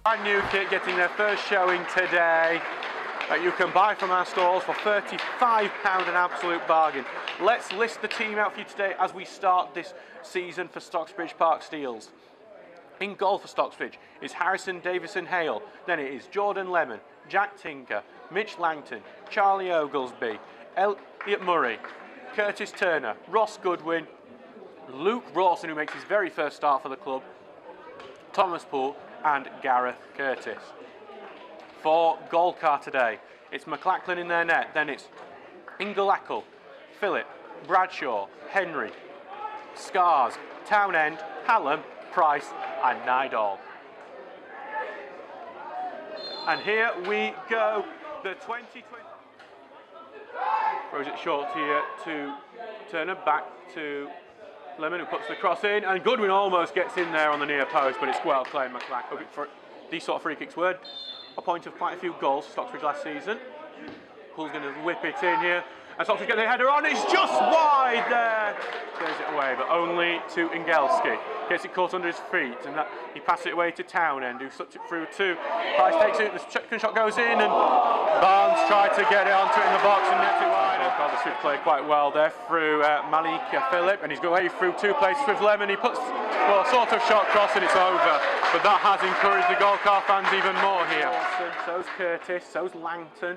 Brand new kit getting their first showing today that you can buy from our stalls for £35, an absolute bargain. Let's list the team out for you today as we start this season for Stocksbridge Park Steels. In goal for Stocksbridge is Harrison Davison Hale, then it is Jordan Lemon, Jack Tinker, Mitch Langton, Charlie Oglesby, Elliot Murray, Curtis Turner, Ross Goodwin, Luke Rawson, who makes his very first start for the club, Thomas Poole and Gareth Curtis. For goal car today, it's McLachlan in their net, then it's Ingalackle, Phillip, Bradshaw, Henry, Scars, Townend, Hallam, Price and Nydall. And here we go, the 2020. Throws it short here to Turner, back to Lemon, who puts the cross in, and Goodwin almost gets in there on the near post, but it's well played, McLachlan. For these sort of free kicks were a point of quite a few goals for Stocksbridge last season. Poole's going to whip it in here, and Stocksbridge get the header on. It's just wide there. Clears it away, but only to Ingelski. Gets it caught under his feet, and he passes it away to Townend, who sucks it through too. Price takes it, the second shot goes in, and Barnes tried to get it onto it in the box and nets it wide. The Swift played quite well there through Malika Phillip, and he's going away through two places with Lemon. He puts, well, a sort of shot cross, and it's over. But that has encouraged the goal car fans even more here. So's Curtis, so's Langton.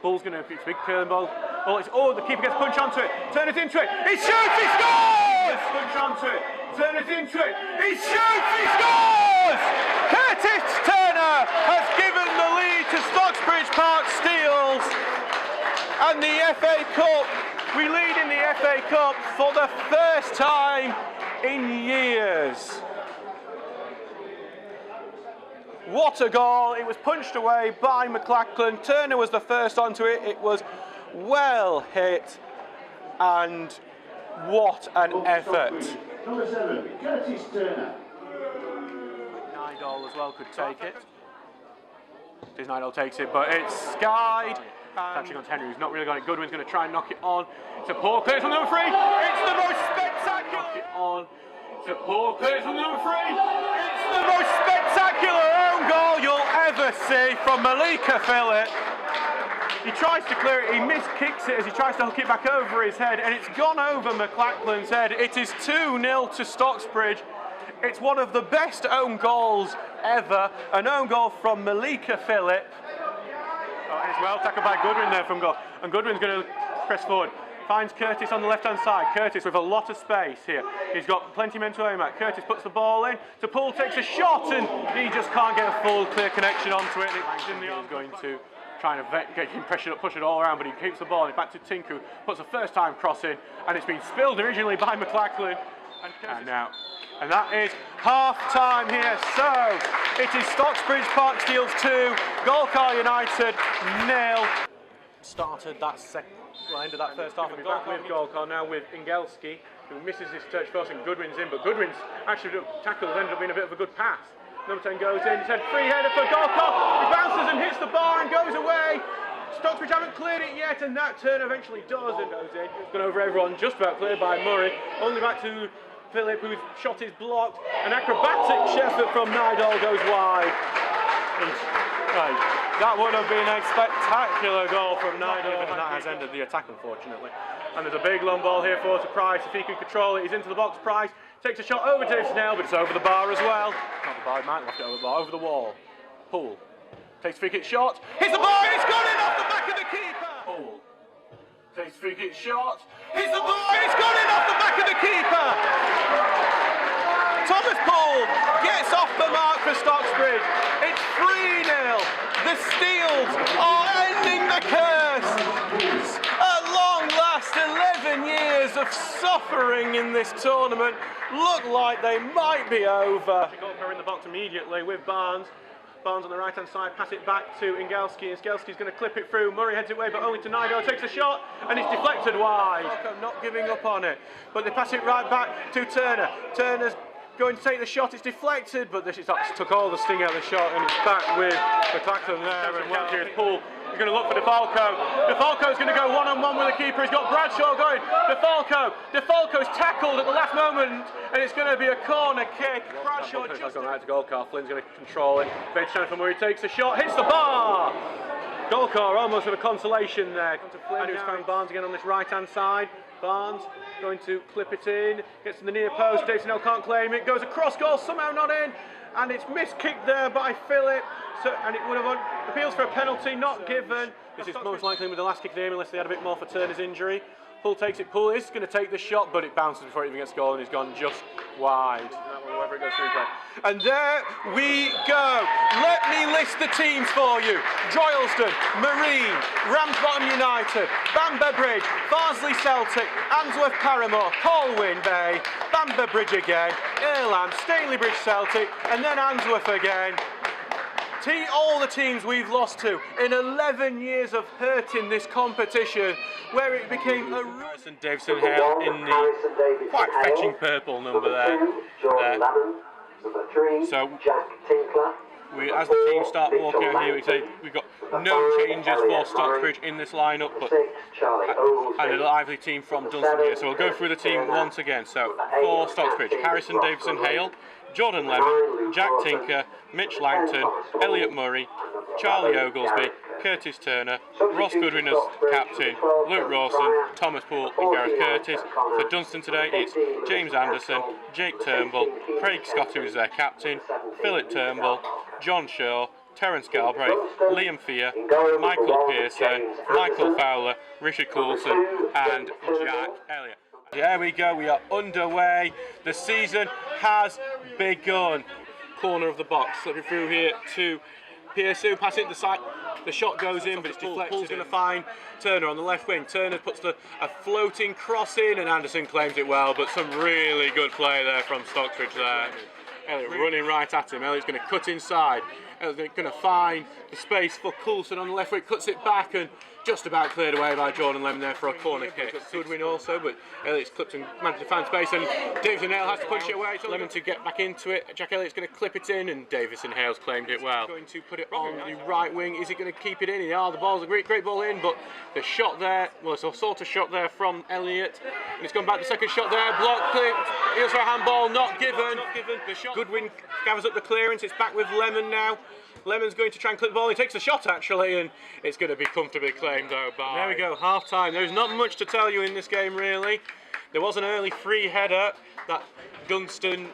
Ball's going to be a big curling ball. Oh, the keeper gets punched onto it. Turn it into it. He shoots, he scores! Punch onto it. Turn it into it. He shoots, he scores! Curtis Turner has given the lead to Stocksbridge Park Steels. And the FA Cup, we lead in the FA Cup for the first time in years. What a goal. It was punched away by McLachlan. Turner was the first onto it. It was well hit, and what an effort. Number 7, Curtis Turner. Nydall as well could take it. Nydall takes it, but it's skied. Touching on Henry, who's not really got it. Goodwin's going to try and knock it on. It's a poor clearance on number 3. It's the most spectacular. Knock it on. It's a poor clearance on number 3. It's the most spectacular own goal you'll ever see from Malika Phillip. He tries to clear it, he miskicks it as he tries to hook it back over his head, and it's gone over McLachlan's head. It is 2-0 to Stocksbridge. It's one of the best own goals ever. An own goal from Malika Phillip. Oh, and it's well tackled by Goodwin there from goal. And Goodwin's going to press forward. Finds Curtis on the left-hand side. Curtis with a lot of space here. He's got plenty of men to aim at. Curtis puts the ball in. To Poole, takes a shot, and he just can't get a full clear connection onto it. He's going to try and get him pressure up, push it all around, but he keeps the ball. It's back to Tinku, puts a first-time cross in, and it's been spilled originally by McLachlan. And now, and that is half-time here. So it is Stocksbridge Park Steels 2, Golcar United 0. Started that end of that first half and got with Golcar now with Ingelski, who misses his touch first, and Goodwin's in, but Goodwin's actually tackle has ended up being a bit of a good pass. Number 10 goes in, it's a free header for Golcar, he bounces and hits the bar and goes away. Stocksbridge haven't cleared it yet, and that turn eventually does and goes in. It's gone over everyone, just about cleared by Murray. Only back to Phillip, whose shot is blocked. An acrobatic effort from Nydall goes wide. And, that would have been a spectacular goal from Nydall, and that has ended the attack, unfortunately. And there's a big long ball here for Price. If he can control it, he's into the box. Price takes a shot over to Snell, but it's over the bar as well. Not the bar, he might have left it over the bar, over the wall. Poole takes a free kick shot, hits the bar, and it's gone in off the back of the keeper. Poole takes a free kick shot, hits the bar, and it's gone in off the back of the keeper. Thomas Poole gets off the mark for Stocksbridge. It's 3-0. The Steels are ending the curse. At long last, 11 years of suffering in this tournament look like they might be over. Golcar in the box immediately with Barnes. Barnes on the right-hand side, pass it back to Ingelski. Ingelski's going to clip it through. Murray heads it away, but only to Nydall. Takes a shot, and it's deflected wide. Not giving up on it, but they pass it right back to Turner. Turner's going to take the shot, it's deflected, but this took all the sting out of the shot, and it's back with McLachlan there, and well, here's Poole He's going to look for DeFalco. DeFalco's going to go one-on-one with the keeper. He's got Bradshaw going. DeFalco's tackled at the last moment, and it's going to be a corner kick. Bradshaw just gone out to Goldcar. Flynn's going to control it. Bates Jennifer Murray takes a shot, hits the bar. Goldcar almost with a consolation there. And he was found Barnes again on this right-hand side. Barnes going to clip it in, gets to the near post. Dave Snell can't claim it. Goes across goal, somehow not in, and it's missed kick there by Phillip. So, and it would have appeals for a penalty, not given. This is most likely with the last kick game, unless they had a bit more for Turner's injury. Pull takes it. Pull is going to take the shot, but it bounces before it even gets goal, and he's gone just wide. Wherever it goes through play. And there we go. Let me list the teams for you. Droylsden, Marine, Ramsbottom United, Bamber Bridge, Farsley Celtic, Answorth Paramore, Colwyn Bay, Bamber Bridge again, Earlham, Stanleybridge Celtic, and then Answorth again. All the teams we've lost to in 11 years of hurting this competition, where it became a Harrison Davison Hale in the quite fetching purple number there. So as the teams start walking out here, we've got no changes for Stocksbridge in this lineup, but and a lively team from Dunstan here. So we'll go through the team once again. So for Stocksbridge, Harrison Davison Hale, Jordan Lemon, Jack Tinker, Mitch Langton, Elliot Murray, Charlie Oglesby, Curtis Turner, Ross Goodwin as captain, Luke Rawson, Thomas Poole and Gareth Curtis. For Dunstan today it's James Anderson, Jake Turnbull, Craig Scott who is their captain, Philip Turnbull, John Shaw, Terence Galbraith, Liam Fear, Michael Pearson, Michael Fowler, Richard Coulson and Jack Elliott. There we go, we are underway. The season has begun. Corner of the box, slipping through here to Pearson, passing it to the side. The shot goes in, but it's deflected. Pool's going to find Turner on the left wing. Turner puts a floating cross in, and Anderson claims it well, but some really good play there from Stocksbridge there. Elliot running right at him. Elliot's going to cut inside. Elliot's going to find the space for Coulson on the left wing, cuts it back and just about cleared away by Jordan Lemon there for a corner kick. Good win also, but Elliott's clipped and managed to find space, and Davison Hale has to punch it away. Lemon to get back into it. Jack Elliott's going to clip it in, and Davison Hale's claimed it well. Going to put it on the right wing. Is he going to keep it in? Yeah, the ball's a great ball in, but the shot there, well, it's a sort of shot there from Elliott, and it's gone back. The second shot there, blocked, clipped. Heels for a handball, not given. The shot. Goodwin gathers up the clearance. It's back with Lemon now. Lemon's going to try and clip the ball. He takes the shot actually, and it's going to be comfortably claimed though by. There we go, half time. There's not much to tell you in this game really. There was an early free header that Dunstan,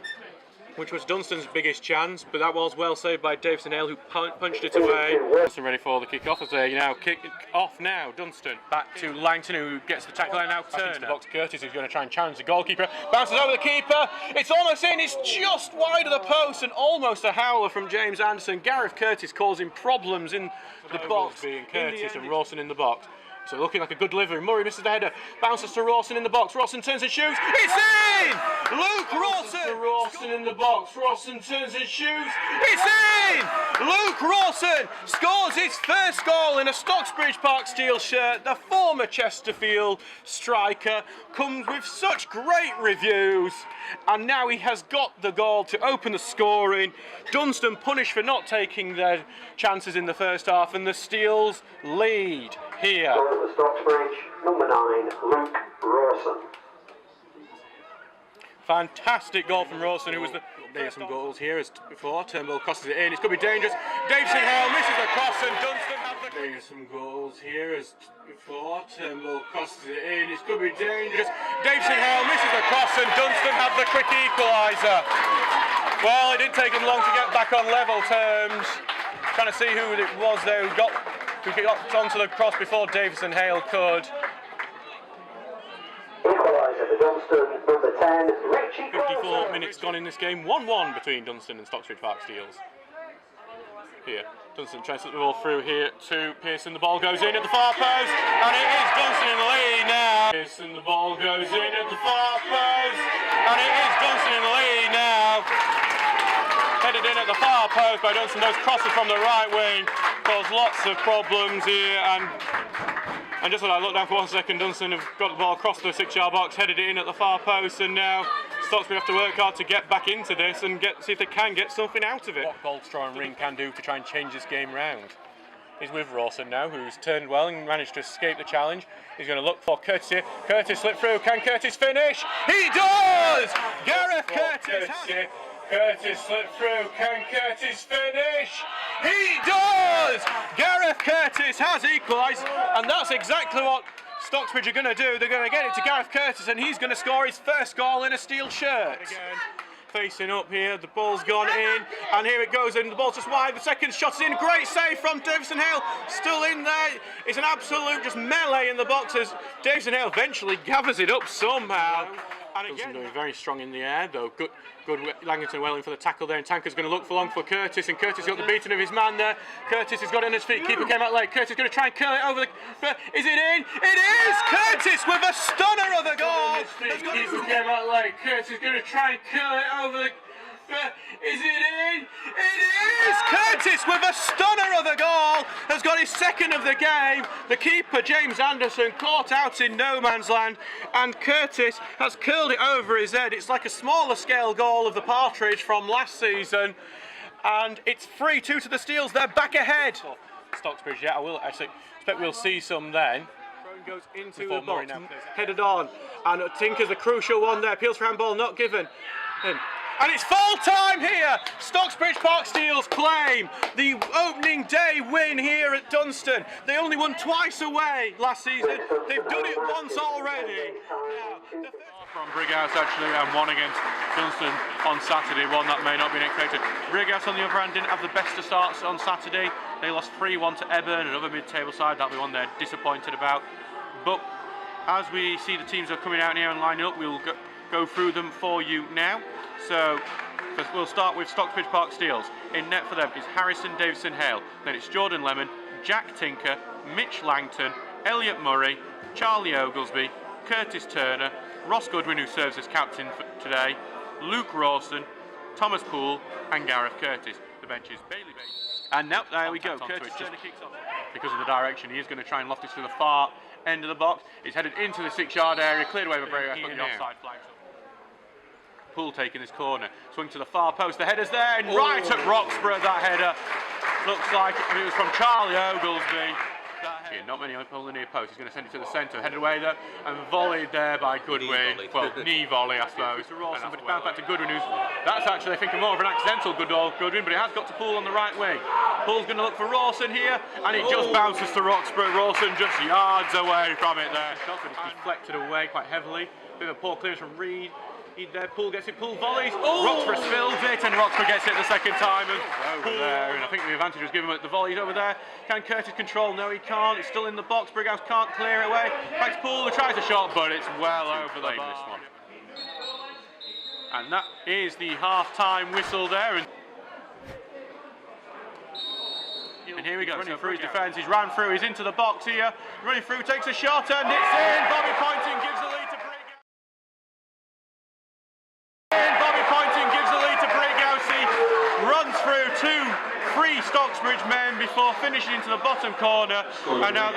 which was Dunstan's biggest chance, but that was well saved by Davison Hale, who punched it away. Dunstan ready for the kick-off as they now kick off now. Dunstan back to Langton, who gets the tackle and now Turner. Into the box, Curtis, who's going to try and challenge the goalkeeper. Bounces over the keeper. It's almost in. It's just wide of the post, and almost a howler from James Anderson. Gareth Curtis causing problems in the box. Being Curtis and Rawson in the box. So looking like a good delivery. Murray misses the header. Bounces to Rawson in the box. Rawson turns and shoots. It's in! Luke Rawson! Rawson in the box. Rawson turns and shoots. It's in! Luke Rawson scores his first goal in a Stocksbridge Park Steels shirt. The former Chesterfield striker comes with such great reviews. And now he has got the goal to open the scoring. Dunstan punished for not taking their chances in the first half, and the Steels lead here. For Stocksbridge, number 9, Luke Rawson. Fantastic goal from Rawson, who was the. There's some goals here as before. Turnbull crosses it in. It could be dangerous. Davison Hale misses the cross, and Dunstan have the. There's some goals here as before. Turnbull crosses it in. It could be dangerous. Davison Hale misses the cross, and Dunstan have the quick equaliser. Well, it didn't take him long to get back on level terms. Trying to see who it was there who got onto the cross before Davison Hale could. Equaliser for Dunstan, number 10, Richie 54 minutes gone in this game, 1-1 between Dunstan and Stocksbridge Park Steels. Here, Dunstan tries to slip the ball through here to Pearson. The ball goes in at the far post, and it is Dunstan in the lead now. Pearson, the ball goes in at the far post, and it is Dunstan in the lead now. Headed in at the far post by Dunstan. Those crosses from the right wing cause lots of problems here, and just when I looked down for 1 second, Dunstan have got the ball across the 6-yard box, headed it in at the far post, and now Stocksbridge have to work hard to get back into this and see if they can get something out of it. What Goldstraw and Ring can do to try and change this game round. is with Rawson now, who's turned well and managed to escape the challenge. He's going to look for Curtis here. Curtis slipped through. Can Curtis finish? He does! Gareth Curtis has it. Curtis slipped through. Can Curtis finish? He does! Gareth Curtis has equalised, and that's exactly what Stocksbridge are going to do. They're going to get it to Gareth Curtis, and he's going to score his first goal in a steel shirt. Again, facing up here, the ball's gone in, and here it goes, and the ball's just wide. The second shot's in. Great save from Davison Hale, still in there. It's an absolute just melee in the boxes. Davison Hale eventually gathers it up somehow. And again, doing very strong in the air, though. Good Langton Welling for the tackle there, and Tanker's going to look for long for Curtis, and Curtis got the beating of his man there. Curtis has got it on his feet. Keeper came out late. Curtis going to try and curl it over the. Is it in? It is! Curtis with a stunner of a goal. Keeper came out late. Curtis going to try and curl it over the. Is it in? It is! Curtis with a stunner of a goal has got his second of the game. The keeper, James Anderson, caught out in no man's land, and Curtis has curled it over his head. It's like a smaller scale goal of the Partridge from last season, and it's 3-2 to the Steels. They're back ahead. Stocksbridge, yeah, I will actually expect we'll see some then. Goes into the box, headed on, and Tinker's the crucial one there. Appeals for handball, not given. And it's full time here. Stocksbridge Park Steels claim the opening day win here at Dunstan. They only won twice away last season. They've done it once already. From Brighouse actually, and one against Dunstan on Saturday, one that may not be expected. Brighouse on the other hand didn't have the best of starts on Saturday. They lost 3-1 to Eburn, another mid-table side. That'll be one they're disappointed about. But as we see the teams are coming out here and lining up, we'll go through them for you now. So we'll start with Stocksbridge Park Steels. In net for them is Harrison Davison Hale, then it's Jordan Lemon, Jack Tinker, Mitch Langton, Elliot Murray, Charlie Oglesby, Curtis Turner, Ross Goodwin, who serves as captain for today, Luke Rawson, Thomas Poole, and Gareth Curtis. The bench is Bailey Bates. And now there we go. Curtis Turner kicks off. Because of the direction, he is going to try and loft this to the far end of the box. It's headed into the 6-yard area, cleared away by Brighouse, but the offside flags up. Poole taking his corner, swing to the far post, the header's there, and right at Roxburgh, that header. Looks like it was from Charlie Oglesby. Not many on the near post. He's going to send it to the centre, headed away there, and volleyed there by Goodwin. Knee volley, I suppose. But it bounced back to Goodwin, that's actually, I think, more of an accidental Goodwin, but it has got to Poole on the right wing. Poole's going to look for Rawson here, and it just bounces to Roxburgh. Rawson just yards away from it there. But it's deflected away quite heavily. Bit of a poor clearance from Reed. There, Poole gets it, Poole volleys, Roxburgh spills it, and Roxburgh gets it the second time, and over there, and I think the advantage was given with the volleys over there. Can Curtis control? No, he can't. It's still in the box. Brighouse can't clear it away. Back to Poole, who tries a shot, but it's well over the bar. This one. And that is the half-time whistle there. And here we go, running through his defence, he's ran through, he's into the box here, running through, takes a shot, and it's in. Bobby Poynting gives the lead to Brighouse. Runs through 2-3 Stocksbridge men before finishing into the bottom corner, and now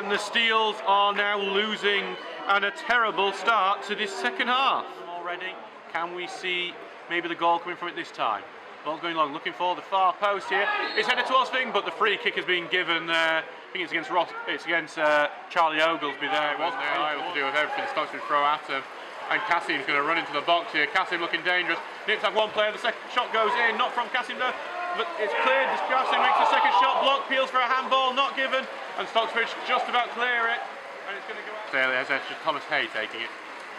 the Steels are now losing, and a terrible start to this second half already. Can we see maybe the goal coming from it this time? Ball going long, looking for the far post here. It's headed towards Fing, but the free kick has been given there. I think it's against Ross. It's against Charlie Oglesby there. Wasn't able to do with everything Stocksbridge throw at him. And Cassim's going to run into the box here. Cassim looking dangerous. Nips have one player. The second shot goes in, not from Cassim though, but it's cleared. Cassim makes the second shot. Block, peels for a handball, not given. And Stocksbridge just about clear it. And it's going to go out. There's just Thomas Hay taking it.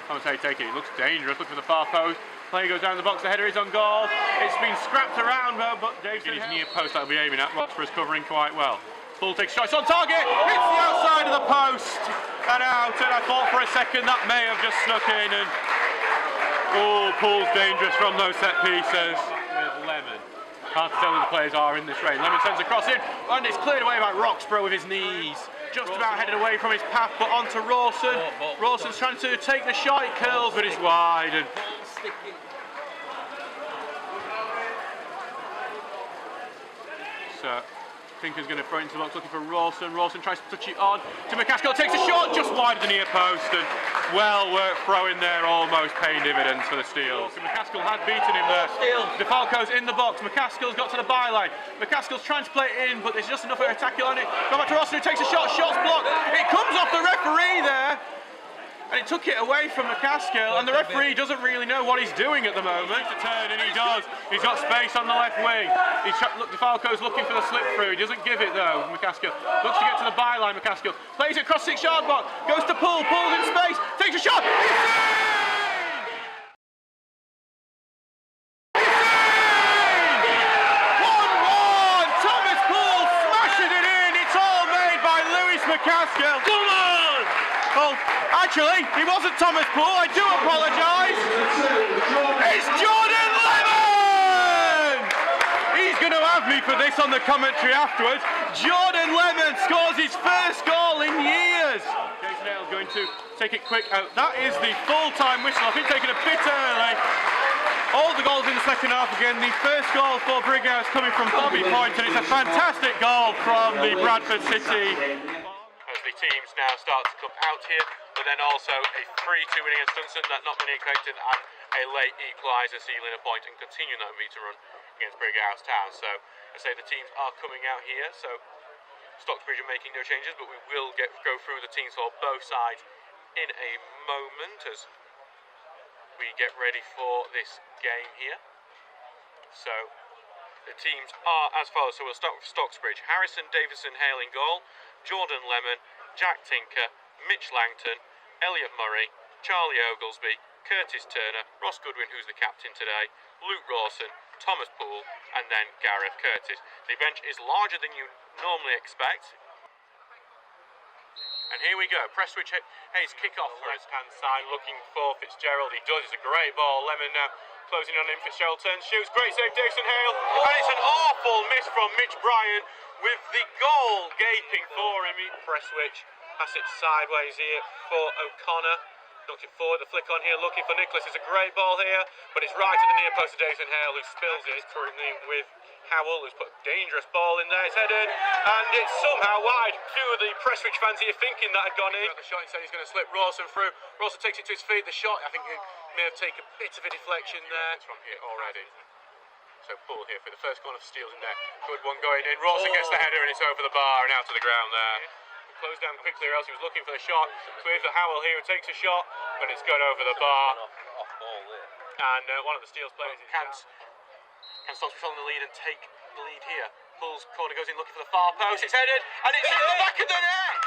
Thomas Hay taking it. It looks dangerous. Look for the far post. Player goes down the box. The header is on goal. It's been scrapped around though, but Dave's in his near post that'll be aiming at. Roxburgh's covering quite well. Poole takes shots on target. Hits the outside of the post. And out, and I thought for a second that may have just snuck in, and Poole's dangerous from those set pieces with Lemon. Hard to tell who the players are in this race. Lemon sends a cross in, and it's cleared away by Roxburgh with his knees. Just about headed away from his path, but onto Rawson. Rawson's trying to take the shot, it curls, but it's wide. And so Tinker's going to throw it into the box looking for Rawson. Rawson tries to touch it on to McCaskill, takes a shot just wide of the near post, and well worked throw in there, almost paying dividends for the Steels. So McCaskill had beaten him there. DeFalco's in the box, McCaskill's got to the byline. McCaskill's trying to play it in, but there's just enough attack on it. Go back to Rawson, who takes a shot, shot's blocked. It comes off the referee there. And it took it away from McCaskill, and the referee doesn't really know what he's doing at the moment. To turn, and he does. He's got space on the left wing. Look, DeFalco's looking for the slip through. He doesn't give it though. McCaskill looks to get to the byline. McCaskill plays it across 6-yard box. Goes to Poole. Pulls in space. Takes a shot. Thomas Poole smashes it in. It's all made by Lewis McCaskill. Come on! Oh, actually, he wasn't Thomas Poole. I do apologise. It's Jordan Lemon! He's going to have me for this on the commentary afterwards. Jordan Lemon scores his first goal in years. Jason Hale's going to take it quick out. That is the full-time whistle. I think taken a bit early. All the goals in the second half again. The first goal for Brighouse coming from Bobby Point, and it's a fantastic goal from the Bradford City. As the teams now start to come out here, but then also a 3-2 win against Dunstan, that not been equated, and a late equaliser sealing a point and continuing that unbeaten run against Brighouse Town. So I say the teams are coming out here, so Stocksbridge are making no changes, but we will go through the teams for both sides in a moment as we get ready for this game here. So the teams are as follows. So we'll start with Stocksbridge. Harrison Davison Hale in goal, Jordan Lemon, Jack Tinker, Mitch Langton, Elliot Murray, Charlie Oglesby, Curtis Turner, Ross Goodwin, who's the captain today, Luke Rawson, Thomas Poole, and then Gareth Curtis. The bench is larger than you normally expect. And here we go, Prestwich Hayes kick-off for his hand side, looking for Fitzgerald. He does, it's a great ball. Lemon now closing on him, Fitzgerald turns, shoots, great save, Davison Hale. And it's an awful miss from Mitch Bryan, with the goal gaping for him. Prestwich pass it sideways here for O'Connor. Knocked it forward, the flick on here, looking for Nicholas. It's a great ball here, but it's right at the near post of Davison Hale, who spills it. It's currently with Howell, who's put a dangerous ball in there. It's headed, and it's somehow wide. Few of the Prestwich fans here thinking that had gone in. The shot, he said he's going to slip Rawson through. Rawson takes it to his feet. The shot, I think he may have taken a bit of a deflection there. It's from here already. So Poole here for the first corner for Steels in there. Good one going in. Rawson gets the header, and it's over the bar and out to the ground there. Closed down quickly, or else he was looking for the shot. So here's the Howell here who takes a shot, but it's gone over the bar. And one of the Steels players can Stocksbridge on the lead and take the lead here. Poole's corner goes in looking for the far post. It's headed, and it's in the back of the net.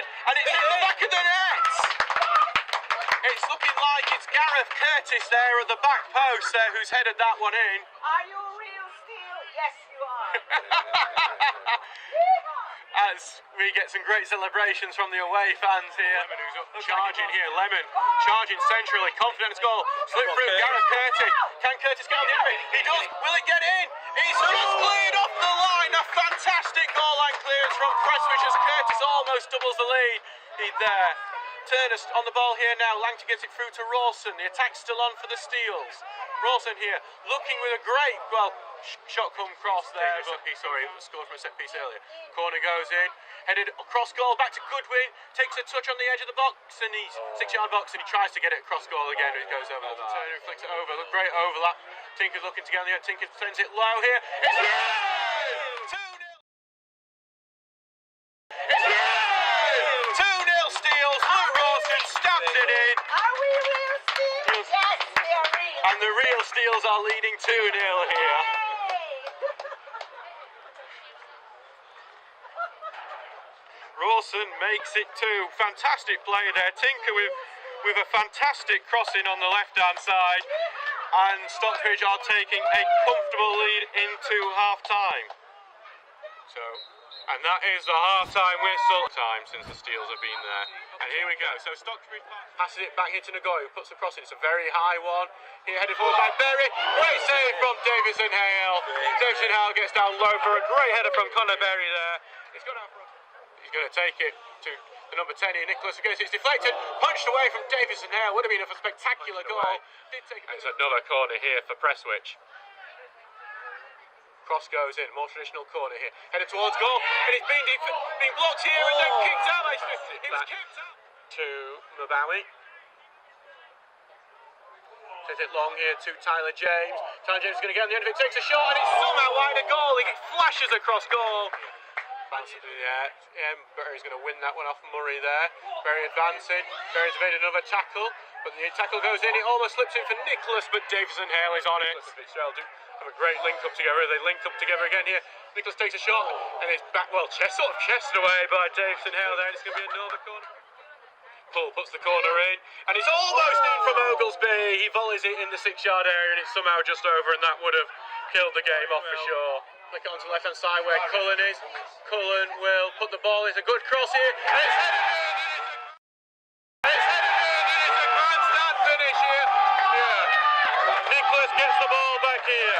And it's in the back of the net. It's looking like it's Gareth Curtis there at the back post there who's headed that one in. Are you real Steel? Yes, you are. As we get some great celebrations from the away fans here. Lemon who's up, charging here. Lemon charging centrally, confident goal. Slip through Gareth Curtis. Can Curtis get on the end? He does. Will it get in? He's just cleared off the line. A fantastic goal line clearance from Prestwich as Curtis almost doubles the lead. He's there. Turner on the ball here now. Langton gets it through to Rawson. The attack's still on for the Steels. Rawson here looking with a great, shot come cross there, but scored from a set piece earlier. Corner goes in, headed across goal, back to Goodwin, takes a touch on the edge of the box, and he's 6-yard box, and he tries to get it across goal again, and it goes over the bar. Turner flicks it over, great overlap. Tinker's looking to get on the end, Tinker sends it low here. It's 2-0! It's 2-0 Steels, Luke Rawson stabs it in. Are we real Steel? Yes, we are real. And the real Steels are leading 2-0 here. Rawson makes it 2. Fantastic play there. Tinker with a fantastic crossing on the left-hand side. And Stocksbridge are taking a comfortable lead into half-time. And that is the half-time whistle time since the Steels have been there. And here we go. So Stocksbridge passes it back here to Nagoya, who puts the cross in. It's a very high one. Here headed forward by Berry. Great save from Davison Hale. Davison Hale gets down low for a great header from Conor Berry there. He's going to take it to the number 10 here, Nicholas. It's deflected, punched away from Davison Hale. Would have been a spectacular goal. Did take it. It's another corner here for Prestwich. Cross goes in, more traditional corner here. Headed towards goal, and it's being blocked here and then kicked out. It was kicked out to Mabawi. Takes it long here to Tyler James. Tyler James is going to get on the end of it, takes a shot, and it's somehow wide of goal. He flashes across goal. Bounces in the air. Berry's going to win that one off Murray there. Berry advancing. Berry's evaded another tackle, but the tackle goes in. It almost slips in for Nicholas, but Davison Hale is on it. Fitzgerald do have a great link up together. They link up together again here. Nicholas takes a shot, and it's back, well, chested away by Davison Hale there. And it's going to be another corner. Paul puts the corner in, and it's almost in from Oglesby. He volleys it in the 6-yard area, and it's somehow just over, and that would have killed the game off for sure. Flick it onto the left-hand side where Cullen is. Cullen will put the ball in. It's a good cross here, and it's headed in. It's a grandstand finish here. Yeah. Nicholas gets the ball back here.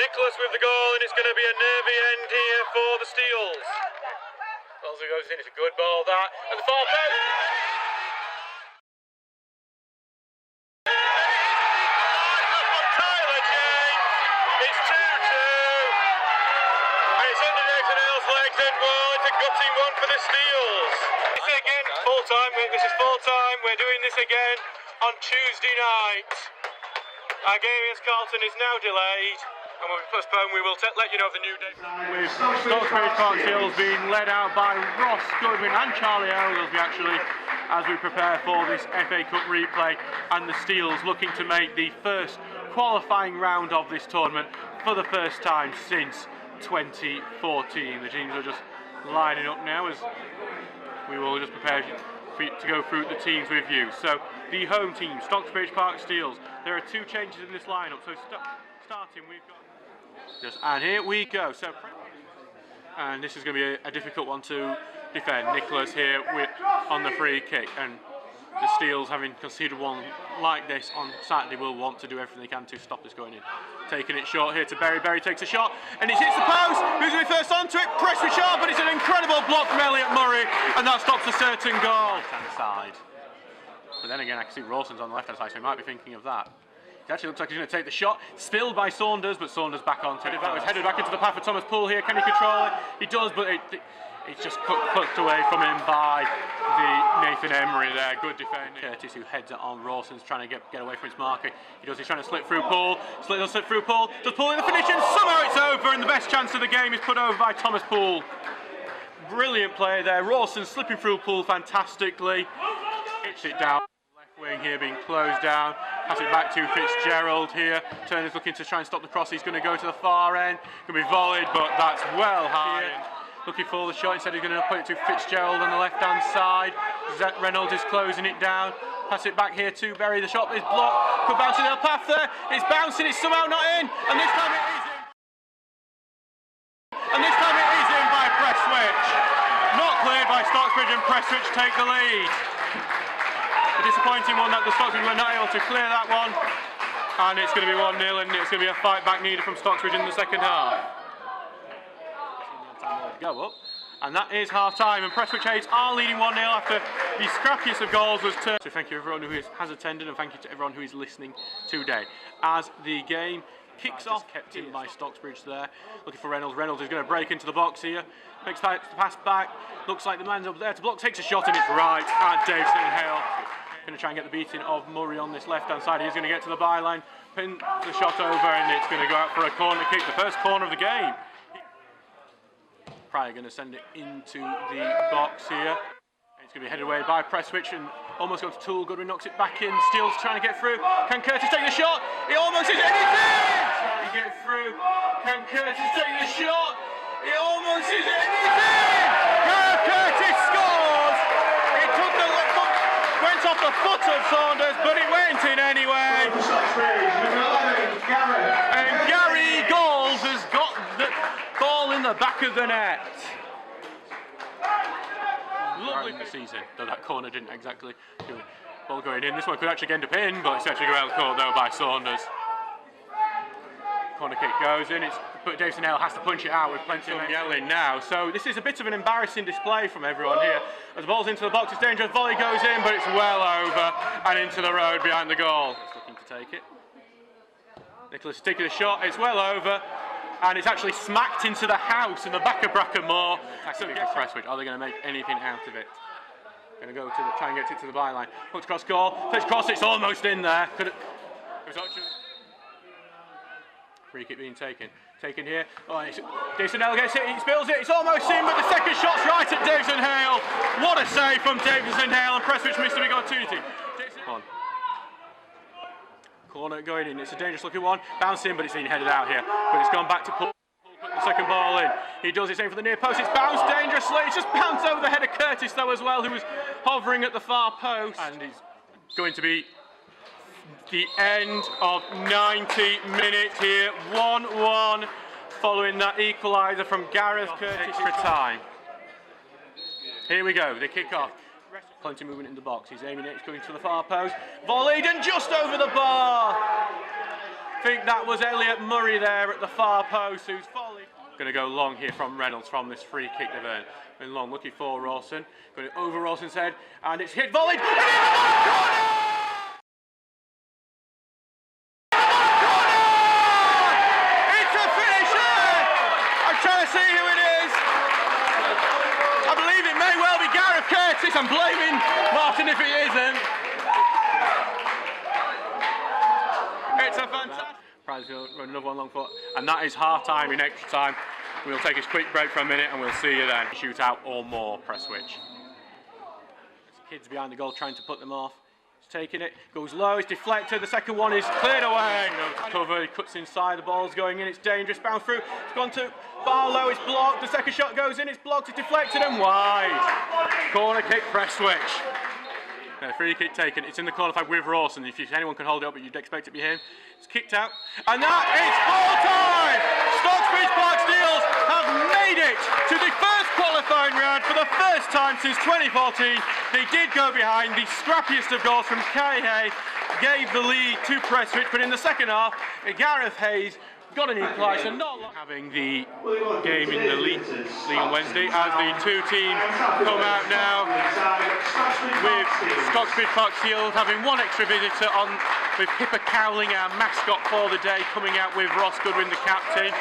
Nicholas with the goal, and it's going to be a nervy end here for the Steels. Wellesley goes in, it's a good ball that, and the far post. Tyler James, it's 2-2, and it's under Davison Hale's legs, and well, it's a gutting one for the Steels. This again, full time, this is full time, we're doing this again on Tuesday night. Our game against Carlton is now delayed, and will be postponed. We will let you know of the new date. With Stocksbridge Park Steels being led out by Ross Goodwin and Charlie Oglesby actually, as we prepare for this FA Cup replay, and the Steels looking to make the first qualifying round of this tournament for the first time since 2014. The teams are just lining up now as we will just prepare to go through the teams with you. So the home team, Stocksbridge Park Steels, there are 2 changes in this lineup. So starting, we've got and here we go. So, and this is going to be a difficult one to defend. Nicholas here on the free kick, and the Steels, having conceded one like this on Saturday, will want to do everything they can to stop this going in. Taking it short here to Berry. Berry takes a shot, and it hits the post. Who's going to be first onto it? Pressed sharp, but it's an incredible block from Elliot Murray, and that stops a certain goal. Left-hand side. But then again, I can see Rawson's on the left-hand side, so he might be thinking of that. It actually looks like he's going to take the shot. Spilled by Saunders, but Saunders back onto it. It's headed back into the path for Thomas Poole here. Can he control it? He does, but it's just plucked away from him by the Nathan Emery there. Good defending. Curtis, who heads it on Rawson's trying to get away from his marker. He's trying to slip through Poole. Slip through Poole. Does Poole in the finish, and somehow it's over, and the best chance of the game is put over by Thomas Poole. Brilliant play there. Rawson slipping through Poole fantastically. Hits it down. Wing here being closed down. Pass it back to Fitzgerald here. Turner's looking to try and stop the cross. He's going to go to the far end. Going to be volleyed, but that's well high. Looking for the shot. Instead, he's going to put it to Fitzgerald on the left-hand side. Reynolds is closing it down. Pass it back here to Berry. The shot is blocked. Could bounce in the path there. It's bouncing. It's somehow not in. And this time it is in. And this time it is in by Prestwich. Not cleared by Stocksbridge, and Prestwich take the lead. A disappointing one that the Stocksbridge were not able to clear that one, and it's going to be 1-0, and it's going to be a fight back needed from Stocksbridge in the second half. Go up, and that is half time, and Prestwich Heights are leading 1-0 after the scrappiest of goals was turned. So thank you everyone who has attended, and thank you to everyone who is listening today as the game kicks off. Kept in by Stocksbridge there, looking for Reynolds. Reynolds is going to break into the box here, makes the pass back, looks like the man's up there to block, takes a shot, and it's right at Davison Hale. Going to try and get the beating of Murray on this left-hand side. He's going to get to the byline, pin the shot over, and it's going to go out for a corner kick, the first corner of the game. Pryor going to send it into the box here. It's going to be headed away by Prestwich, and almost goes to Toole. Goodwin knocks it back in. Steele's trying to get through. Can Curtis take the shot? He almost is anything! Trying to get through. Can Curtis take the shot? He almost is anything! Curtis scores! It took the went off the foot of Saunders, but it went in anyway. And Gary Galls has got the ball in the back of the net. Lovely in the season, though that corner didn't exactly do it. Ball going in. This one could actually end up in, but it's actually well caught though by Saunders. Corner kick goes in, but Davison Hale has to punch it out with plenty of yelling now. So this is a bit of an embarrassing display from everyone here. As the ball's into the box, it's dangerous, volley goes in, but it's well over and into the road behind the goal. He's looking to take it. Nicholas is taking a shot, it's well over, and it's actually smacked into the house in the back of Brackenmore. So Prestwich, are they going to make anything out of it? Going to go to try and get it to the byline. Hooks across goal, takes cross, it's almost in there. Free kick being taken here. Oh, Davison Hale gets it, he spills it, it's almost in, but the second shot's right at Davison Hale. What a save from Davison Hale, and Prestwich missed a big opportunity. Corner going in, it's a dangerous looking one, bouncing, but it's been headed out here. But it's gone back to Paul, put the second ball in. He does his aim for the near post, it's bounced dangerously, it's just bounced over the head of Curtis though as well, who was hovering at the far post. And it's going to be the end of 90 minutes here, 1-1, following that equaliser from Gareth Curtis. Extra time. Here we go, the kick off. Plenty of movement in the box, he's aiming it, it's going to the far post, volleyed and just over the bar. I think that was Elliot Murray there at the far post who's volleyed. Going to go long here from Reynolds from this free kick they've earned. Been long, looking for Rawson, going over Rawson's head, and it's hit, volleyed, and it's a finisher! I'm trying to see who it is. I believe it may well be Gareth Curtis. I'm blaming Martin if he isn't. It's a fantastic. Prize will run another one long foot, and that is half time in extra time. We'll take a quick break for a minute, and we'll see you then. Shootout or more, Prestwich. Kids behind the goal trying to put them off. He's taking it, goes low, it's deflected. The second one is cleared away. Cover, he cuts inside. The ball's going in. It's dangerous. Bounce through. It's gone to Barlow. It's blocked. The second shot goes in. It's blocked. It's deflected and wide. Corner kick, Prestwich. Free kick taken. It's in the corner flag with Rawson. If anyone can hold it up, but you'd expect it to be him. It's kicked out, and that is full time. Stocksbridge Park Steels have made it to the first qualifying round for the first time since 2014. They did go behind. The scrappiest of goals from Hay gave the lead to Prestwich, but in the second half, Gareth Hayes got an equaliser, not having the game in the league on Wednesday, as the two teams come out now with Stocksbridge Park Steels having one extra visitor on, with Pippa Cowling, our mascot for the day, coming out with Ross Goodwin, the captain,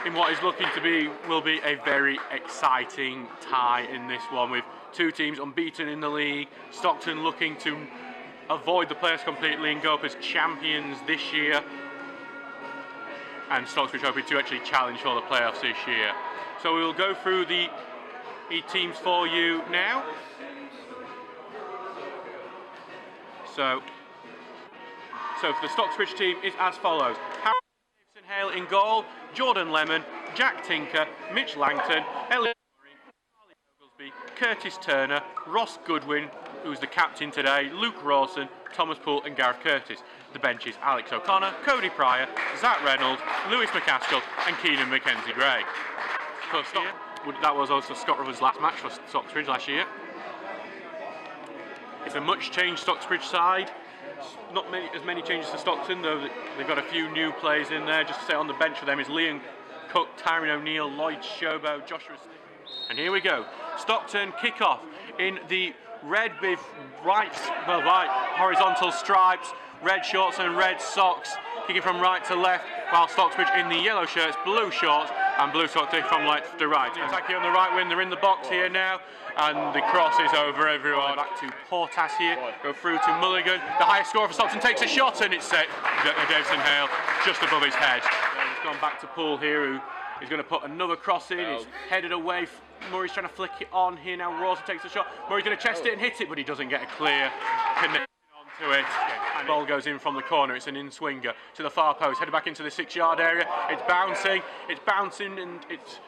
in what is looking to be, will be a very exciting tie in this one, with two teams unbeaten in the league. Stockton looking to avoid the playoffs completely and go up as champions this year, and Stocksbridge hoping to actually challenge for the playoffs this year. So we will go through the teams for you now. So for the Stocksbridge team is as follows: Davison Hale in goal, Jordan Lemon, Jack Tinker, Mitch Langton, Elliot Murray, Charlie Oglesby, Curtis Turner, Ross Goodwin, who's the captain today, Luke Rawson, Thomas Poole and Gareth Curtis. The benches: Alex O'Connor, Cody Pryor, Zach Reynolds, Lewis McCaskill and Keenan Mackenzie Gray. That was also Scott Rutherford's last match for Stocksbridge last year. It's a much changed Stocksbridge side. Not as many changes to Stockton, though they've got a few new players in there. Just to say on the bench for them is Liam Cook, Tyrone O'Neill, Lloyd Shobo, Joshua. And here we go. Stockton kick off in the red with white horizontal stripes, red shorts and red socks, kicking from right to left, while Stocksbridge in the yellow shirts, blue shorts and blue socks from left to right. Attacking on the right wing, they're in the box here now, and the cross is over everyone. Back to Portas here, go through to Mulligan. The highest scorer for Stockton takes a shot, and it's set. Davison Hale just above his head. It's gone back to Poole here, who is going to put another cross in. It's headed away. Murray's trying to flick it on here now. Rawson takes a shot. Murray's going to chest it and hit it, but he doesn't get a clear connection onto it. And the ball goes in from the corner. It's an in-swinger to the far post. Headed back into the 6-yard area. It's bouncing, and it's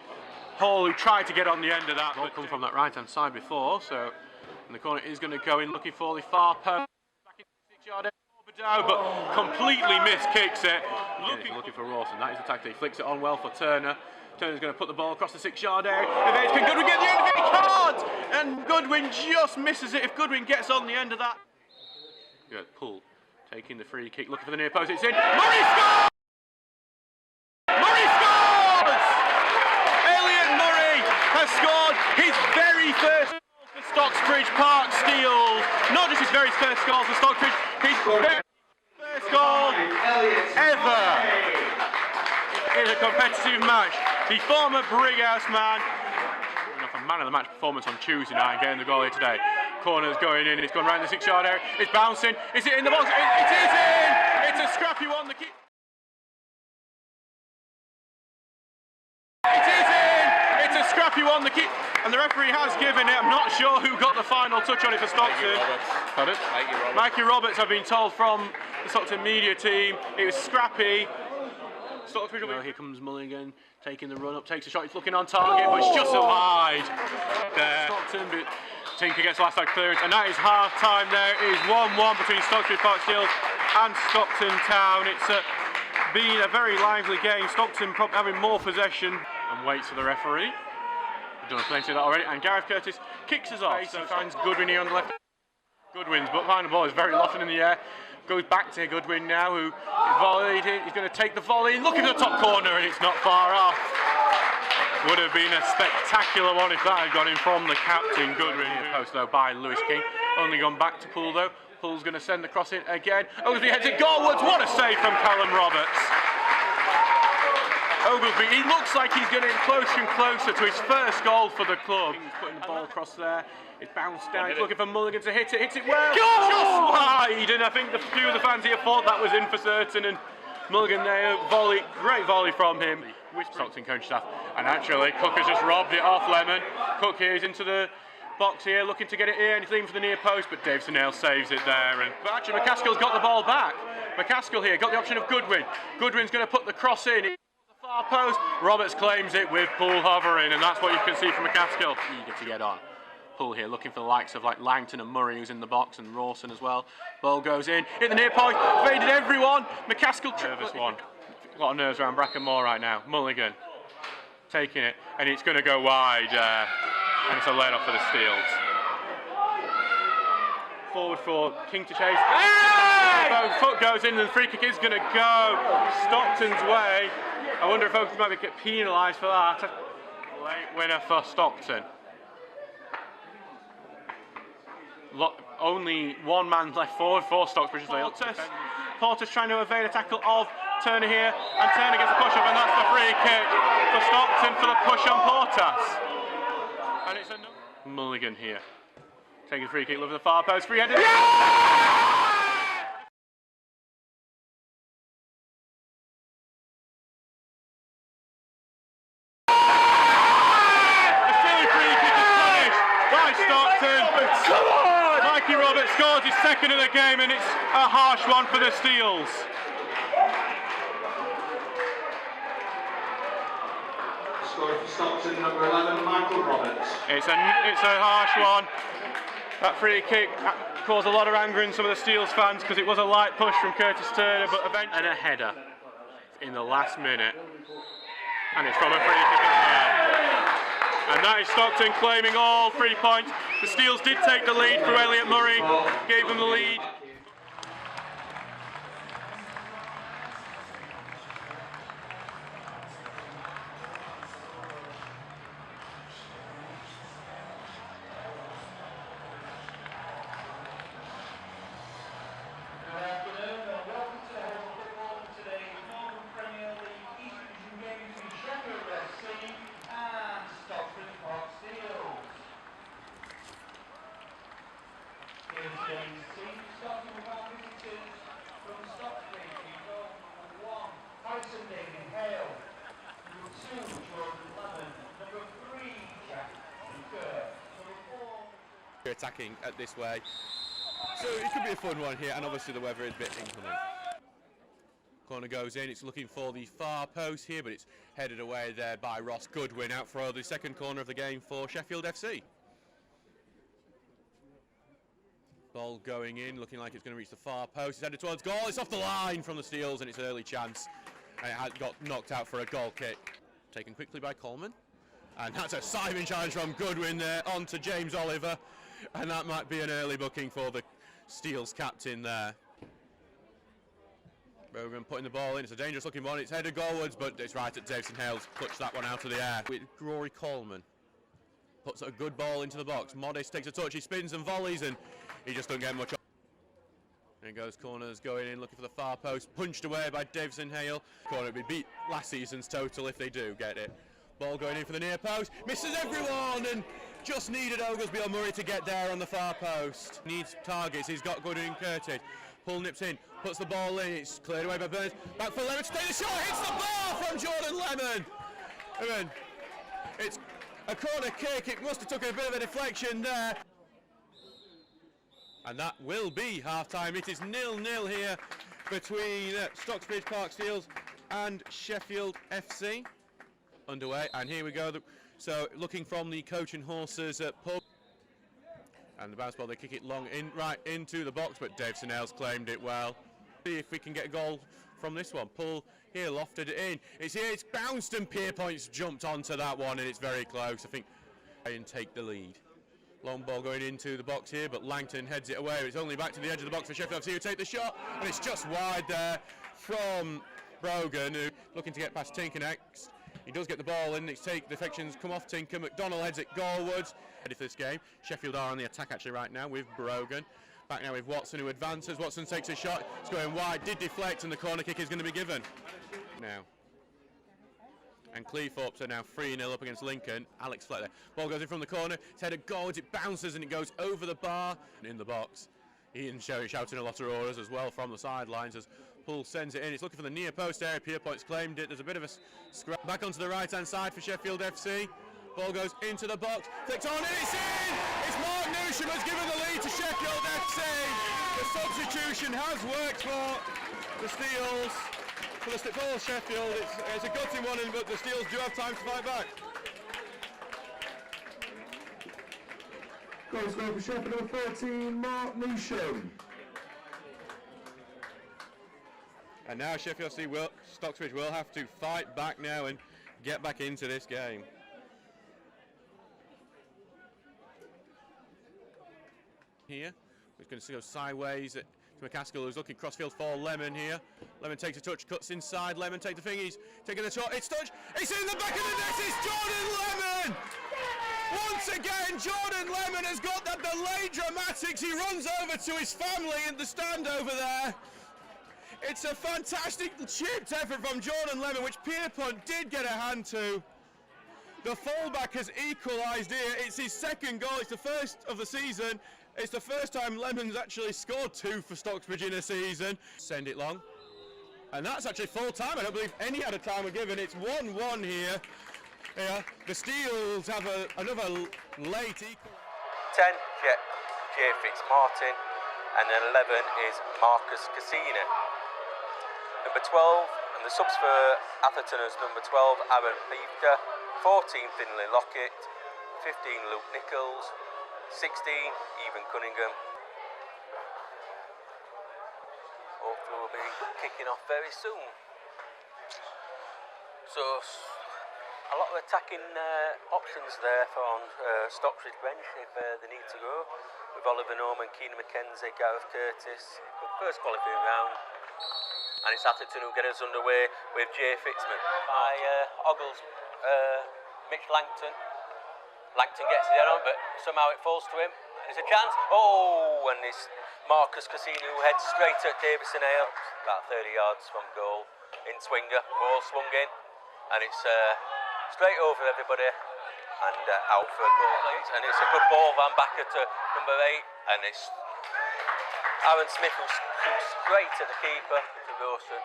Hall who tried to get on the end of that. Ball come from that right-hand side before, so and the corner is going to go in looking for the far post. Back into the 6-yard area, but completely miskicks it. Looking for Rawson. That is the tactic. He flicks it on well for Turner. Turner's going to put the ball across the 6-yard area. Can Goodwin get the end of it? He can't! And Goodwin just misses it. If Goodwin gets on the end of that. Good. Poole taking the free kick, looking for the near post. It's in. Murray scores! Murray scores! Elliot Murray has scored his very first goal for Stocksbridge Park Steels. Not just his very first goal for Stocksbridge, his very Goal ever in a competitive match. The former Brighouse man, a man of the match performance on Tuesday night, getting the goal here today. Corner's going in, it's gone round the 6-yard area, it's bouncing, is it in the box? It is in! It's a scrappy one, the keep. It is in! It's a scrappy one, the keep. And the referee has given it. I'm not sure who got the final touch on it for Stockton. Mikey Roberts, I've been told from the Stockton media team. It was scrappy. Stocksbridge. Well, here comes Mulligan, taking the run up, takes a shot. He's looking on target, but it's just a wide. There. Stockton, but Tinker gets last out clearance, and that is half time. There is 1-1 between Stocksbridge Park Steels and Stockton Town. It's been a very lively game. Stockton probably having more possession, and waits for the referee. We've done plenty of that already, and Gareth Curtis kicks us off. So finds Goodwin here on the left. Goodwin's but behind the ball is very lofted in the air. Goes back to Goodwin now, who volleyed it. He's going to take the volley, looking at the top corner, and it's not far off. Would have been a spectacular one if that had gone in from the captain, Goodwin. Post though by Lewis King. Only gone back to Poole though. Poole's going to send the cross in again. Oglesby heads it goalwards. What a save from Callum Roberts. Oglesby, he looks like he's getting closer and closer to his first goal for the club. He's putting the ball across there. It's bounced down. He's looking for Mulligan to hit it. Hits it well. Just wide. And I think a few of the fans here thought that was in for certain. And Mulligan there, volley, great volley from him. Stockton coach staff. And actually, Cook has just robbed it off Lemon. Cook here is into the box here, looking to get it here, and he's leaving for the near post, but Davison Hale saves it there. But actually, McCaskill's got the ball back. McCaskill here got the option of Goodwin. Goodwin's going to put the cross in. The far post. Roberts claims it with Poole hovering, and that's what you can see from McCaskill. Eager to get on. Poole here looking for the likes of like Langton and Murray, who's in the box, and Rawson as well. Ball goes in, hit the near post, faded everyone. McCaskill nervous one. A lot of nerves around Brackenmore right now. Mulligan taking it, and it's going to go wide, and it's a let-off for the Steels. Forward for King to chase. Hey! Foot goes in, and the free kick is going to go Stockton's way. I wonder if Oakland might get penalised for that. Late winner for Stockton. Only one man left forward for Stocksbridge. Porter's trying to evade a tackle of Turner here, and Turner gets a push up, and that's the free kick for Stockton for the push on Portas. And it's a Mulligan here. Taking a free kick, looking at the far post, free-headed. Yeah! A silly free kick is punished by Stockton. Come on! Mikey Roberts scores his second of the game, and it's a harsh one for the Steels. Scored for Stockton, number 11, Michael Roberts. It's a harsh one. That free kick caused a lot of anger in some of the Steels fans because it was a light push from Curtis Turner, but eventually and a header in the last minute, and it's from a free kick again. And that is Stockton claiming all 3 points. The Steels did take the lead through Elliot Murray, gave them the lead. Attacking at this way, so it could be a fun one here, and obviously the weather is a bit inclement. Corner goes in, it's looking for the far post here, but it's headed away there by Ross Goodwin, out for the second corner of the game for Sheffield FC. Ball going in, looking like it's going to reach the far post, it's headed towards goal, it's off the line from the Steels, and it's an early chance, and it had got knocked out for a goal kick. Taken quickly by Coleman, and that's a Simon challenge from Goodwin there, on to James Oliver. And that might be an early booking for the Steels captain there. Rogan putting the ball in, it's a dangerous looking one, it's headed goalwards, but it's right at Davison Hales, clutched that one out of the air. With Rory Coleman, puts a good ball into the box, Modest takes a touch, he spins and volleys, and he just doesn't get much. And it goes corners, going in, looking for the far post, punched away by Davison Hale. Corner would be beat last season's total if they do get it. Ball going in for the near post, misses everyone, and just needed Oglesby or Murray to get there on the far post. Needs targets, he's got Goodwin and Curtis. Pull nips in, puts the ball in, it's cleared away by Burns. Back for Lemon to take the shot, hits the bar from Jordan Lemon. I mean, it's a corner kick, it must have took a bit of a deflection there. And that will be half-time. It is 0-0 here between Stocksbridge Park Steels and Sheffield FC. Underway, and here we go. So looking from the Coach and Horses pub. And the bounce ball, they kick it long in, right into the box, but Davison Hale's claimed it well. See if we can get a goal from this one. Pull here, lofted it in. It's here, it's bounced, and Pierpoint's jumped onto that one, and it's very close. I think and take the lead. Long ball going into the box here, but Langton heads it away. It's only back to the edge of the box for Sheffield FC who take the shot, and it's just wide there from Brogan, who looking to get past Tinker next. He does get the ball in, it's take deflections come off Tinker. McDonnell heads it goalwards. Ready for this game. Sheffield are on the attack actually right now with Brogan. Back now with Watson, who advances. Watson takes a shot, it's going wide, did deflect, and the corner kick is going to be given now. And Cleethorpes are now 3-0 up against Lincoln. Alex Fleck there. Ball goes in from the corner. It's headed goals. It bounces and it goes over the bar and in the box. Ian shouting a lot of orders as well from the sidelines as Poole sends it in. It's looking for the near post area. Pierpoint's claimed it. There's a bit of a scrap. Back onto the right-hand side for Sheffield FC. Ball goes into the box. Flicked on and it's in! It's Mark Newsham has given the lead to Sheffield FC. The substitution has worked for the Steels. For Sheffield, it's a gutting one, but the Steels do have time to fight back. Goal scorer for Sheffield, number 13, Mark Newsham. And now Sheffield FC Stocksbridge will have to fight back now and get back into this game. Here, we're going to go sideways. McCaskill, who's looking crossfield for Lemon here. Lemon takes a touch, cuts inside. Lemon takes the thing, he's taking the shot. It's touch, it's in the back of the net. It's Jordan Lemon! Once again, Jordan Lemon has got that delayed dramatics. He runs over to his family in the stand over there. It's a fantastic chipped effort from Jordan Lemon, which Pierpont did get a hand to. The fullback has equalised here. It's his second goal. It's the first of the season. It's the first time Lemon's actually scored 2 for Stocksbridge in a season. Send it long. And that's actually full time. I don't believe any other time were given. It's 1-1 here. The Steels have another late equal. 10, J. Fitzmartin. And then 11 is Marcus Cassina. Number 12, and the subs for Atherton is number 12, Aaron Peevka. 14, Finlay Lockett. 15, Luke Nichols. 16, Even Cunningham. Hopefully we'll be kicking off very soon. So, a lot of attacking options there from Stocksbridge bench if they need to go. With Oliver Norman, Keenan McKenzie, Gareth Curtis. First qualifying round. And it's Atherton who get us underway with Jay Fitzman. By Ogles, Mitch Langton. Langton gets it on, but somehow it falls to him. There's a chance. Oh, and it's Marcus Cassini who heads straight at Davison Hale, about 30 yards from goal in Swinger. Ball swung in, and it's straight over everybody and out for a goal. And it's a good ball, Van Backer to number 8, and it's Aaron Smith who's straight at the keeper, to Wilson.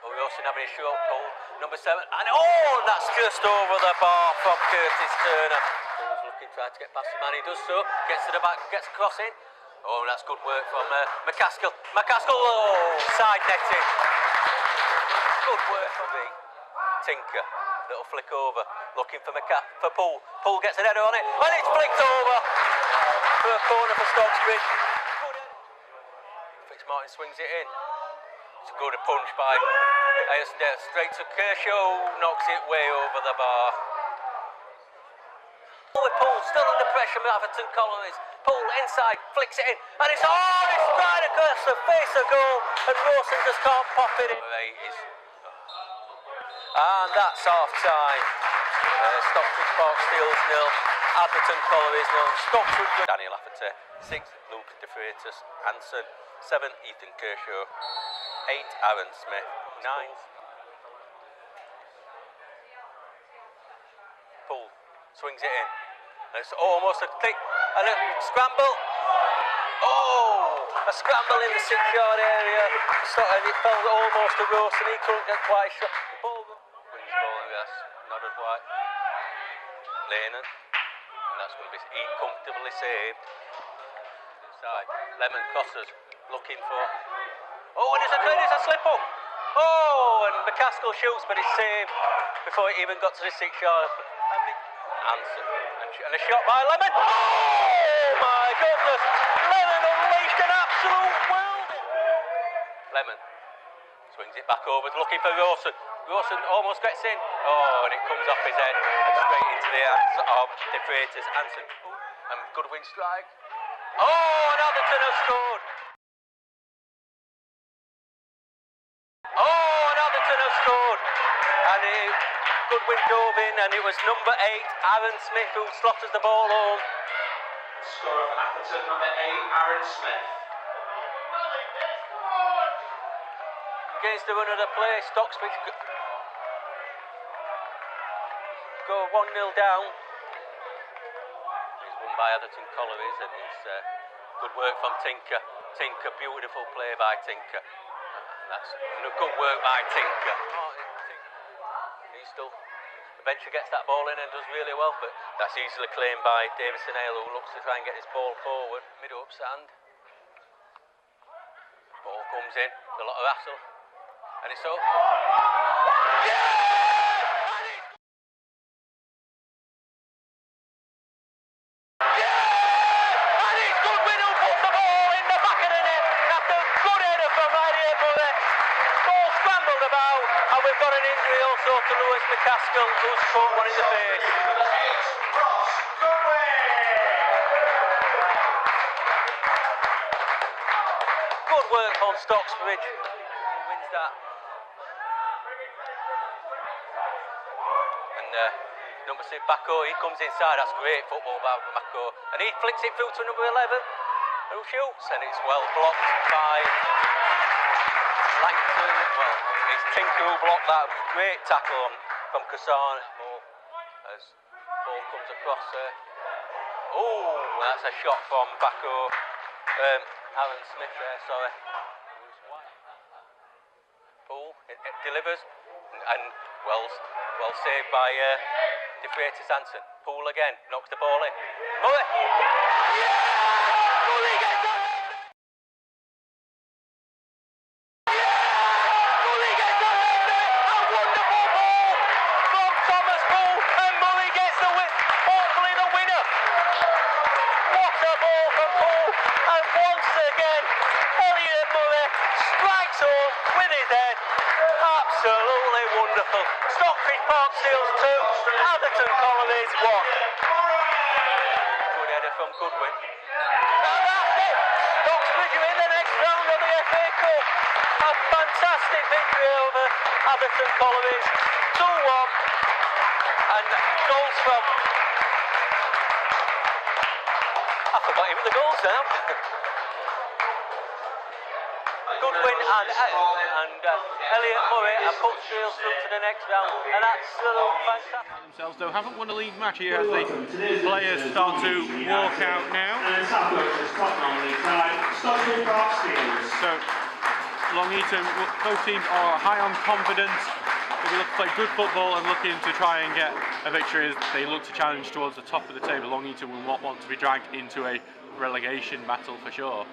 Wilson having a short pull, number 7, and that's just over the bar from Curtis Turner. Tries to get past him and he does so, gets to the back, gets a cross in. Oh, that's good work from McCaskill. McCaskill, side netting. Good work from Tinker. Little flick over, looking for Poole. Poole gets an header on it, and it's flicked over for a corner for Stocksbridge. Fitzmartin swings it in. It's a good punch by Ayerson Dale. Straight to Kershaw, knocks it way over the bar. Poole still under pressure from Atherton Colonies. Poole inside, flicks it in, and it's right across the face of goal, and Rawson just can't pop it in. And that's half time. Stocksbridge Park Steels 0, Atherton Colonies 0. Stocksbridge. Daniel Lafferty 6, Luke De Freitas, Hansen 7, Ethan Kershaw. 8, Aaron Smith. 9, Paul swings it in. And it's almost a thick and a scramble. Oh, a scramble in the 6-yard area. And it fell almost to Ross, and he couldn't get quite shot. Ball wins ball, yes, nodded white. Lennon, and that's going to be comfortably saved. Inside, Lemon crosses, looking for. Oh, and it's a slip up. Oh, and McCaskill shoots, but it's saved before it even got to the 6-yard. Answer, and a shot by Lemon. Oh my goodness! Lemon unleashed an absolute whirlwind. Lemon swings it back over, looking for Rawson. Rawson almost gets in. Oh, and it comes off his head and straight into the hands of De Freitas. Hansen. And Goodwin strike. Oh, and Atherton has scored. Oh, and Atherton has scored. And Goodwin dove in, and it was number 8, Aaron Smith, who slaughters the ball home. Score of Atherton, number 8, Aaron Smith. Against the run of the play, Stocksbridge go 1-0 down. He's won by Atherton Collieries, and it's good work from Tinker. Tinker, beautiful play by Tinker. And that's good work by Tinker. He's still, eventually gets that ball in and does really well, but that's easily claimed by Davison Hale, who looks to try and get this ball forward. Mid-up stand. Ball comes in, a lot of hassle. And it's so. Yeah! And it's Goodwin who puts the ball in the back of the net after a good header from right here, Murray. Ball scrambled about, and we've got an injury also to Lewis McCaskill, who's caught one in the face. Good work on Stocksbridge. Wins that. Number 6, Bacco, he comes inside. That's great football by Bacco. And he flicks it through to number 11, who shoots. And it's well blocked by Langton. Well, it's Tinker who blocked that. Great tackle from Kassan. As ball comes across there. Oh, that's a shot from Bacco. Aaron Smith there, sorry. Paul, it delivers. And well saved by De Freitas Hansen. Poole again, knocks the ball in. Murray! Yeah! Murray gets it! Yeah! Murray gets it! A wonderful ball from Thomas Poole, and Murray gets the win. Hopefully the winner. What a ball from Poole, and once again, Elliot Murray strikes home with his head. Absolutely wonderful. Stocksbridge Park Steels 2, Atherton Collieries 1. Good header from Goodwin. And that's it! Stocksbridge are in the next round of the FA Cup. A fantastic victory over Atherton Collieries. 2-1. And goals from. I forgot even the goals now. Goodwin and Elliot Murray have put Steels through to the next round, and that's fantastic. Themselves, though, haven't won a league match here as the players start to walk out now. And South Coast top non-league side, Stocksbridge Park Steels. So, Long Eaton, both teams are high on confidence. They look to play good football and looking to try and get a victory as they look to challenge towards the top of the table. Long Eaton will not want to be dragged into a relegation battle for sure.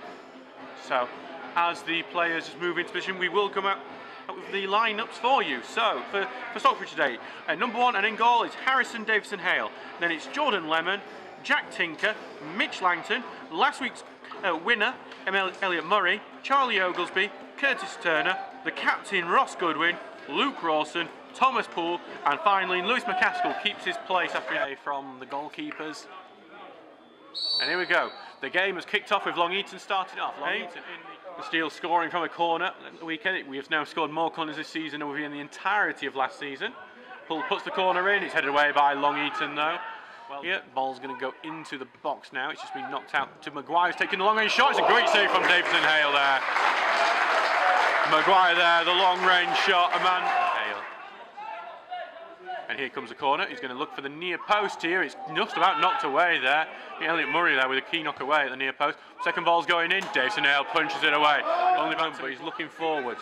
So, as the players just move into position, we will come out with the lineups for you. So, for Stockbridge today, number 1 and in goal is Harrison Davison Hale. Then it's Jordan Lemon, Jack Tinker, Mitch Langton, last week's winner, Elliot Murray, Charlie Oglesby, Curtis Turner, the captain Ross Goodwin, Luke Rawson, Thomas Poole, and finally Lewis McCaskill keeps his place after a from the goalkeepers. And here we go. The game has kicked off with Long Eaton starting off. Long Eaton the Steels scoring from a corner at the weekend. We have now scored more corners this season than we've in the entirety of last season. Poole puts the corner in. It's headed away by Long Eaton though. Yeah, ball's going to go into the box now. It's just been knocked out to Maguire, who's taking the long-range shot. It's a great save from Davison Hale there. Maguire there, the long-range shot, a man. Hale. And here comes the corner. He's going to look for the near post here. It's just about knocked away there. Elliot Murray there with a key knock away at the near post. Second ball's going in. Davison Hale punches it away. Only bounce, but he's looking forward.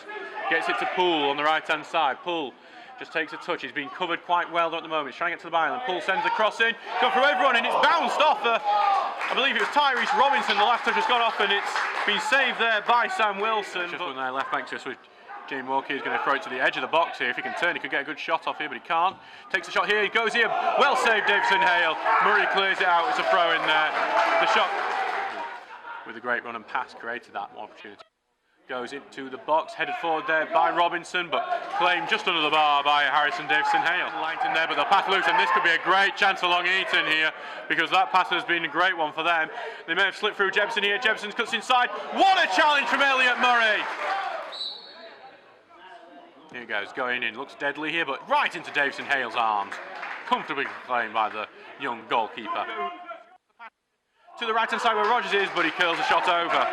Gets it to Poole on the right-hand side. Poole just takes a touch. He's been covered quite well at the moment. He's trying to get to the byline. Poole sends the cross in. Gone through everyone, and it's bounced off. I believe it was Tyrese Robinson. The last touch has gone off, and it's been saved there by Sam Wilson. Just when their left back to us with Jamie Walker is going to throw it to the edge of the box here. If he can turn, he could get a good shot off here, but he can't. Takes a shot here. He goes here. Well saved, Davison Hale. Murray clears it out. It's a throw in there. The shot with a great run and pass created that opportunity. Goes into the box, headed forward there by Robinson, but claimed just under the bar by Harrison Davison Hale. Langton there, but they'll pass loose, and this could be a great chance for Long Eaton here, because that pass has been a great one for them. They may have slipped through Jebson here. Jebson cuts inside. What a challenge from Elliot Murray! Here he goes, going in. Looks deadly here, but right into Davison Hale's arms. Comfortably claimed by the young goalkeeper. To the right-hand side where Rogers is, but he curls the shot over.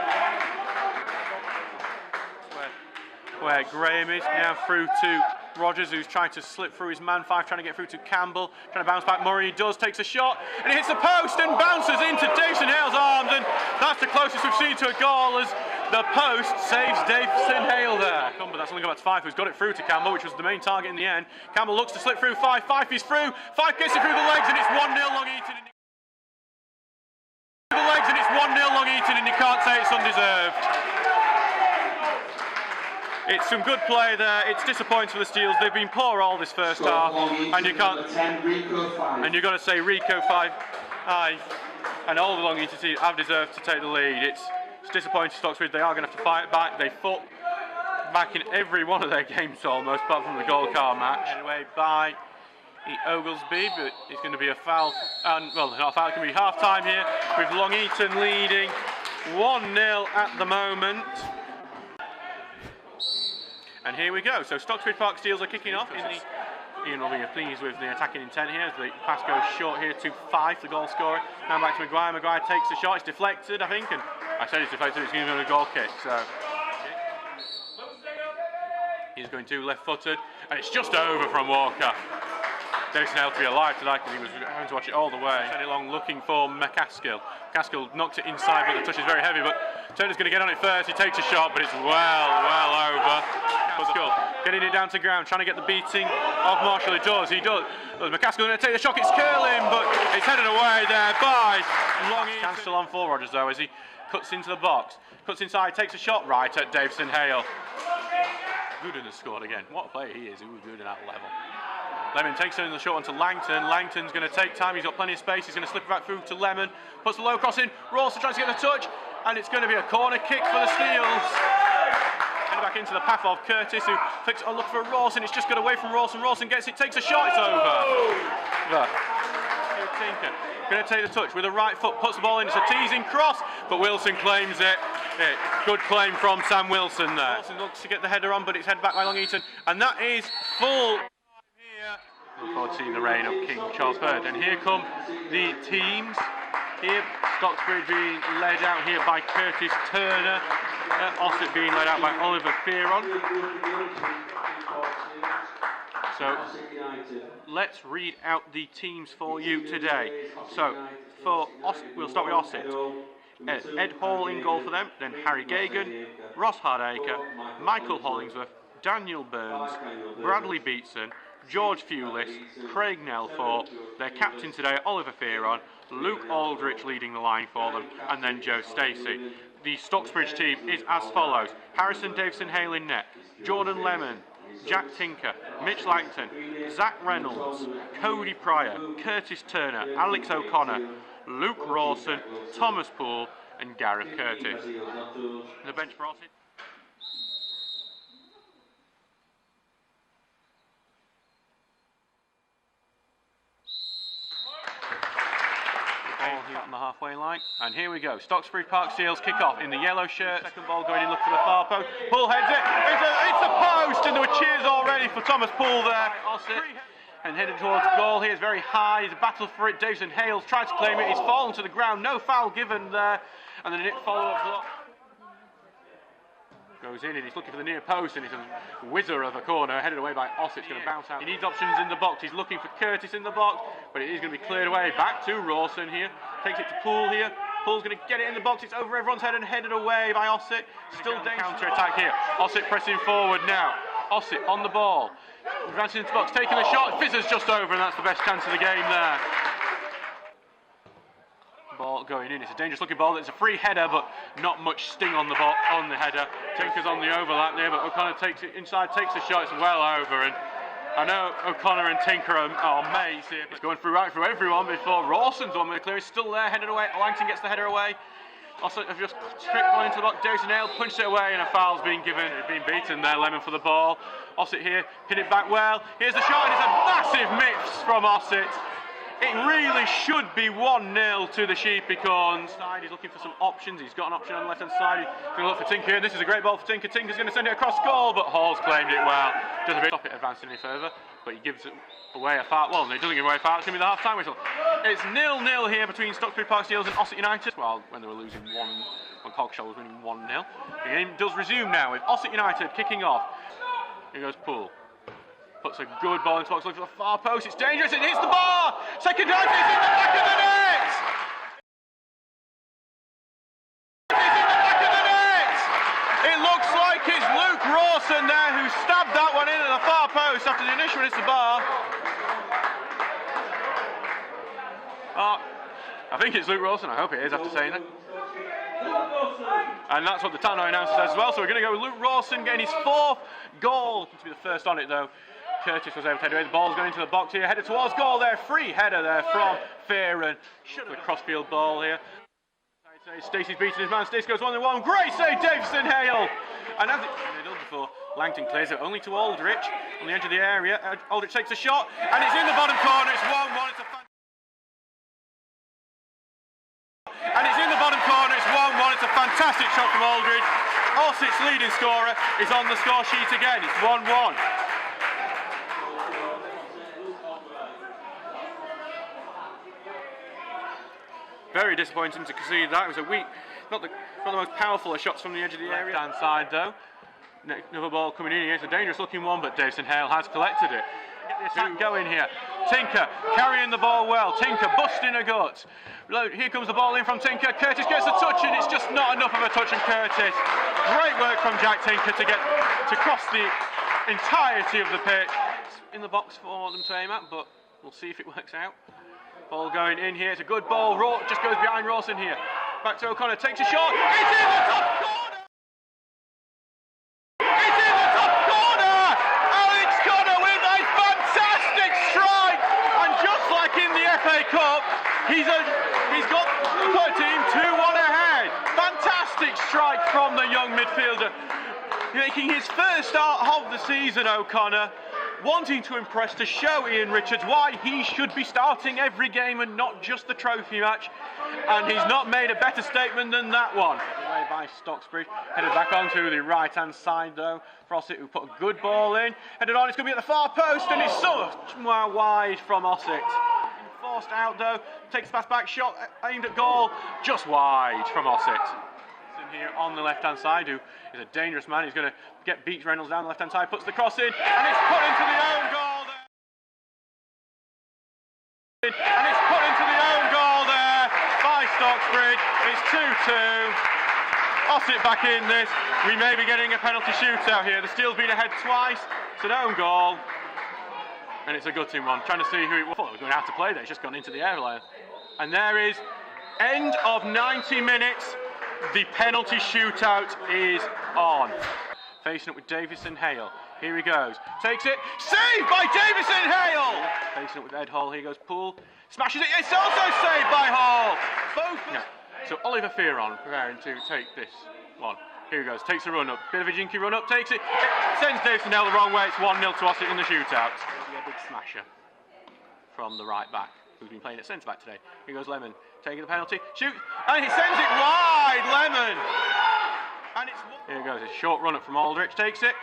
Where Graham is, now through to Rogers, who's trying to slip through his man 5, trying to get through to Campbell, trying to bounce back. Murray does, takes a shot, and it hits the post and bounces into Davison Hale's arms, and that's the closest we've seen to a goal, as the post saves Davison Hale there. But that's only gone back to Fife, who's got it through to Campbell, which was the main target in the end. Campbell looks to slip through Fife. Fife is through. Fife gets it through the legs, and it's 1-0 Long Eaton. Long Eaton, and you can't say it's undeserved. It's some good play there. It's disappointing for the Steels. They've been poor all this first half, and you can't. And you've got to say Rico 5, and all the Long Eaton team have deserved to take the lead. It's disappointing to Stocksbridge. They are going to have to fight back. They fought back in every one of their games almost, apart from the goal car match. Anyway, by Oglesby, but it's going to be a foul, and well, not a foul. It can be half time here with Long Eaton leading 1-0 at the moment. And here we go. So Stocksbridge Park Steels are kicking off. Ian will be pleased with the attacking intent here. The pass goes short here to Fife, the goal scorer. Now back to Maguire. Maguire takes the shot. It's deflected, I think. And I said it's deflected. It's going to be a goal kick. So he's going to left-footed, and it's just over from Walker. Davison Hale to be alive to that, because he was having to watch it all the way. Send it long, looking for McCaskill. McCaskill knocked it inside, but the touch is very heavy. But Turner's going to get on it first. He takes a shot, but it's well over. Getting it down to ground, trying to get the beating of Marshall. He does. McCaskill going to take the shot. It's curling, but it's headed away there by Long Eaton. Chance still on for Rogers though, as he cuts into the box, cuts inside, takes a shot right at Davison Hale. Gooden has scored again. What a player he is. He was good at that level. Lemon takes it in the short one to Langton. Langton's going to take time. He's got plenty of space. He's going to slip it back through to Lemon. Puts the low cross in. Rawson tries to get the touch, and it's going to be a corner kick for the Steels. Back into the path of Curtis, who flicks a look for Rawson. It's just got away from Rawson. Rawson gets it, takes a shot. It's over. Tinker going to take the touch with the right foot, puts the ball in. It's a teasing cross, but Wilson claims it. Good claim from Sam Wilson there. Wilson looks to get the header on, but it's headed back by Long Eaton, and that is full time here. Look forward to seeing the reign of King Charles III. And here come the teams. Here, Stocksbridge being led out here by Curtis Turner. Ossett being led out by Oliver Fearon. So let's read out the teams for you today. So for we'll start with Ossett. Ed Hall in goal for them, then Harry Gagan, Ross Hardacre, Michael Hollingsworth, Daniel Burns, Bradley Beatson, George Fewlis, Craig Nelthorpe, their captain today, Oliver Fearon, Luke Aldrich leading the line for them, and then Joe Stacey. The Stocksbridge team is as follows: Harrison Davison Hale in net, Jordan Lemon, Jack Tinker, Mitch Langton, Zach Reynolds, Cody Pryor, Curtis Turner, Alex O'Connor, Luke Rawson, Thomas Poole, and Gareth Curtis. The bench for Ossett. Here on the halfway line, and here we go. Stocksbridge Park Steels kick off in the yellow shirt. Second ball going in, look for the far post. Poole heads it. It's a post, and there were cheers already for Thomas Poole there. and headed towards goal here. It's very high. There's a battle for it. Davison Hales tried to claim it. He's fallen to the ground. No foul given there. And then a follow-up block. Goes in and he's looking for the near post, and it's a whizzer of a corner headed away by Ossett's going to bounce out. He needs options in the box. He's looking for Curtis in the box, but it is going to be cleared away. Back to Rawson here. Takes it to Poole here. Poole's going to get it in the box. It's over everyone's head and headed away by Ossett. Still counter-attack here. Ossett pressing forward now. Ossett on the ball. Advancing into the box, taking the shot. Fizzer's just over, and that's the best chance of the game there. Ball going in. It's a dangerous looking ball. It's a free header, but not much sting on the ball, on the header. Tinker's on the overlap there, but O'Connor takes it inside, takes the shot. It's well over, and I know O'Connor and Tinker are mates here. It's going through right through everyone before Rawson's one with the clear. He's still there, headed away. Langton gets the header away. Also, have just stripped one into the box. Davison Hale punched it away, and a foul's been given. It's been beaten there. Lemon for the ball. Ossett here, hit it back well. Here's the shot, and it's a massive miss from Ossett. It really should be 1-0 to the Sheepycorns. He's looking for some options. He's got an option on the left-hand side. He's going to look for Tinker. This is a great ball for Tinker. Tinker's going to send it across goal, but Hall's claimed it well. Doesn't stop it advancing any further, but he gives it away a foul. Well, no, he doesn't give away a foul. It's going to be the half-time whistle. It's 0-0 here between Stocksbridge Park Steels and Ossett United. Well, when they were losing when Coggeshall was winning 1-0. The game does resume now with Ossett United kicking off. Here goes Poole. Puts a good ball into the box, looking for the far post. It's dangerous. It hits the bar. Second time, it's in the back of the net. It's in the back of the net. It looks like it's Luke Rawson there who stabbed that one in at the far post after the initial hits the bar. I think it's Luke Rawson. I hope it is after saying that. And that's what the Tannoy announcer says as well. So we're going to go with Luke Rawson getting his 4th goal. To be the first on it though. Curtis was able to head away. The ball's going into the box here. Headed towards goal there. Free header there from Fearon. The crossfield ball here. Stacey's beating his man. Stacey goes 1-1. Great save, Davison Hale. And as it done before, Langton clears it only to Aldrich on the edge of the area. Aldrich takes a shot, and it's in the bottom corner. It's 1-1. It's in the bottom corner. It's 1-1. It's a fantastic shot from Aldrich. Ossett's leading scorer is on the score sheet again. It's 1-1. Very disappointing to concede that. It was a weak, not the most powerful of shots from the edge of the area. Left-hand side though. Another ball coming in here. It's a dangerous looking one, but Davison Hale has collected it. Get the attack going here. Tinker carrying the ball well. Tinker busting a gut. Here comes the ball in from Tinker. Curtis gets a touch, and it's just not enough of a touch from Curtis. Great work from Jack Tinker to cross the entirety of the pitch. It's in the box for them to aim at, but we'll see if it works out. Ball going in here. It's a good ball. Just goes behind Rawson here. Back to O'Connor. Takes a shot. It's in the top corner. It's in the top corner. Alex Connor with a fantastic strike. And just like in the FA Cup, he's got the team 2-1 ahead. Fantastic strike from the young midfielder. Making his first start of the season, O'Connor. Wanting to impress, to show Ian Richards why he should be starting every game and not just the trophy match. And he's not made a better statement than that one. Away by Stocksbridge. Headed back onto the right-hand side though. Ossett, who put a good ball in. Headed on, it's going to be at the far post, and it's so wide from Ossett. Forced out though. Takes the pass back, shot aimed at goal. Just wide from Ossett. Here on the left-hand side, who is a dangerous man. He's going to get Beats Reynolds down the left-hand side, puts the cross in, and it's put into the own goal there. And it's put into the own goal there by Stocksbridge. It's 2-2. Ossett back in this. We may be getting a penalty shootout here. The Steel's been ahead twice. It's an own goal. And it's a gutting one. Trying to see who it was. I thought it was going to have to play there. It's just gone into the airline. And there is end of 90 minutes. The penalty shootout is on. Facing up with Davison Hale. Here he goes. Takes it. Saved by Davison Hale! Facing up with Ed Hall. Here goes Poole. Smashes it. It's also saved by Hall. Both. Yeah. So Oliver Fearon preparing to take this one. Here he goes. Takes a run up. Bit of a jinky run up. Takes it. Sends Davison Hale the wrong way. It's 1-0 to Ossett in the shootout. A big smasher from the right back, who's been playing at centre back today. Here goes Lemon. Taking the penalty, shoots, and he sends it wide, Lemon! And it's... Here goes, a short run up from Aldrich, takes it,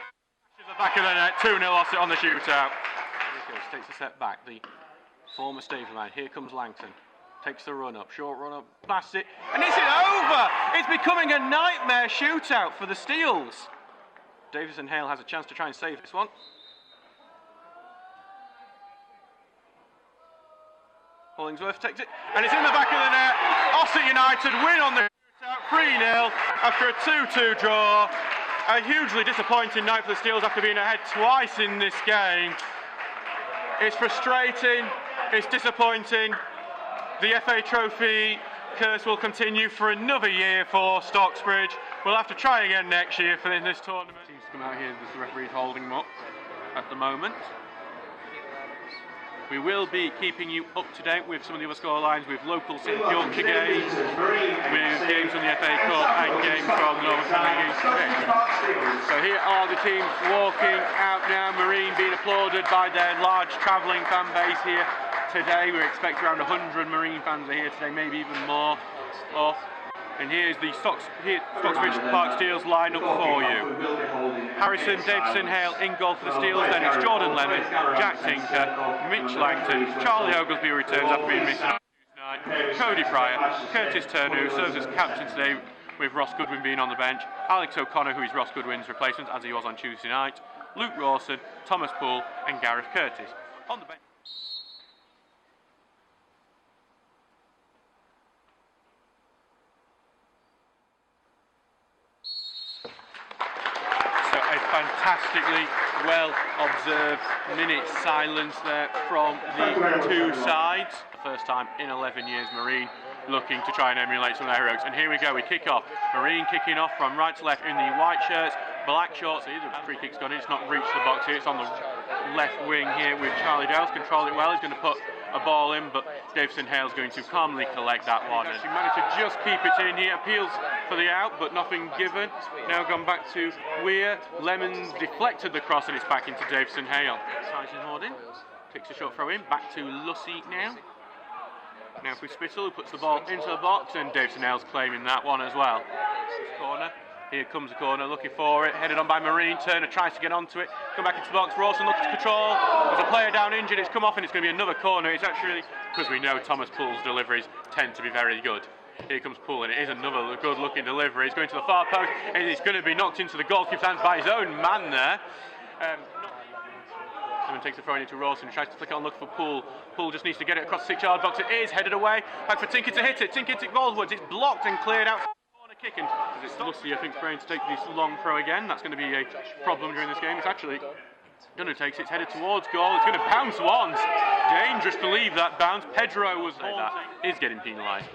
to the back of the net, 2-0 Ossett on the shootout. Here goes takes a step back. The former Stephen man. Here comes Langton. Takes the run up, short run up, blasts it, and it's over! It's becoming a nightmare shootout for the Steels. Davison Hale has a chance to try and save this one. Hollingsworth takes it, and it's in the back of the net. Ossett United win on the shootout 3-0 after a 2-2 draw. A hugely disappointing night for the Steels after being ahead twice in this game. It's frustrating, it's disappointing. The FA Trophy curse will continue for another year for Stocksbridge. We'll have to try again next year for this tournament. Seems to come out here, the referee's holding them up at the moment. We will be keeping you up to date with some of the other scorelines, with local St Yorkshire games, with games from the FA Cup and games from the Northern Premier League. So here are the teams walking out now. Marine being applauded by their large travelling fan base here today. We expect around 100 Marine fans are here today, maybe even more. And here's the Stocksbridge Park Steels lineup for you. Harrison, Davison Hale in goal for the Steels. Then it's Jordan Lemon, Jack Tinker, Mitch Langton, Charlie Oglesby returns after being missed on Tuesday night, Cody Pryor, Curtis Turner, who serves as captain today with Ross Goodwin being on the bench, Alex O'Connor, who is Ross Goodwin's replacement as he was on Tuesday night, Luke Rawson, Thomas Poole and Gareth Curtis. On the bench. Fantastically well observed minute silence there from the two sides. The first time in 11 years Marine looking to try and emulate some of their heroes. And here we go, we kick off. Marine kicking off from right to left in the white shirts, black shorts. The free kick's gone in, it's not reached the box here, it's on the left wing here with Charlie Dales. Control it well, he's going to put a ball in, but Davison Hale's going to calmly collect that one. He managed to just keep it in. He appeals for the out, but nothing given. Now gone back to Weir. Lemons deflected the cross, and it's back into Davison Hale. Sizing Hordin takes a short throw in. Back to Lucy now. Now for Spittle, who puts the ball into the box, and Davison Hale's claiming that one as well. Corner. Here comes the corner, looking for it, headed on by Marine. Turner tries to get onto it, come back into the box. Rawson looks to control. There's a player down injured, it's come off, and it's going to be another corner. It's actually, because we know Thomas Poole's deliveries tend to be very good. Here comes Poole, and it is another good looking delivery. He's going to the far post, and it's going to be knocked into the goalkeeper's hands by his own man there. Someone takes the throw into Rawson, tries to flick it on, look for Poole. Poole just needs to get it across the 6-yard box. It is headed away. Back for Tinker to hit it. Tinker to Goldwoods. It's blocked and cleared out. Kicking. It's Lucy, I think, trying to take this long throw again. That's going to be a problem during this game. It's actually Gunner takes it, it's headed towards goal. It's going to bounce once. Dangerous to leave that bounce. Pedro was that is getting penalised.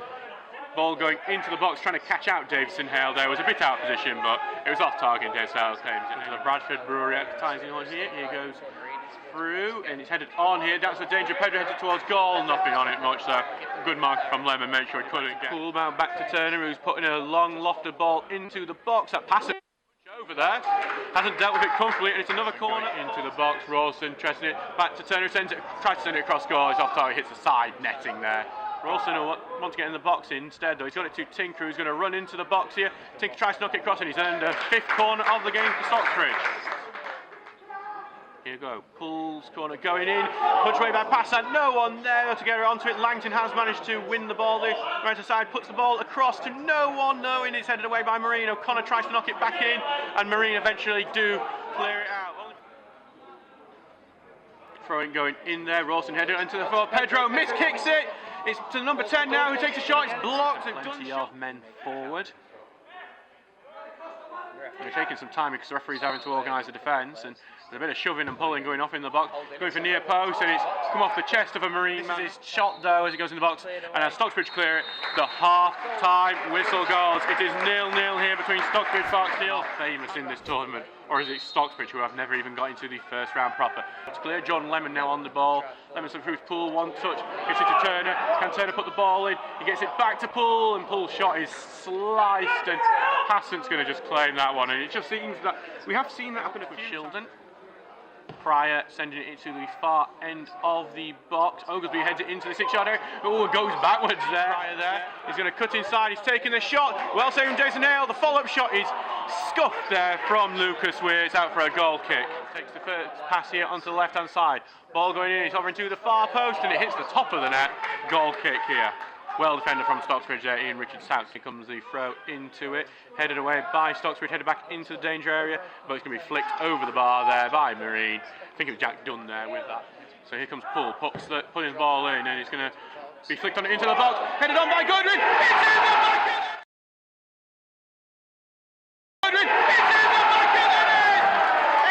Ball going into the box, trying to catch out Davison Hale there. It was a bit out of position, but it was off target. Davison Hale claims it. Into the Bradford Brewery advertising on here. Here goes through, and it's headed on here. That's the danger. Pedro headed towards goal. Nothing on it much, so good mark from Lemon. Make sure he couldn't get. Cool bound back to Turner, who's putting a long lofted ball into the box. That pass over there hasn't dealt with it comfortably, and it's another corner into the box. Rawson pressing it back to Turner, sends it, tries to send it across goal. It's off target, hits the side netting there. Rawson will want to get in the box instead, though. He's got it to Tinker, who's going to run into the box here. Tinker tries to knock it across, and he's earned a 5th corner of the game for Stocksbridge. Here we go, Poole's corner going in, punch way back pass, and no one there to get her onto it. Langton has managed to win the ball, the right side puts the ball across to no one, knowing it's headed away by Marine. O'Connor tries to knock it back in, and Marine eventually do clear it out. Throwing going in there, Rawson headed into the floor, Pedro miskicks it, it's to number 10 now, who takes a shot, it's blocked. Plenty of men forward. They're taking some time because the referee's having to organise the defence, and there's a bit of shoving and pulling going off in the box. Going for near post, and it's come off the chest of a Marine man. This is shot though as it goes in the box, and as Stocksbridge clear it, the half-time whistle goes. It is 0-0 here between Stocksbridge Park Steels, famous in this tournament, or is it Stocksbridge, who have never even got into the first round proper. It's clear. John Lemon now on the ball. Lemon through Poole, one touch, gets it to Turner. Can Turner put the ball in? He gets it back to Poole, and Poole's shot is sliced, and Hassant's going to just claim that one. And it just seems that we have seen that happen with Shildon. Pryor sending it into the far end of the box. Oglesby heads it into the 6-yard area. Oh, goes backwards there. Pryor there. He's going to cut inside. He's taking the shot. Well saved from Jason Hale. The follow-up shot is scuffed there from Lucas Weir. It's out for a goal kick. Takes the first pass here onto the left-hand side. Ball going in. It's hovering to the far post and it hits the top of the net. Goal kick here. Well defended from Stocksbridge there, Ian Richards-Houts. Here comes the throw into it. Headed away by Stocksbridge, headed back into the danger area, but it's going to be flicked over the bar there by Marine. I think it was Jack Dunn there with that. So here comes Poole, putting his ball in, and it's going to be flicked on into the box. Headed on by Goodwin. It's in the back of the Goodwin. It's in the back of the net.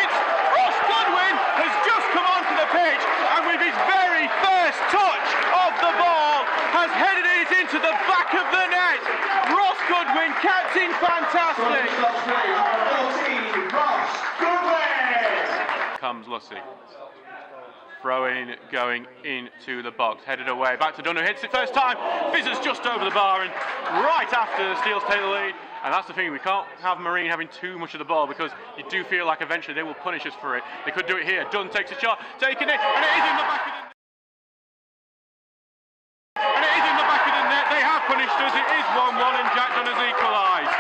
It's Ross Goodwin has just come onto the pitch, and with his very first touch of the ball, has headed it into the back of the net. Ross Goodwin, captain, fantastic. 14, Ross Goodwin. Comes Lussey. Throwing, going into the box, headed away, back to Dunn, who hits it first time, fizzes just over the bar, and right after the Steels take the lead. And that's the thing, we can't have Marine having too much of the ball, because you do feel like eventually they will punish us for it. They could do it here. Dunn takes a shot, taking it, and it is in the back of the net. And it is in the back of the net. They have punished us. It is 1-1, and Jack Dunn has equalised.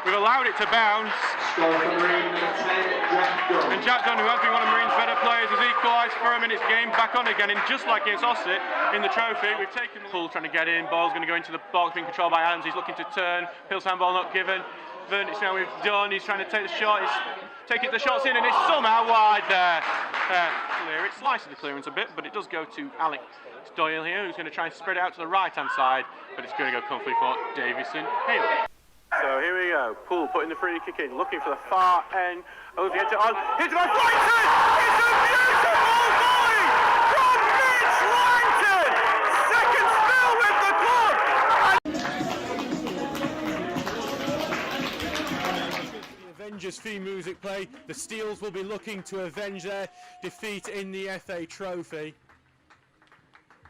We've allowed it to bounce. Score for Marine, 10, Jack Dunn. And Jack Dunn, who has been one of Marine's better players, has equalised for a minute's game, back on again, and just like against Ossett in the trophy, we've taken the pull, trying to get in, ball's going to go into the box, being controlled by Adams, he's looking to turn, Pill's handball not given, it's now with Dunn, he's trying to take the shot, he's taking the shots in, and it's somehow wide there. Clear, it slices the clearance a bit, but it does go to Alex Doyle here, who's going to try and spread it out to the right-hand side, but it's going to go comfortably for Davison Hale. So here we go, Poole putting the free kick in, looking for the far end, over the edge on, hits by Langton! It's a beautiful volley from Mitch Langton! Second spell with the club! The Avengers theme music play, the Steels will be looking to avenge their defeat in the FA Trophy.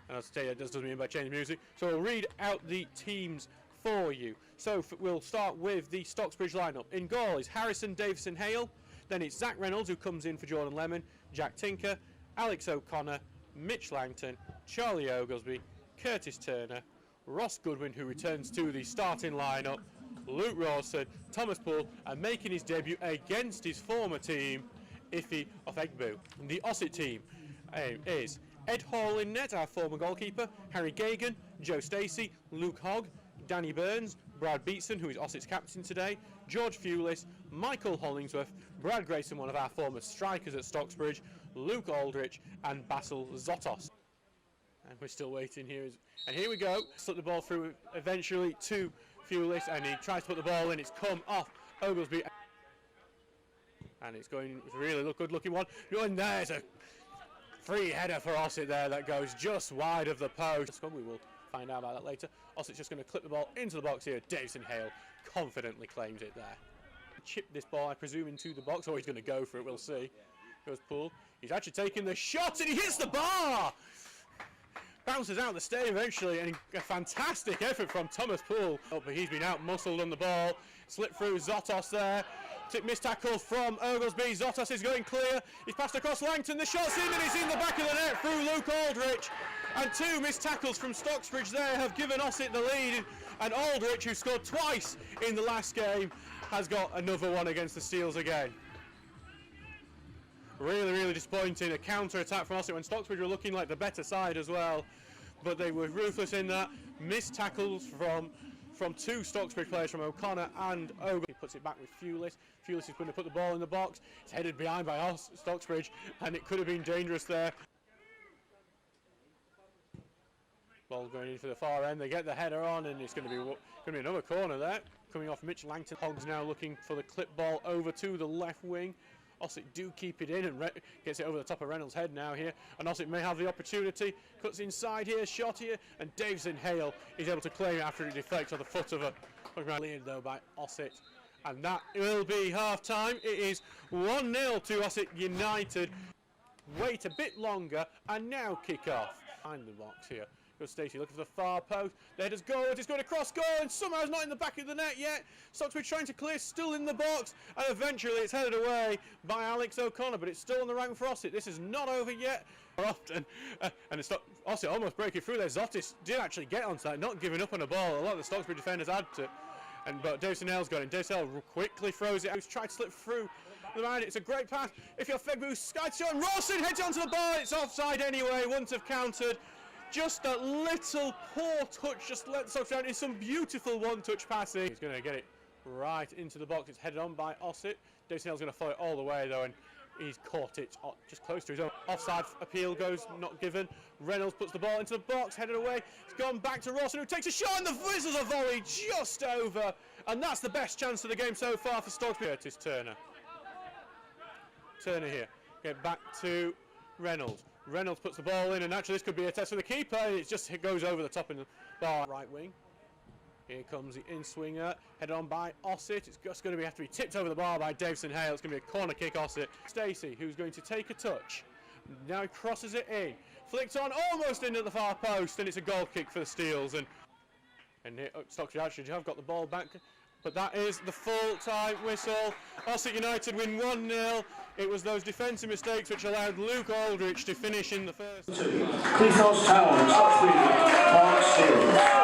And I'll tell you, that doesn't mean by changing music, so I'll read out the teams for you. So we'll start with the Stocksbridge lineup. In goal is Harrison Davison Hale, then it's Zach Reynolds, who comes in for Jordan Lemon, Jack Tinker, Alex O'Connor, Mitch Langton, Charlie Oglesby, Curtis Turner, Ross Goodwin, who returns to the starting lineup, Luke Rawson, Thomas Poole, and making his debut against his former team, Ife Ofegbu. The Ossett team is Ed Hall in net, our former goalkeeper, Harry Gagan, Joe Stacey, Luke Hogg, Danny Burns, Brad Beatson, who is Ossett's captain today, George Fewlis, Michael Hollingsworth, Brad Grayson, one of our former strikers at Stocksbridge, Luke Aldrich, and Basil Zotos. And we're still waiting here. And here we go. Slip the ball through eventually to Fewlis, and he tries to put the ball in. It's come off Oglesby. And it's going, it's a really good looking one. And there's a free header for Ossett there that goes just wide of the post. We will find out about that later. Ossett's just going to clip the ball into the box here. Davison Hale confidently claims it there. Chip this ball, I presume, into the box, or he's going to go for it, we'll see. Goes Poole. He's actually taking the shot, and he hits the bar! Bounces out the stay eventually, and a fantastic effort from Thomas Poole. Oh, but he's been out-muscled on the ball. Slipped through Zotos there. Missed tackle from Oglesby. Zotos is going clear. He's passed across Langton. The shot's in, and it's in the back of the net through Luke Aldrich. And two missed tackles from Stocksbridge there have given Ossett the lead. And Aldrich, who scored twice in the last game, has got another one against the Steels again. Really, really disappointing. A counter-attack from Ossett when Stocksbridge were looking like the better side as well. But they were ruthless in that. Missed tackles from two Stocksbridge players, from O'Connor and Ogle. He puts it back with Fewlis. Fewlis is going to put the ball in the box. It's headed behind by Stocksbridge, and it could have been dangerous there. Ball going in for the far end. They get the header on, and it's going to be another corner there. Coming off Mitch Langton. Hogg's now looking for the clip ball over to the left wing. Ossett do keep it in and gets it over the top of Reynolds' head now here. And Ossett may have the opportunity. Cuts inside here, shot here, and Davison Hale is able to claim it after it deflects on the foot of a lead though by Ossett. And that will be half time. It is 1-0 to Ossett United. Wait a bit longer and now kick off. Behind the box here. Goes Stacey looking for the far post. The header's goal. It's going across goal, and somehow it's not in the back of the net yet. Stocksbridge trying to clear, still in the box, and eventually it's headed away by Alex O'Connor, but it's still on the rank for Ossett. This is not over yet. Often, and it's Ossett almost breaking through there. Zottis did actually get onto that, not giving up on a ball. A lot of the Stocksbridge defenders had to. But Davison-Hale's got it. Davison-Hale quickly throws it out. He's tried to slip through the man. It's a great pass. If you're Fegbu, Sky shot, Rawson heads onto the ball. It's offside anyway. Wouldn't have counted. Just a little poor touch. Just let the Sox down in some beautiful one-touch passing. He's going to get it right into the box. It's headed on by Ossett. Davison-Hale's going to follow it all the way though, and he's caught it just close to his own. Offside appeal goes not given. Reynolds puts the ball into the box, headed away. It's gone back to Rawson, who takes a shot, and the whistles a volley just over. And that's the best chance of the game so far for Stocksbridge. Curtis Turner. Turner here. Get back to Reynolds. Reynolds puts the ball in, and actually this could be a test for the keeper. It goes over the top in the bar. Right wing. Here comes the in-swinger, headed on by Ossett. It's just going to have to be tipped over the bar by Davison-Hale. It's going to be a corner kick, Ossett. Stacey, who's going to take a touch. Now he crosses it in. Flicked on, almost into the far post, and it's a goal kick for the Steels. And here, Stocksbridge actually have got the ball back, but that is the full-time whistle. Ossett United win 1-0. It was those defensive mistakes which allowed Luke Aldrich to finish in the first. Cleethorpes Town, Stocksbridge Park Steels.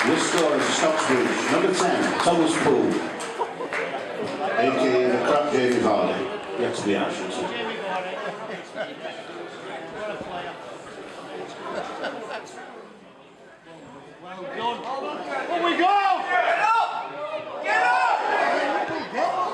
This score is Stocksbridge, number 10, Thomas Poole, aka the crap Jamie Vardy, yet to be Ashton. Well done. Oh, we go! Get up! Get up! Get up!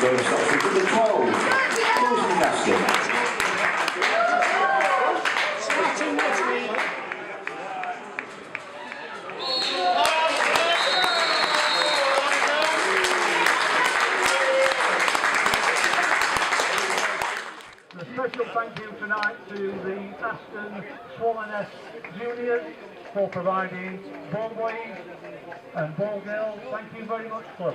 score of Stocksbridge number 12, Lewis McCaskill. A special thank you tonight to the Ashton Media Juniors for providing ball boys and ball girls. Thank you very much, club.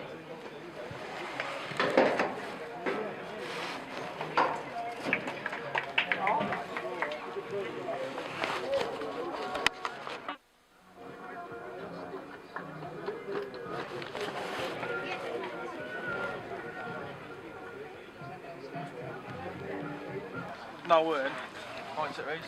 No word. Points at races.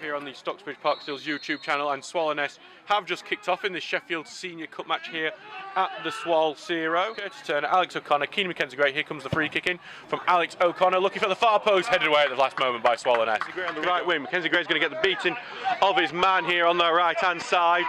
Here on the Stocksbridge Park Steels YouTube channel, and Swallowness have just kicked off in the Sheffield Senior Cup match here at the Swal Zero. Curtis Turner, Alex O'Connor, Keenan McKenzie Gray. Here comes the free kick in from Alex O'Connor, looking for the far post, headed away at the last moment by Swallowness. On the right wing, McKenzie Gray's going to get the beating of his man here on the right hand side.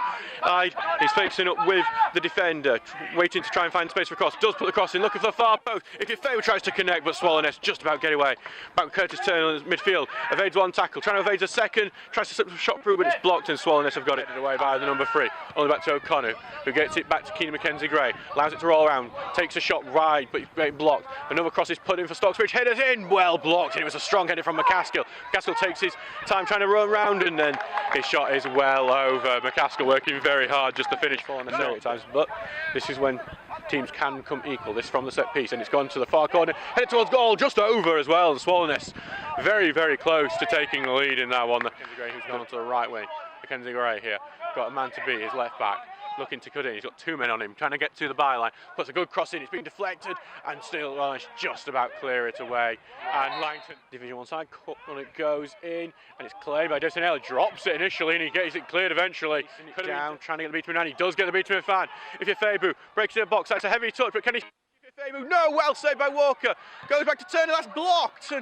He's facing up with the defender, waiting to try and find space for cross. Does put the cross in, looking for the far post. If your favourite tries to connect, but Swallowness just about get away. Back with Curtis Turner in midfield, evades one tackle, trying to evade a second, tries to slip the shot through, but it's blocked, and Swallowness have got it away by the number 3. Only back to O'Connor, who gets it back to Keenan McKenzie Gray, allows it to roll around, takes a shot wide, but it's blocked. Another cross is put in for Stocksbridge, headers in, well blocked, and it was a strong header from McCaskill. McCaskill takes his time trying to run round, and then his shot is well over. McCaskill working very hard just to finish for the at times, but this is when teams can come equal. This from the set piece, and it's gone to the far corner, headed towards goal, just over as well, and Swallowness very, very close to taking the lead in that one. McKenzie Gray, who's gone onto the right wing. McKenzie Gray here, got a man to beat, his left back, looking to cut in. He's got 2 men on him, trying to get to the byline. Puts a good cross in, it's been deflected, and still managed just about clear it away. And Langton, Division 1 side, when it goes in, and it's cleared by Justin Hale. Drops it initially, and he gets it cleared eventually. Down, trying to get the beat to him, and he does get the beat to him, fan. If Ifebu breaks in the box, that's a heavy touch, but can he? Ifebu, no, well saved by Walker. Goes back to Turner, that's blocked.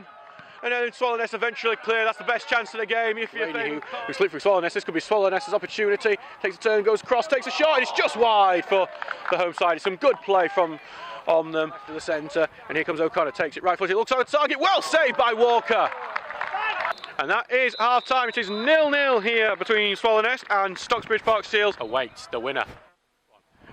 And then Swallowness eventually clear. That's the best chance of the game. If you who slipped through Swallowness, this could be Swallowness's opportunity. Takes a turn, goes cross, takes a shot, and it's just wide for the home side. It's some good play from on them to the centre. And here comes O'Connor, takes it right foot. It looks on the target. Well saved by Walker. And that is half time. It is 0-0 here between Swallowness and Stocksbridge Park Steels awaits the winner.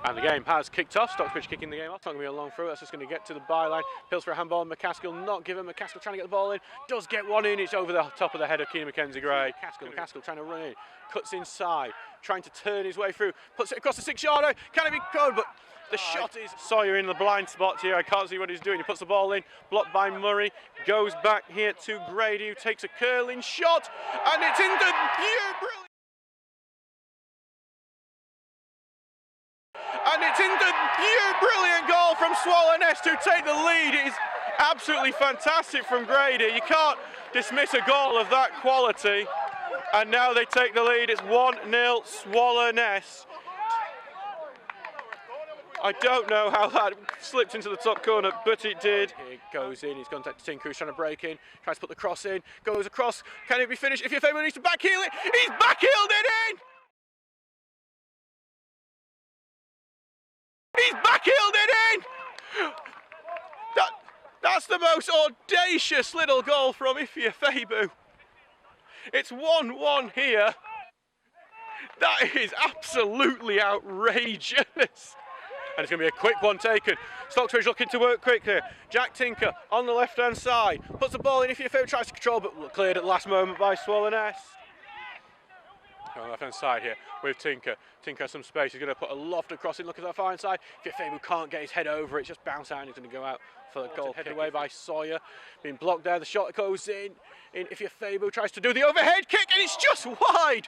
And the game has kicked off. Stocksbridge kicking the game off. It's not going to be a long through. That's just going to get to the byline. Pills for a handball. McCaskill not given. McCaskill trying to get the ball in. Does get one in. It's over the top of the head of Keenan McKenzie Gray. McCaskill trying to run in. Cuts inside. Trying to turn his way through. Puts it across the 6-yarder. Can it be good? But the shot is Sawyer in the blind spot here. I can't see what he's doing. He puts the ball in. Blocked by Murray. Goes back here to Grady, who takes a curling shot. And it's into pure brilliance. And it's into pure brilliant goal from Swallowness to take the lead. It is absolutely fantastic from Grady. You can't dismiss a goal of that quality. And now they take the lead. It's 1-0 Swallowness. I don't know how that slipped into the top corner, but it did. Here it goes in, he's gone to Tinker, who's trying to break in, tries to put the cross in, goes across, can it be finished? If your favourite needs to backheel it, he's backheeled it in! He's backheeled it in! That's the most audacious little goal from Ifebu. It's 1-1 here. That is absolutely outrageous. And it's going to be a quick one taken. Stocksbridge looking to work quick here. Jack Tinker on the left-hand side. Puts the ball in. Ifebu tries to control, but cleared at the last moment by Swallowness. On the left-hand side here with Tinker. Tinker has some space. He's going to put a loft across it. Look at that far inside. Ifebu can't get his head over it. It's just bounce out and he's going to go out for the goal. Headed away by Sawyer. Being blocked there. The shot goes in. Ifebu tries to do the overhead kick and it's just wide.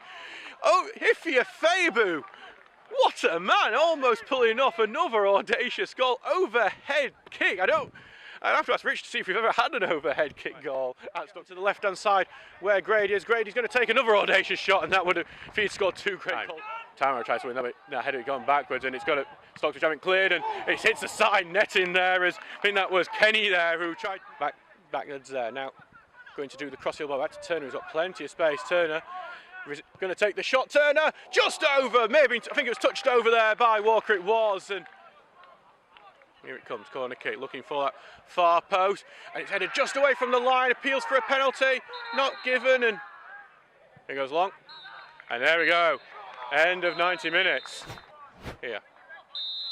Oh, Ifebu. What a man. Almost pulling off another audacious goal. Overhead kick. I'd have to ask Rich to see if we've ever had an overhead kick goal. That's stuck to the left-hand side where Grady is. Grady's going to take another audacious shot, and that would have, if he'd scored 2 great goals. Tamara tries to win that, but that header had gone backwards, and it's got Stocksbridge haven't cleared, and it hits the side net in there. As I think that was Kenny there who tried backwards there. Now going to do the cross-field ball back to Turner, who's got plenty of space. Turner Going to take the shot, Turner, just over, maybe, I think it was touched over there by Walker, it was, and here it comes, corner kick, looking for that far post, and it's headed just away from the line, appeals for a penalty, not given, and here goes long, and there we go, end of 90 minutes,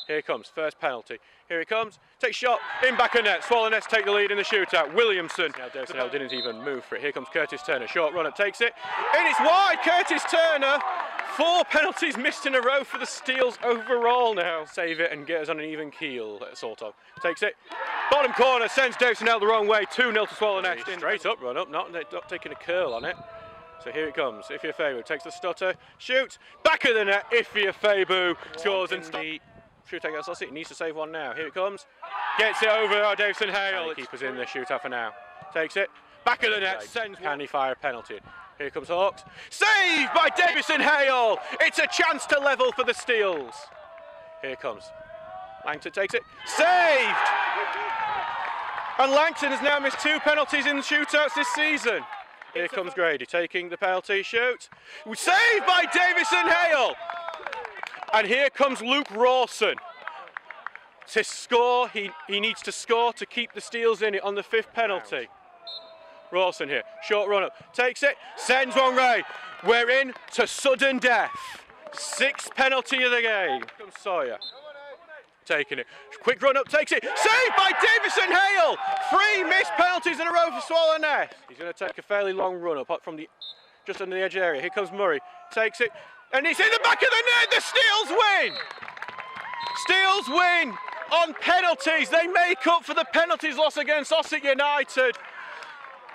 here comes, first penalty, here it comes, takes shot, in back of net, Swallownest take the lead in the shootout, Williamson, now Davison Hale didn't even move for it, here comes Curtis Turner, short runner, takes it, and it's wide, Curtis Turner, 4 penalties missed in a row for the Steels overall now, save it and get us on an even keel, sort of, takes it, bottom corner, sends Davison Hale the wrong way, 2-0 to Swallownest, straight up run up, not taking a curl on it. So here it comes, Ifeafabu takes the stutter, shoots, back of the net, Ifeafabu scores and shootout against Lossy, needs to save one now, here it comes, gets it over Davison Hale, keepers in the shootout for now, takes it, back of the net, sends, can he fire a penalty? Here comes Hawks, saved by Davison Hale, it's a chance to level for the Steels. Here comes, Langton takes it, saved! And Langton has now missed 2 penalties in the shootouts this season. Here comes Grady taking the penalty, shoots, saved by Davison Hale! And here comes Luke Rawson. To score, he needs to score to keep the Steels in it on the 5th penalty. Rawson here, short run up, takes it, sends one Ray. We're in to sudden death. 6th penalty of the game. Here comes Sawyer. Taking it, quick run up, takes it, saved by Davison Hale! 3 missed penalties in a row for Swallownest. He's going to take a fairly long run up from the, just under the edge area. Here comes Murray, takes it, and it's in the back of the net, the Steels win! Steels win on penalties, they make up for the penalties loss against Ossett United.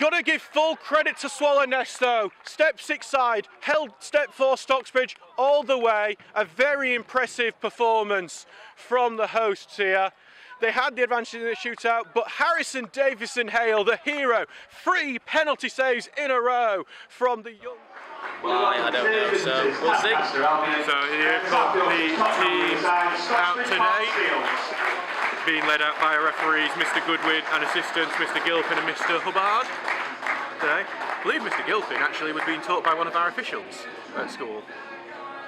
Got to give full credit to Swallownest though. Step 6 side, held step 4 Stocksbridge all the way. A very impressive performance from the hosts here. They had the advantage in the shootout, but Harrison Davison Hale, the hero, 3 penalty saves in a row from the young... Well, I don't know, so we'll see. So here come the teams out today, being led out by our referees, Mr. Goodwin, and assistants, Mr. Gilpin and Mr. Hubbard. Today, I believe Mr. Gilpin actually was being taught by one of our officials at school.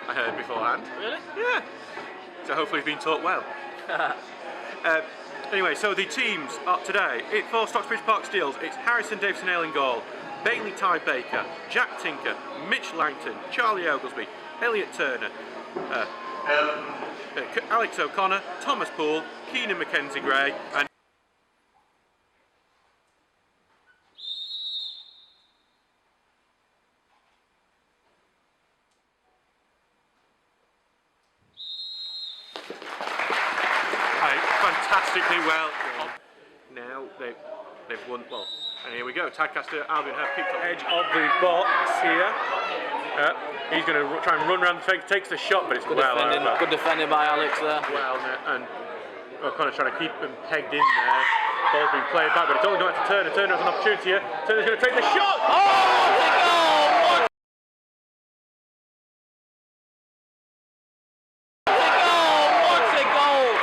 I heard beforehand. Really? Yeah. So hopefully he's been taught well. Anyway, so the teams are today, for Stocksbridge Park Steels, it's Harrison Davison Hale in goal, Bailey Ty Baker, Jack Tinker, Mitch Langton, Charlie Oglesby, Elliot Turner, Alex O'Connor, Thomas Poole, Keenan Mackenzie Gray, and fantastically well. Now they've won, well, and here we go. Tadcaster Albion have kicked off edge of the box here. He's going to try and run around the fake, takes the shot, but it's good well defending, over. good defending by Alex there. Well, and O'Connor trying to keep them pegged in there. Ball's being played back, but it's only going to Turner. Turner has an opportunity here. Turner's going to take the shot. Oh, the goal! What? What a goal!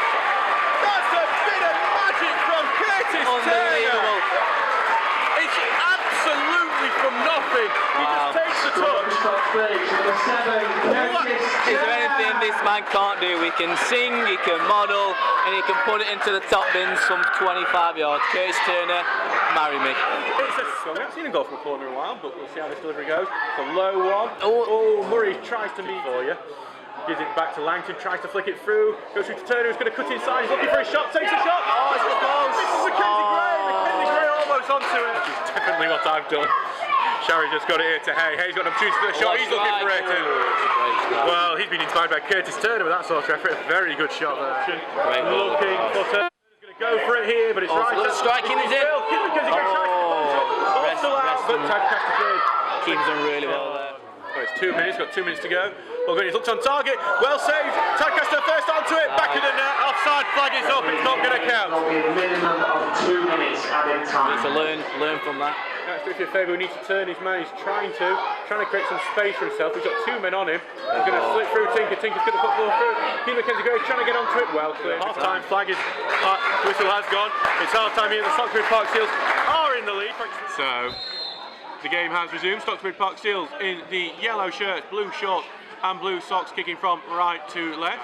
That's a bit of magic from Curtis Turner. It's absolutely from nothing. He just takes the touch. Is there anything this man can't do? He can sing, he can model, and he can put it into the top bins from 25 yards. Curtis Turner, marry me. We haven't seen him go from a corner in a while, but we'll see how this delivery goes. It's a low one. Oh, Murray tries to meet for you. Gives it back to Langton, tries to flick it through. Goes through to Turner, who's going to cut inside. He's looking for a shot, takes a shot. Oh, it's close. This is Mackenzie Gray. Mackenzie Gray almost onto it. Which is definitely what I've done. Sherry just got it here to Hay. Hay's got an opportunity for the shot. He's looking for it. Well, he's been inspired by Curtis Turner with that sort of effort. A very good shot there. Looking for Turner. He's going to go for it here, but it's right. Striking is in. Mackenzie Gray tries to out, but Tadcaster keeps them really well there. Oh, it's 2 minutes, got 2 minutes to go. He's looked on target, well saved. Tadcaster first onto it, back of the net, offside flag is up, it's not going to count. Minimum of 2 minutes added time. Needs to learn from that. That's Ifeafabu, who needs to turn his man, he's trying to create some space for himself. He's got 2 men on him. He's going to slip through Tinker, Tinker's going to put the ball through. Keenan Mackenzie Gray trying to get onto it, well clear. Half-time flag is, whistle has gone. It's half-time here, the Stocksbridge Park Steels are in the lead. So, The game has resumed. Stocksbridge Park Steels in the yellow shirts, blue shorts and blue socks, kicking from right to left.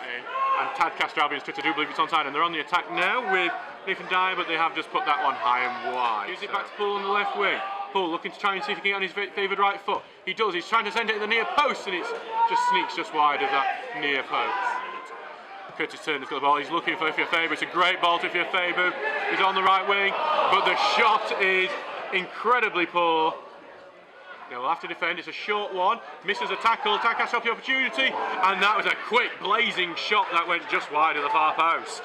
And Tad Castralbian's Twitter, do believe it's onside, and they're on the attack now with Nathan Dyer, but they have just put that one high and wide. Gives it back to Poole on the left wing. Poole looking to try and see if he can get on his favoured right foot. He does. He's trying to send it to the near post, and it just sneaks just wide of that near post. Curtis Turner's got the ball. He's looking for Ifeafabu. It's a great ball to Ifeafabu. He's on the right wing, but the shot is incredibly poor. They'll have to defend. It's a short one. Misses a tackle. Tad has the opportunity, and that was a quick, blazing shot that went just wide of the far post.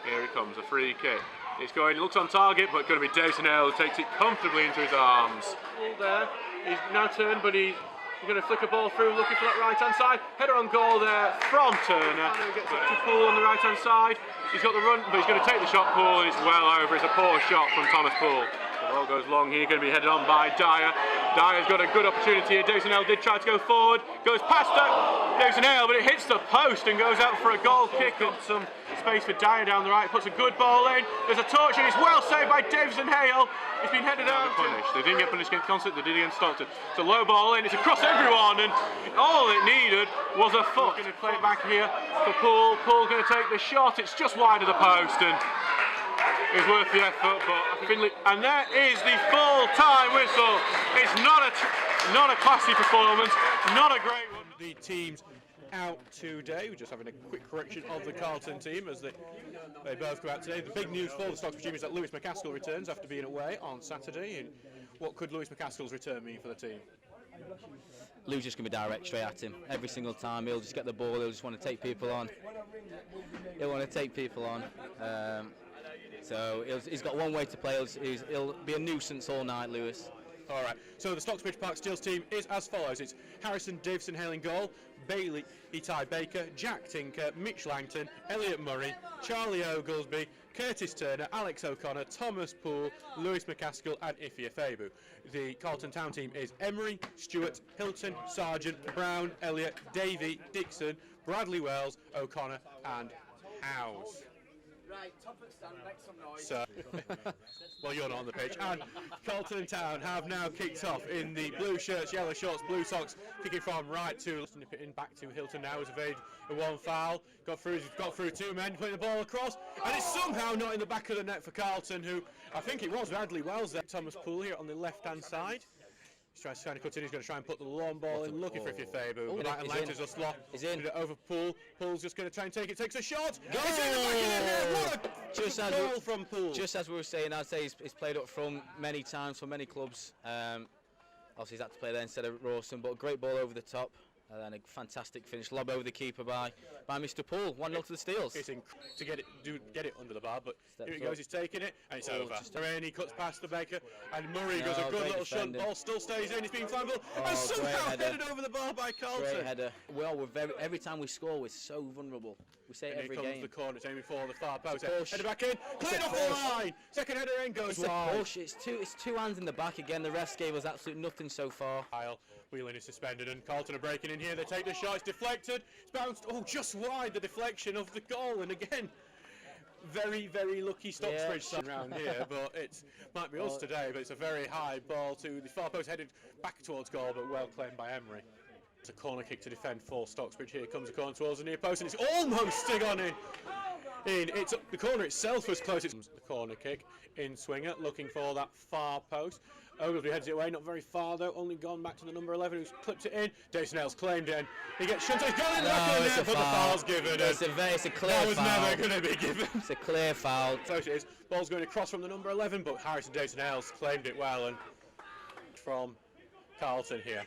Here it comes, a free kick. It's going. It looks on target, but it's going to be Davison Hale who takes it comfortably into his arms. There, he's now turned, but he's going to flick a ball through, looking for that right-hand side. Header on goal there from Turner. Gets up to Poole on the right-hand side. He's got the run, but he's going to take the shot, Poole, and it's well over. It's a poor shot from Thomas Poole. The ball goes long here, going to be headed on by Dyer. Dyer's got a good opportunity here. Davison Hale did try to go forward, goes past Davison Hale, but it hits the post and goes out for a goal kick. And some space for Dyer down the right, puts a good ball in. There's a touch, and it's well saved by Davison Hale. It's been headed out. They didn't get punished against Concert, they did against Stockton. It's a low ball in, it's across everyone, and all it needed was a foot. Going to play it back here for Poole. Poole going to take the shot, it's just wide of the post, and it's worth the effort, but Finley, and there is the full-time whistle. It's not a classy performance, not a great one. The teams out today. We're just having a quick correction of the Carlton team as they both go out today. The big news for the Stocksbridge team is that Lewis McCaskill returns after being away on Saturday. And what could Lewis McCaskill's return mean for the team? Lou's just going to be direct straight at him every single time. He'll just get the ball, he'll just want to take people on. So he's got one way to play. He'll be a nuisance all night, Lewis. All right, so the Stocksbridge Park Steels team is as follows. It's Harrison Davison Hale in goal, Bailey Itai Baker, Jack Tinker, Mitch Langton, Elliot Murray, Charlie Oglesby, Curtis Turner, Alex O'Connor, Thomas Poole, Lewis McCaskill and Ifeafabu. The Carlton Town team is Emery, Stewart, Hilton, Sargent, Brown, Elliott, Davey, Dixon, Bradley Wells, O'Connor and Howes. Right, top of the stand, make some noise. So, well, you're not on the pitch. And Carlton Town have now kicked off in the blue shirts, yellow shorts, blue socks, kicking from right to snip it in back to Hilton now. Has evaded a one foul. Got through two men, putting the ball across, and it's somehow not in the back of the net for Carlton, who I think it was Bradley Wells there. Thomas Poole here on the left-hand side. He's trying to kind of cut in, he's going to try and put the long ball in, looking for Ifeafabu. But that Atlanta's a slot. He's in. Over Poole. Poole's just going to try and take it, takes a shot. Goal! It's in the back of the net. What a goal from Poole. Just as we were saying, I'd say he's played up front many times for many clubs. Obviously, he's had to play there instead of Rawson, but a great ball over the top. And a fantastic finish, lob over the keeper by Mr. Poole. 1-0 to the Steels. It's to get it under the bar, but here he goes, he's taking it, and it's over. And he cuts past the Baker, and Murray does a good little shunt. Ball still stays in, it's being flammable, and somehow headed over the bar by Carlton. Great header. Well, every time we score, we're so vulnerable. We say it every game. Here comes the corner, it's aiming for the far post. Header back in, cleared off the line. Second header in, goes wide. Push. It's two hands in the back again. The refs gave us absolutely nothing so far. Wheeling is suspended, and Carlton are breaking in here. They take the shot, it's deflected, it's bounced, just wide, the deflection of the goal, and again, very, very lucky Stocksbridge side around here, but it might be us today, but it's a very high ball to the far post, headed back towards goal, but well claimed by Emery. It's a corner kick to defend for Stocksbridge. Here comes the corner towards the near post, and it's almost gone in. It's the corner itself was close. It's the corner kick in swinger, looking for that far post. Oglesby heads it away, not very far though, only gone back to the number 11 who's clipped it in. Davison Hale's claimed it, and he gets shunted. He's gone in the back of the net, but the foul's given. It's a clear foul. That was never going to be given. It's a clear foul. So it is. Ball's going across from the number 11, but Harrison Davison Hale's claimed it well, and from Carlton here.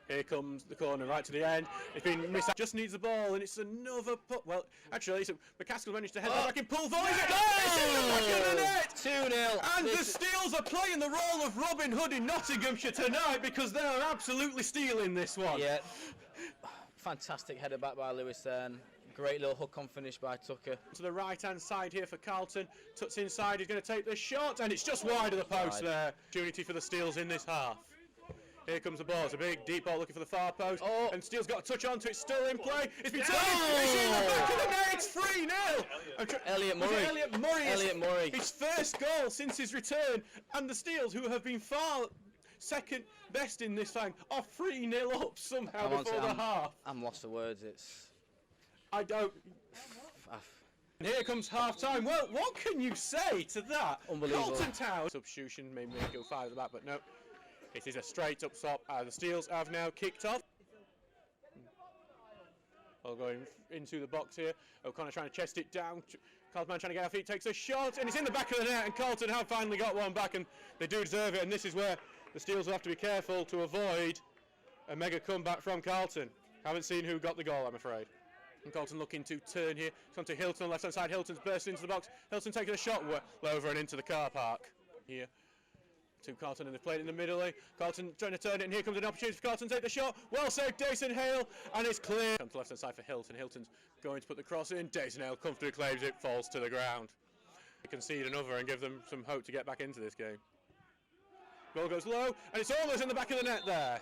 Here comes the corner right to the end. It's been missed. Just needs the ball, and it's another put. Well, actually, McCaskill managed to head back and pull volley. It's in the back of the net. 2-0. And the Steels are playing the role of Robin Hood in Nottinghamshire tonight because they are absolutely stealing this one. Yeah. Fantastic header back by Lewis then. Great little hook-on finish by Tucker. To the right-hand side here for Carlton. Tuts inside, he's going to take the shot, and it's just wide of the post there. Opportunity for the Steels in this half. Here comes the ball. It's a big, deep ball looking for the far post. Oh. And Steele's got a touch onto it. Still in play. It's been taken. It's in the back of the net. It's 3-0. Elliot Murray. Elliot Murray. Elliot Murray. His first goal since his return. And the Steels, who have been far second best in this time, are 3-0 up somehow before the half. I'm lost for words. It's. I don't. And here comes half time. Well, what can you say to that? Unbelievable. Colton Town. Substitution made me go 5 at the back, but no. It is a straight up stop. The Steels have now kicked off. Ball going into the box here. O'Connor trying to chest it down. Carlton trying to get our feet, takes a shot, and it's in the back of the net. And Carlton have finally got one back, and they do deserve it. And this is where the Steels will have to be careful to avoid a mega comeback from Carlton. Haven't seen who got the goal, I'm afraid. And Carlton looking to turn here. It's on to Hilton, left hand side. Hilton's burst into the box. Hilton taking a shot well over and into the car park here. To Carlton, and they've played in the middle. Carlton trying to turn it, and here comes an opportunity for Carlton to take the shot. Well saved, Dason Hale, and it's clear. Come to left hand side for Hilton. Hilton's going to put the cross in. Dason Hale comfortably claims it, falls to the ground. They concede another and give them some hope to get back into this game. Ball goes low, and it's almost in the back of the net there.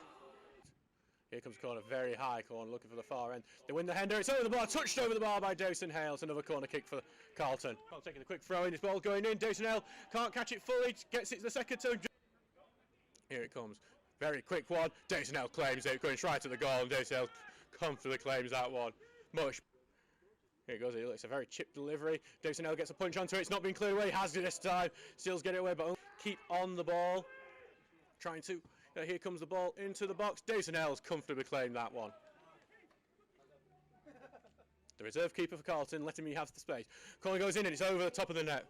Here comes corner, very high corner, looking for the far end. They win the header, it's over the bar, touched over the bar by Dason Hale. It's another corner kick for Carlton. Taking a quick throw in, his ball going in. Dason Hale can't catch it fully, gets it to the second toe. Here it comes, very quick one. Dason Hale claims it, going straight to the goal, and Dason Hale comfortably claims that one. Mush. Here it goes, it's a very chipped delivery. Dason Hale gets a punch onto it, it's not been cleared away, has it this time. Steels get it away, but keep on the ball. Trying to, here comes the ball into the box. Dason Hale's comfortably claimed that one. The reserve keeper for Carlton, letting me have the space. Corner goes in and it's over the top of the net.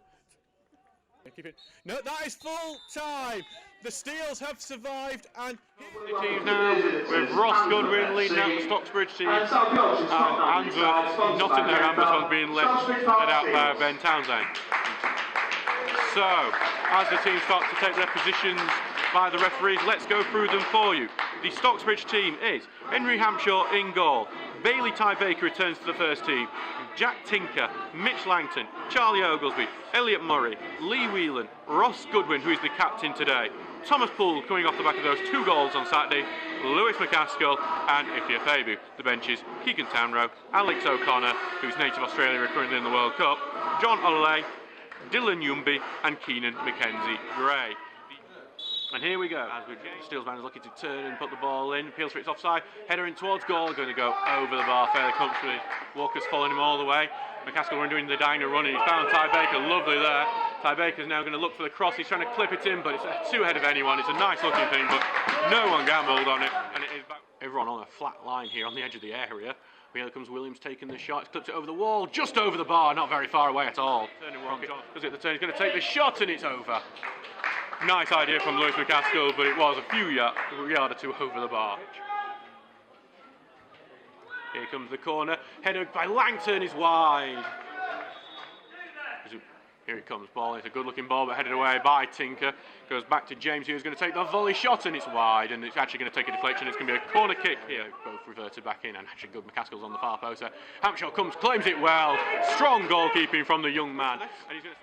Keep it. No, that is full time. The Steels have survived, and the team now with Ross Goodwin leading out the Stocksbridge team, and Answorth not in their ambers, being led out by Ben Townsend. So, as the team starts to take their positions by the referees, let's go through them for you. The Stocksbridge team is Henry Hampshire in goal. Bailey Ty Baker returns to the first team. Jack Tinker, Mitch Langton, Charlie Oglesby, Elliot Murray, Lee Whelan, Ross Goodwin, who is the captain today. Thomas Poole coming off the back of those 2 goals on Saturday. Lewis McCaskill and Ifya Fabu. The benches, Keegan Townrow, Alex O'Connor, who's native Australian currently in the World Cup, John Olale, Dylan Yumby and Keenan Mackenzie Gray. And here we go, as the Steels man is looking to turn and put the ball in, appeals for its offside, header in towards goal, going to go over the bar fairly comfortably. Walker's following him all the way. McCaskill doing the diner run, and he's found Ty Baker, lovely there. Ty Baker's now going to look for the cross, he's trying to clip it in, but it's 2 ahead of anyone. It's a nice looking thing, but no one gambled on it, and it is back. Everyone on a flat line here on the edge of the area. Here comes Williams taking the shot, he's clipped it over the wall, just over the bar, not very far away at all. Turning rocket, does it the turn, he's going to take the shot, and it's over. Nice idea from Lewis McCaskill, but it was a few yard or 2 over the bar. Here comes the corner, headed by Langton, is wide. Here it comes, ball, it's a good looking ball, but headed away by Tinker. Goes back to James, who's going to take the volley shot, and it's wide, and it's actually going to take a deflection. It's going to be a corner kick here. Both reverted back in, and actually good. McCaskill's on the far post there. Hampshire comes, claims it well. Strong goalkeeping from the young man. And he's going to...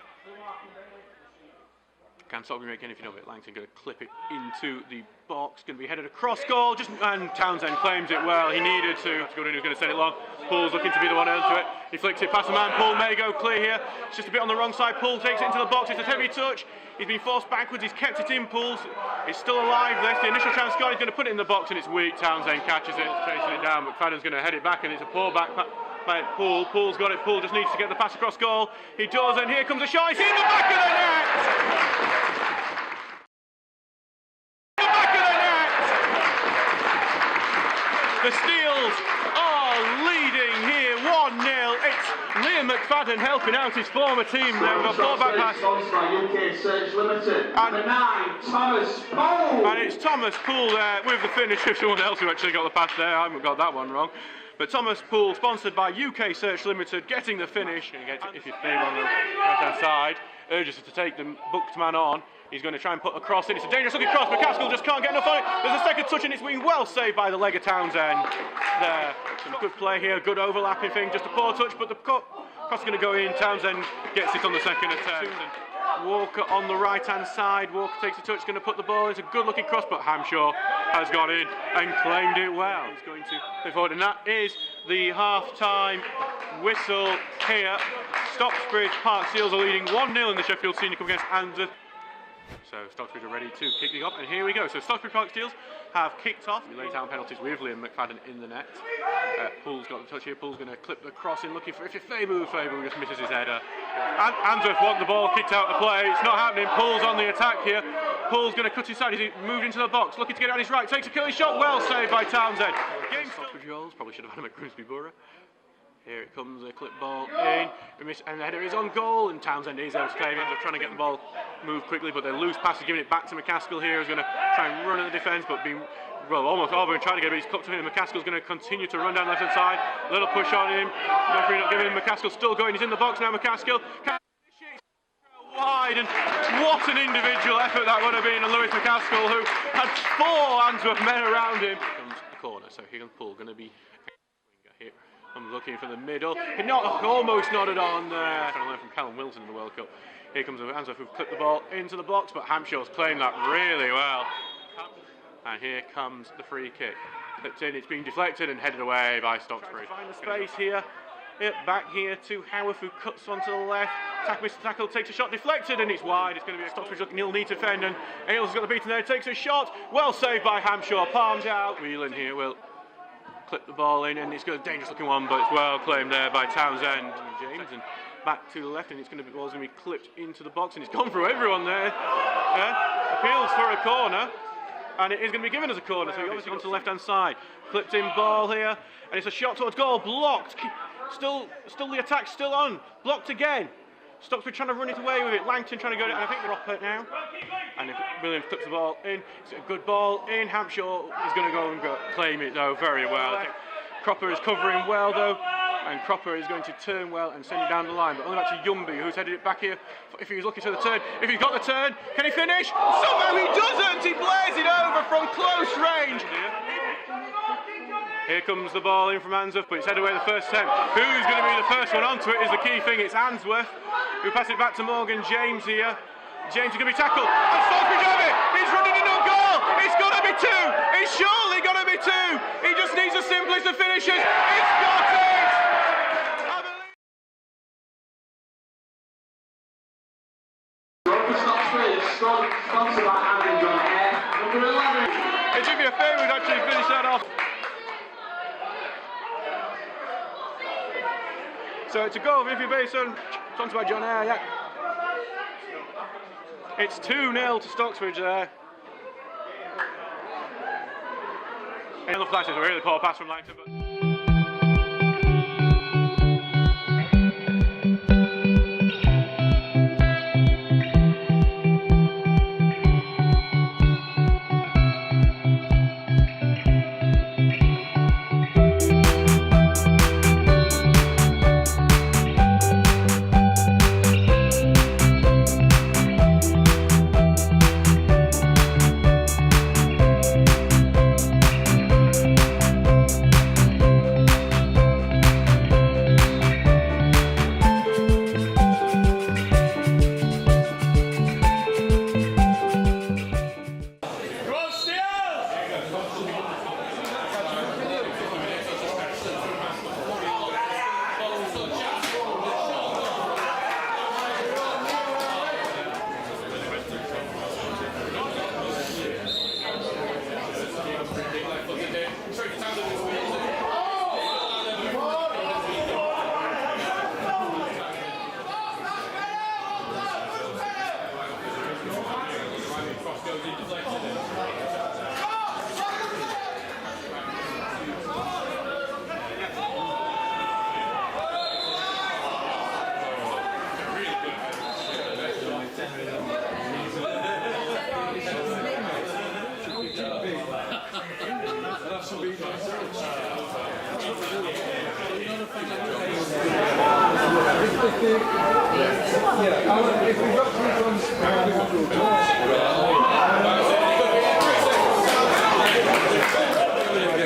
Can't stop make anything of it. Langton going to clip it into the box. Going to be headed across goal. And Townsend claims it well. He needed to. Goodwin who's going to send it long. Poole's looking to be the one into it. He flicks it past the man. Poole may go clear here. It's just a bit on the wrong side. Poole takes it into the box. It's a heavy touch. He's been forced backwards. He's kept it in. Poole's. It's still alive. There's the initial chance. Scott is going to put it in the box, and it's weak. Townsend catches it, chasing it down. But Fadden's going to head it back, and it's a poor back. By Poole. Poole's got it. Poole just needs to get the pass across goal. He does, and here comes a shot. It's in the back of the net. The Steels are leading here 1-0. It's Liam McFadden helping out his former team there. We've got ball back pass. And it's Thomas Poole there with the finish. If someone else who actually got the pass there, I haven't got that one wrong. But Thomas Poole, sponsored by UK Search Limited, getting the finish. If you see on the right-hand side, urges us to take the booked man on. He's going to try and put a cross in. It's a dangerous looking cross. McCaskill just can't get enough on it. There's a second touch, and it's been well saved by the leg of Townsend there. Some good play here, good overlapping thing. Just a poor touch, but the cross is going to go in. Townsend gets it on the second attempt. Walker on the right-hand side. Walker takes a touch, going to put the ball. It's a good-looking cross, but Hampshire has gone in and claimed it well. He's going to play forward, and that is the half-time whistle here. Stocksbridge Park Steels are leading 1-0 in the Sheffield Senior Cup against Answorth. So Stocksbridge are ready to kick it off, and here we go. So Stocksbridge Park Steels have kicked off. We lay down penalties with Liam McFadden in the net. Poole's got the touch here. Poole's going to clip the cross in, looking for it. Fabu just misses his header. And Answorth want the ball kicked out of play. It's not happening. Poole's on the attack here. Poole's going to cut inside. He's moved into the box, looking to get on his right. Takes a killing shot. Well saved by Townsend. Stocksbridge goals. Probably should have had him at Grimsby Borough. Here it comes, a clip ball in, and the header is on goal, and Townsend is able to claim it. They're trying to get the ball moved quickly, but they lose passes, giving it back to McCaskill here, who's going to try and run at the defence, but being, well, almost over and trying to get it, but he's cut to him. McCaskill's going to continue to run down the left-hand side, little push on him, referee not giving him. McCaskill still going, he's in the box now. McCaskill wide, and what an individual effort that would have been. And Lewis McCaskill, who had 4 Answorth men around him, comes to the corner, so here comes Poole, going to be here. I'm looking for the middle. Almost nodded on there. Trying to learn from Callum Wilson in the World Cup. Here comes Answorth, who've clipped the ball into the box, but Hampshire's claimed that really well. And here comes the free kick. Clipped in, it's been deflected and headed away by Stocksbridge. Find the space here. Back here to Howarth, who cuts onto the left. Mr. Tackle takes a shot, deflected, and it's wide. It's going to be a Stocksbridge looking, he'll need to defend, and Ailes has got the beating there. Takes a shot, well saved by Hampshire. Palms out. Whelan here will clip the ball in, and it's got a dangerous looking one, but it's well claimed there by Townsend and James, and back to the left, and it's going to be, ball's going to be clipped into the box, and it's gone through everyone there. Appeals for a corner, and it is going to be given as a corner, so he obviously gone to the left hand side. Clipped in ball here, and it's a shot towards goal, blocked. Still the attack still on, blocked again. Stocksbridge trying to run it away with it. Langton trying to go, and I think they're off it now. And if Williams clips the ball in, it's a good ball in. Hampshire is going to go and claim it though very well. I think Cropper is covering well though, and Cropper is going to turn well and send it down the line. But only back to Yumby, who's headed it back here. If he was looking for the turn, if he's got the turn, can he finish? Somehow he doesn't. He blares it over from close range. Here comes the ball in from Answorth, but it's headed away the first attempt. Who's going to be the first one onto it is the key thing. It's Answorth, who passes it back to Morgan James here. James is going to be tackled, and Stocksbridge have it! He's running into a goal! It's got to be 2! It's surely got to be 2! He just needs the simplest of finishes. It's got it! Sponsored by Alan John Air, number 11. It should be a favour to actually finish that off. So it's a goal of Iffy Basin, sponsored by John Eyre, yeah. It's 2-0 to Stocksbridge there. And it looks like it's a really poor pass from Langton, but...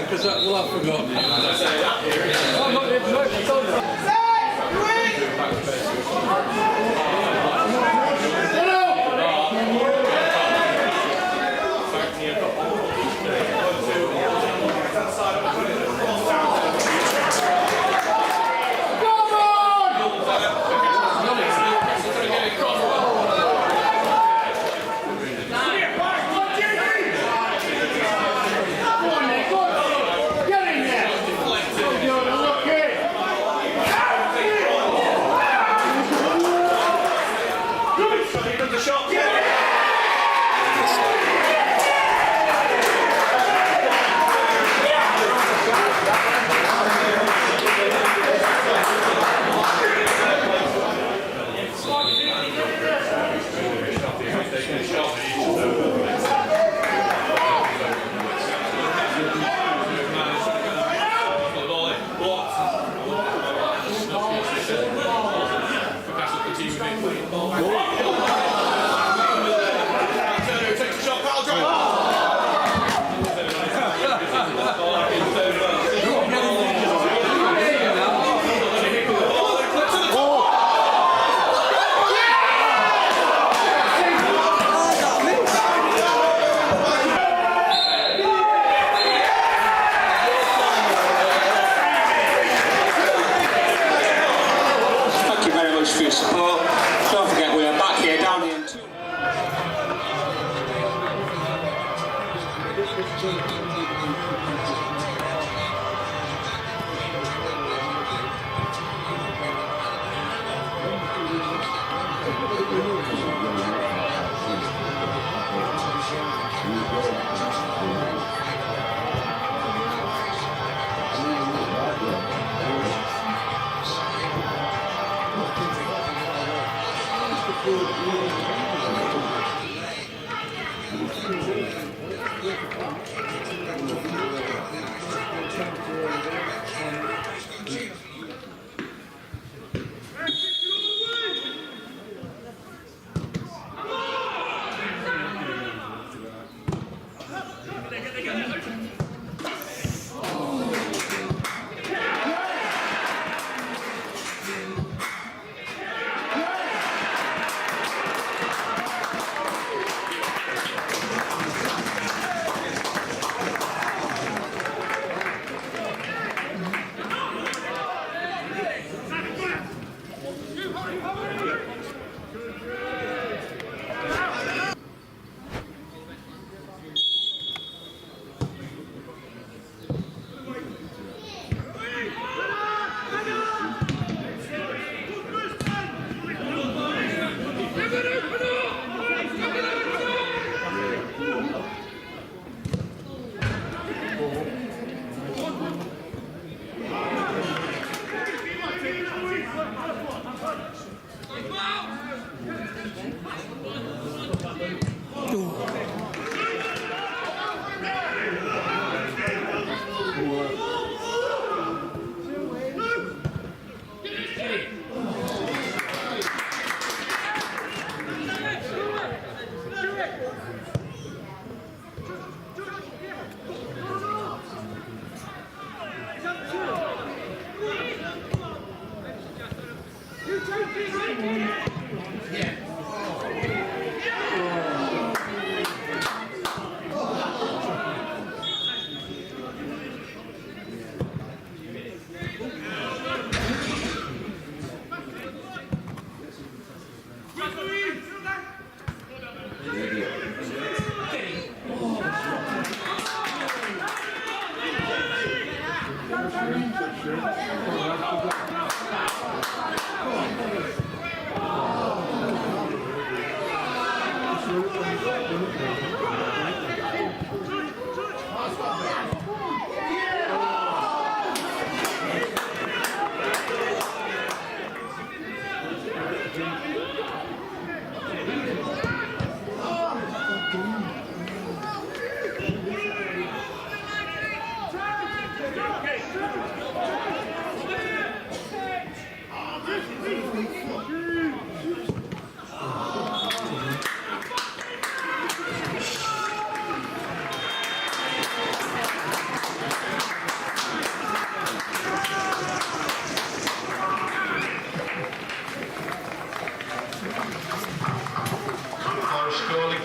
Because we'll have forgotten. Thank you very much for your support. Don't forget we are back here down the end.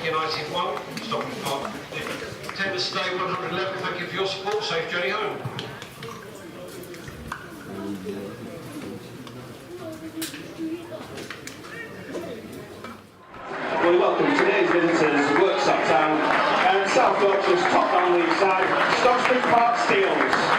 United 1, Stocksbridge Park. Attendance today 111, thank you for your support, safe journey home. Well, we welcome today's visitors, Worksop Town, and South Yorkshire's top down league side, Stocksbridge Park Steels.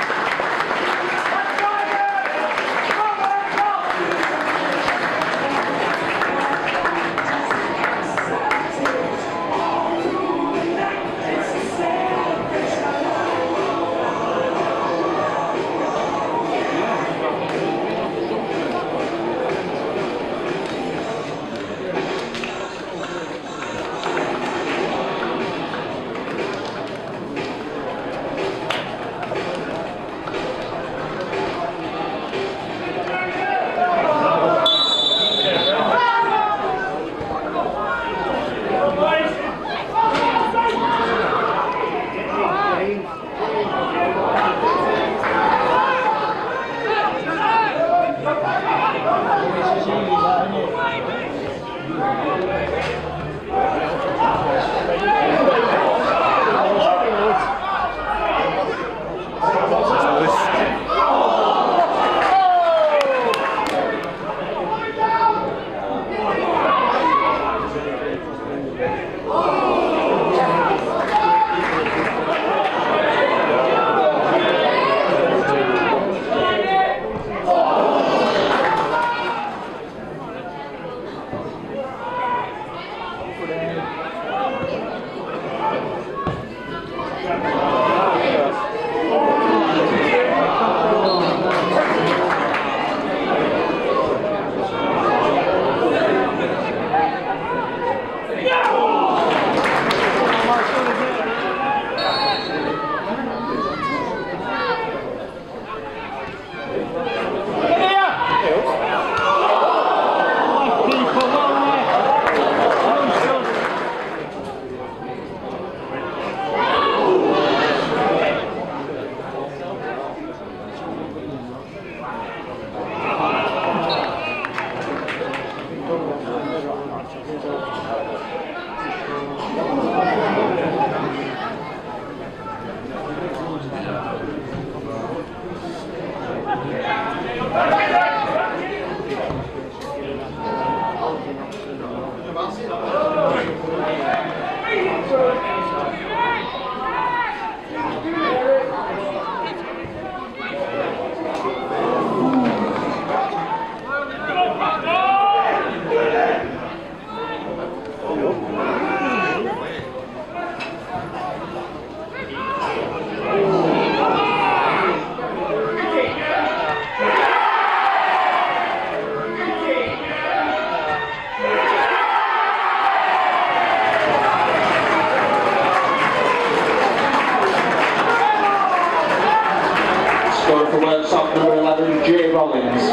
workshop number 11, J. Rollins.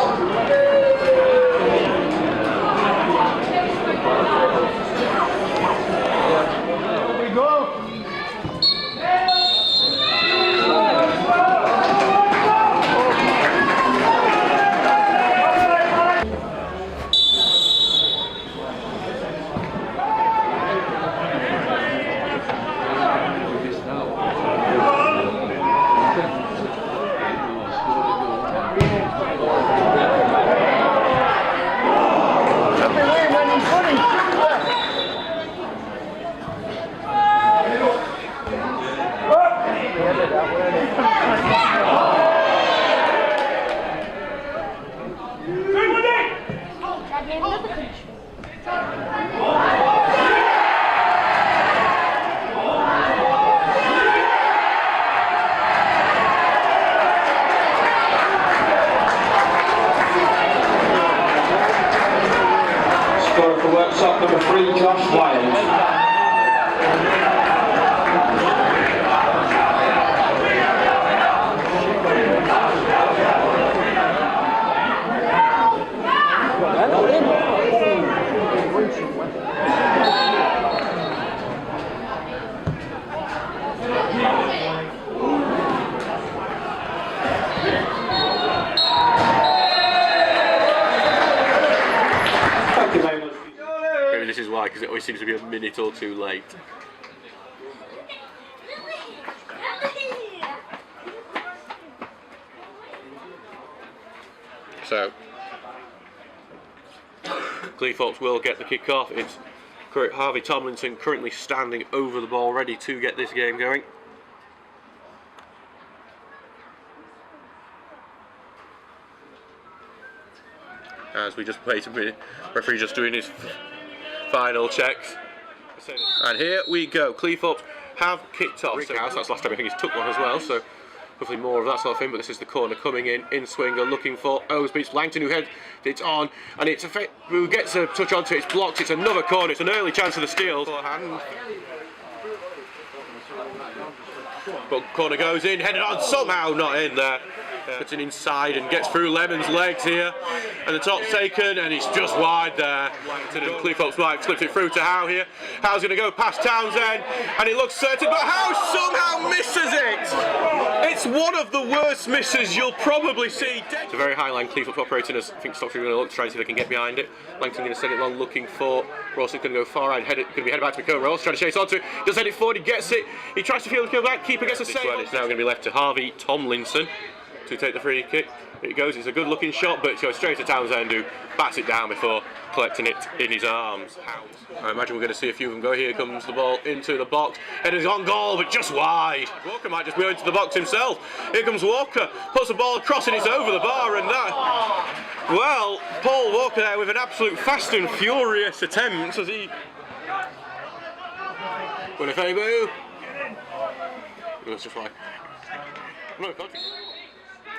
Scorer for workshop number 3, Josh Wyatt. Maybe this is why, because it always seems to be a minute or two late. So, Cleethorpes will get the kick off. It's Harvey Tomlinson currently standing over the ball, ready to get this game going. As we just wait a minute, referee just doing his final checks. And here we go. Cleethorpes have kicked off. So that's last time I think he's took one as well, so hopefully more of that sort of thing. But this is the corner coming in swinger, looking for Osby. It's Langton who heads it on, and it's who gets a touch onto it. It's blocked. It's another corner. It's an early chance of the Steels. But corner goes in, headed on, somehow not in there. Puts it inside and gets through Lemon's legs here, and the top's taken, and it's just wide there. And Cleethorpes might flip it through to Howe here. Howe's going to go past Townsend, and it looks certain, but Howe somehow misses it. It's one of the worst misses you'll probably see. It's a very high line. Cleethorpes operating as I think Stocksbridge are going to look to try and see if they can get behind it. Langton going to send it long, looking for Rawson's going to go far right, going to be headed back to McCone. Rawson trying to chase onto it. Does head it forward. He gets it. He tries to field the kill back. Keeper gets a save. It's now going to be left to Harvey Tomlinson to take the free kick. It goes, it's a good looking shot, but it goes straight to Townsend, who bats it down before collecting it in his arms. I imagine we're going to see a few of them go. Here comes the ball into the box, headers on goal, but just wide. Walker might just go into the box himself. Here comes Walker, puts the ball across, and it's over the bar, and that, well, Paul Walker there with an absolute fast and furious attempt as he Winifebu. That's just like no,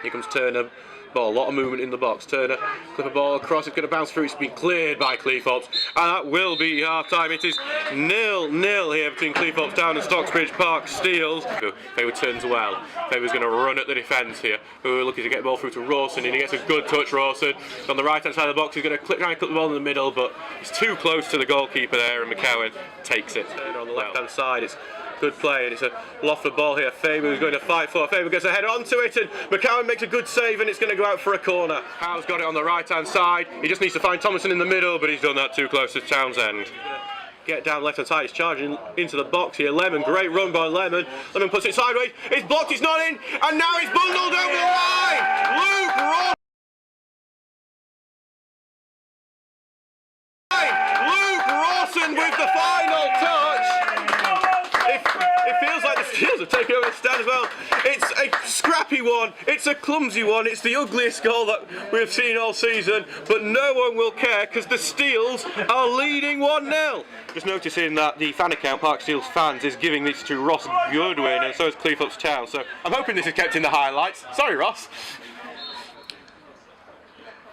here comes Turner, ball, a lot of movement in the box. Turner, clip a ball across, it's going to bounce through, it's been cleared by Cleethorpes, and that will be half time. It is 0-0 here between Cleethorpes Town and Stocksbridge Park Steels. Faber turns well. Faber's going to run at the defence here. We're looking to get the ball through to Rawson, and he gets a good touch. Rawson on the right hand side of the box, he's going to try and clip the ball in the middle, but it's too close to the goalkeeper there, and McCowan takes it. Turner on the left hand side, it's good play, and it's a lofted ball here. Faber is going to fight for. Faber gets a header onto it, and McCowan makes a good save, and it's going to go out for a corner. Howe's got it on the right hand side. He just needs to find Thomason in the middle, but he's done that too close to Townsend. Get down left hand side, he's charging into the box here. Lemon, great run by Lemon. Lemon puts it sideways, it's blocked, it's not in, and now he's bundled over the line! Luke Ross! Luke Rawson with the final touch! It feels like the Steels have taken over the stand as well. It's a scrappy one, it's a clumsy one, it's the ugliest goal that we've seen all season, but no one will care because the Steels are leading 1-0. Just noticing that the fan account, Park Steels Fans, is giving this to Ross Goodwin, and so is Cleethorpes Town, so I'm hoping this is kept in the highlights. Sorry, Ross.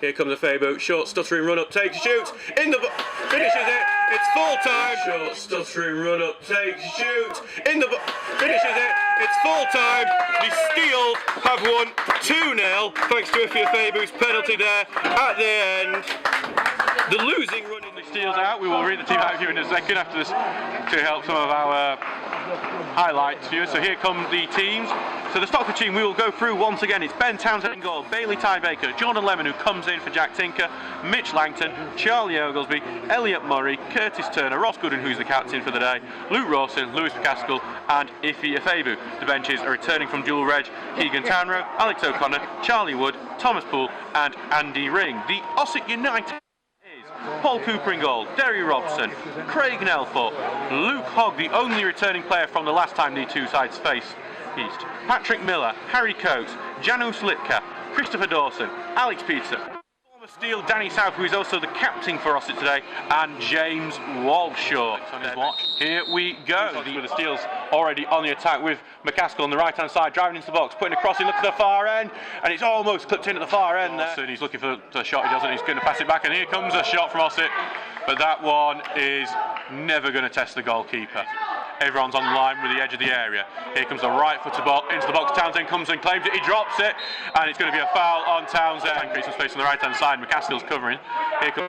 Here comes a Faber, short stuttering run up, takes, shoots, in the finishes it, it's full time. Short stuttering run up, takes, shoots, in the finishes it, it's full full time. The Steels have won 2-0 thanks to Ifia Fabu's penalty there at the end. The losing run in the Steels out. We will read the team out here in a second after this to help some of our highlights here. So here come the teams. So the Stocksbridge team we will go through once again. It's Ben Townsend in goal, Bailey Ty-Baker, Jordan Lemon who comes in for Jack Tinker, Mitch Langton, Charlie Oglesby, Elliot Murray, Curtis Turner, Ross Gooden who's the captain for the day, Luke Rawson, Lewis McCaskill and Ify Afebu. The benches are returning from dual reg, Keegan Townrow, Alex O'Connor, Charlie Wood, Thomas Poole and Andy Ring. The Ossett United Paul Cooper in goal, Derry Robson, Craig Nelthorpe, Luke Hogg, the only returning player from the last time the two sides faced east, Patrick Miller, Harry Coates, Janus Litka, Christopher Dawson, Alex Peterson, former Steel Danny South, who is also the captain for Ossett today, and James Walshaw on his watch. Here we go. With the Steels already on the attack with McCaskill on the right hand side, driving into the box, putting a cross in, look to the far end, and it's almost clipped in at the far end there. And he's looking for the shot, he doesn't, he's going to pass it back, and here comes a shot from Ossett, but that one is never going to test the goalkeeper. Everyone's on the line with the edge of the area. Here comes the right-footed ball into the box. Townsend comes and claims it. He drops it, and it's going to be a foul on Townsend. And creates some space on the right-hand side. McCaskill's covering. Here comes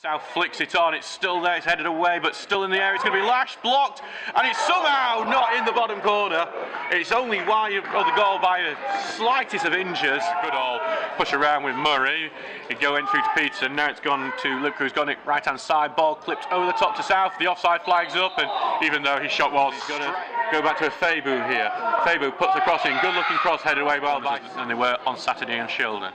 South, flicks it on. It's still there. It's headed away, but still in the air. It's going to be lashed, blocked, and it's somehow not in the bottom corner. It's only wide of the goal by the slightest of inches. Good all push around with Murray. He'd go in through to Peterson. Now it's gone to Luke, who's got it right-hand side. Ball clipped over the top to South. The offside flag's up, and even though his shot was, he's going to go back to a Fabu here. Fabu puts the cross in. Good-looking cross headed away well back, and they were on Saturday in Shildon.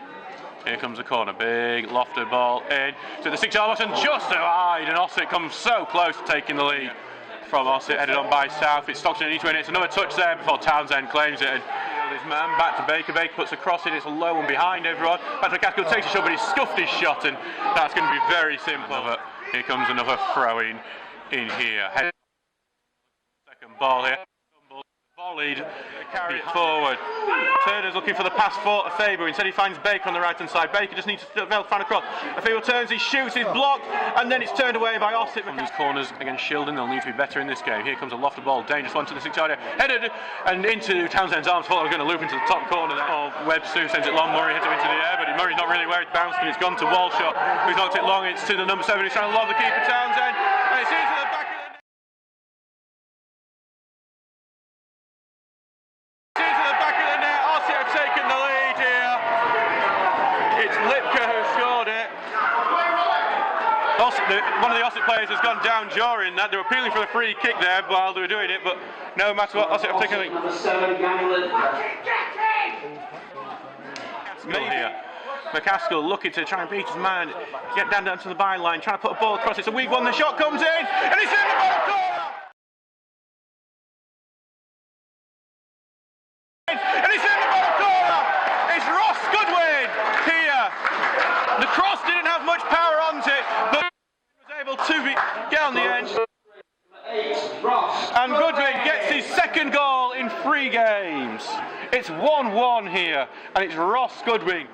Here comes the corner, big lofted ball in to the 6-yard box and just wide, and Ossett comes so close to taking the lead from Ossett, headed on by South. It's Stockton need to win it. It's another touch there before Townsend claims it, and his man back to Baker. Baker puts a cross in. It's a low one behind everyone. Patrick McCaskill takes a shot, but he scuffed his shot, and that's going to be very simple. But here comes another throw-in here. Second ball here. Volleyed, carry it forward. Turner's looking for the pass for Fabu. Instead he finds Baker on the right hand side. Baker just needs to find a cross. Fabu turns, he shoots, he's blocked, and then it's turned away by Ossett. From these corners against Shildon, they'll need to be better in this game. Here comes a lofted ball, dangerous one to the 6-yard area. Headed and into Townsend's arms. Thought I was going to loop into the top corner there. Oh, Webster sends it long. Murray hits it into the air, but Murray's not really where it's bounced, and it's gone to Walshaw, who's knocked it long. It's to the number 7. He's trying to lob the keeper, Townsend, and it's into the back of the net. Taken the lead here. It's Lipka who scored it. One of the Ossett players has gone down during that. They were appealing for the free kick there while they were doing it, but no matter what, Ossett have taken it. Here. McCaskill looking to try and beat his man, get down to the byline, trying to put a ball across. It's a weak one. The shot comes in, and it's in the bottom corner. The cross didn't have much power on it, but was able to get on the edge. And Goodwin gets his second goal in 3 games. It's 1-1 here, and it's Ross Goodwin.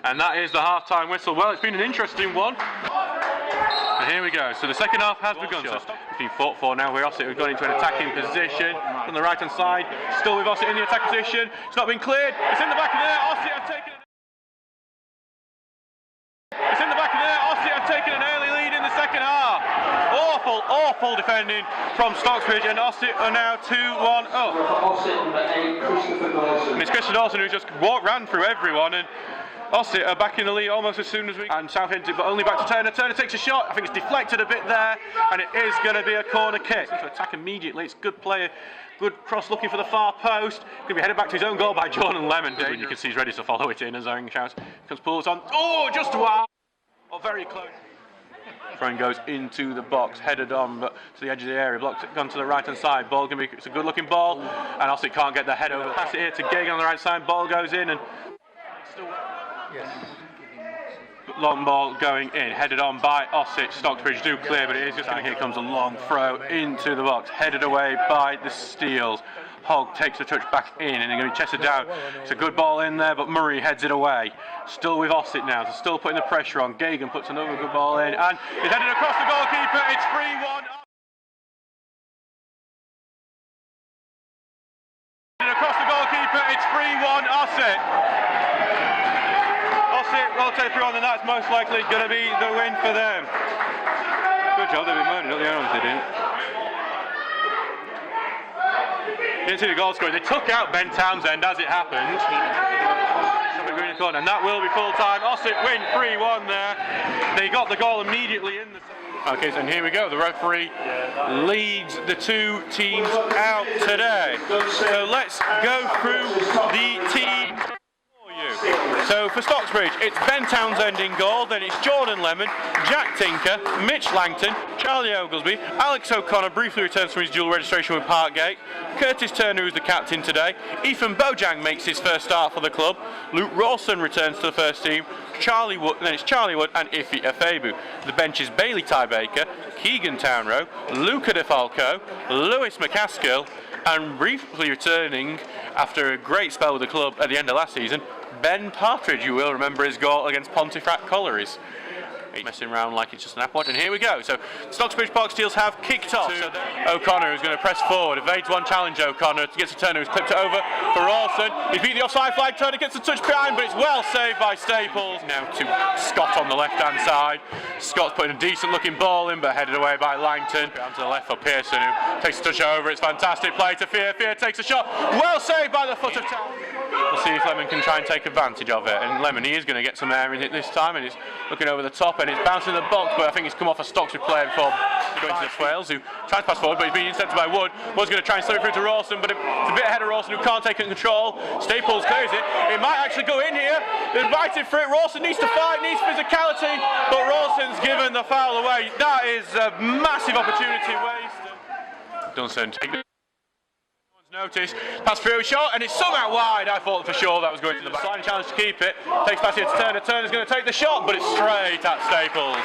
And that is the half-time whistle. Well, it's been an interesting one. And here we go. So the second half has begun. So it's been fought for now. We're Ossett. We've gone into an attacking position on the right-hand side. Still with Ossett in the attack position. It's not been cleared. It's in the back of the net. Ossett have taken it. It's in the back of the net. Ossett have taken an early lead in the second half. Awful defending from Stocksbridge, and Ossett are now 2-1 up. And it's Christopher Dawson who just ran through everyone, and Ossett are back in the lead almost as soon as we. And South hits it, but only back to Turner. Turner takes a shot. I think it's deflected a bit there, and it is going to be a corner kick. To attack immediately. It's good play. Good cross looking for the far post. Going to be headed back to his own goal by Jordan Lemon. You can see he's ready to follow it in as Aaron shouts. Comes Pools on. Oh, just wow. Oh, very close. Throw goes into the box, headed on, but to the edge of the area, blocked it, gone to the right hand side. Ball gonna be, it's a good looking ball, and Ossett can't get the head over. Pass it here to Gagan on the right side. Ball goes in, and long ball going in, headed on by Ossett. Stocksbridge do clear, but it is just. And here comes a long throw into the box, headed away by the Steels. Hogg takes a touch back in, and they're going to be chested down. It's a good ball in there, but Murray heads it away. Still with Ossett now, so still putting the pressure on. Gagan puts another good ball in, and it's headed across the goalkeeper. It's 3-1. 3-1 Ossett. Ossett will take 3-1, and that's most likely going to be the win for them. Good job, they've been moaning at the end, they didn't. Didn't see the goal scoring. They took out Ben Townsend as it happened. And that will be full time. Ossett win 3-1 there. They got the goal immediately in the. Okay, so here we go. The referee leads the two teams out today. So let's go through the team. So for Stocksbridge, it's Ben Townsend in goal, then it's Jordan Lemon, Jack Tinker, Mitch Langton, Charlie Oglesby, Alex O'Connor briefly returns from his dual registration with Parkgate, Curtis Turner, who's the captain today, Ethan Bojang makes his first start for the club, Luke Rawson returns to the first team, Charlie Wood, then it's Charlie Wood and Iffy Afebu. The bench is Bailey Tybaker, Keegan Townrow, Luca DeFalco, Lewis McCaskill, and briefly returning after a great spell with the club at the end of last season, Ben Partridge. You will remember his goal against Pontefract Collieries. He's messing around like it's just an Apple Watch, and here we go. So Stocksbridge Park Steels have kicked off. So O'Connor is going to press forward, evades one challenge. O'Connor gets a Turner, who's clipped it over for Rawson. He beat the offside flag. Turner gets a touch behind, but it's well saved by Staples. Now to Scott on the left-hand side. Scott's putting a decent-looking ball in, but headed away by Langton. Down to the left for Pearson, who takes a touch over. It's fantastic play to Fear. Fear takes a shot. Well saved by the foot of Town. We'll see if Lemon can try and take advantage of it. And Lemon, he is going to get some air in it this time, and he's looking over the top, and it's bouncing the box, but I think he's come off a Stocksbridge player before going to the Swales, who tries to pass forward, but he's being intercepted by Wood. Wood's going to try and slip it through to Rawson, but it's a bit ahead of Rawson, who can't take it in control. Staples clears it. It might actually go in here. They're invited for it. Rawson needs to fight, needs physicality, but Rawson's given the foul away. That is a massive opportunity wasted. Dunstan notice, pass through, shot, and it's somehow wide. I thought for sure that was going to the back. Sliding challenge to keep it. Takes pass here to Turner. Turner's going to take the shot, but it's straight at Staples.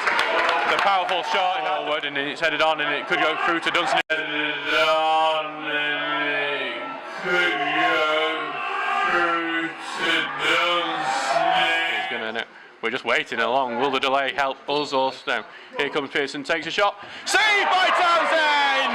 The powerful shot forward, and it's headed on, and it could go through to Dunstan. Headed on, and it could go through to Dunstan. He's going to. We're just waiting along. Will the delay help us or no? Here comes Pearson, takes a shot. Saved by Townsend!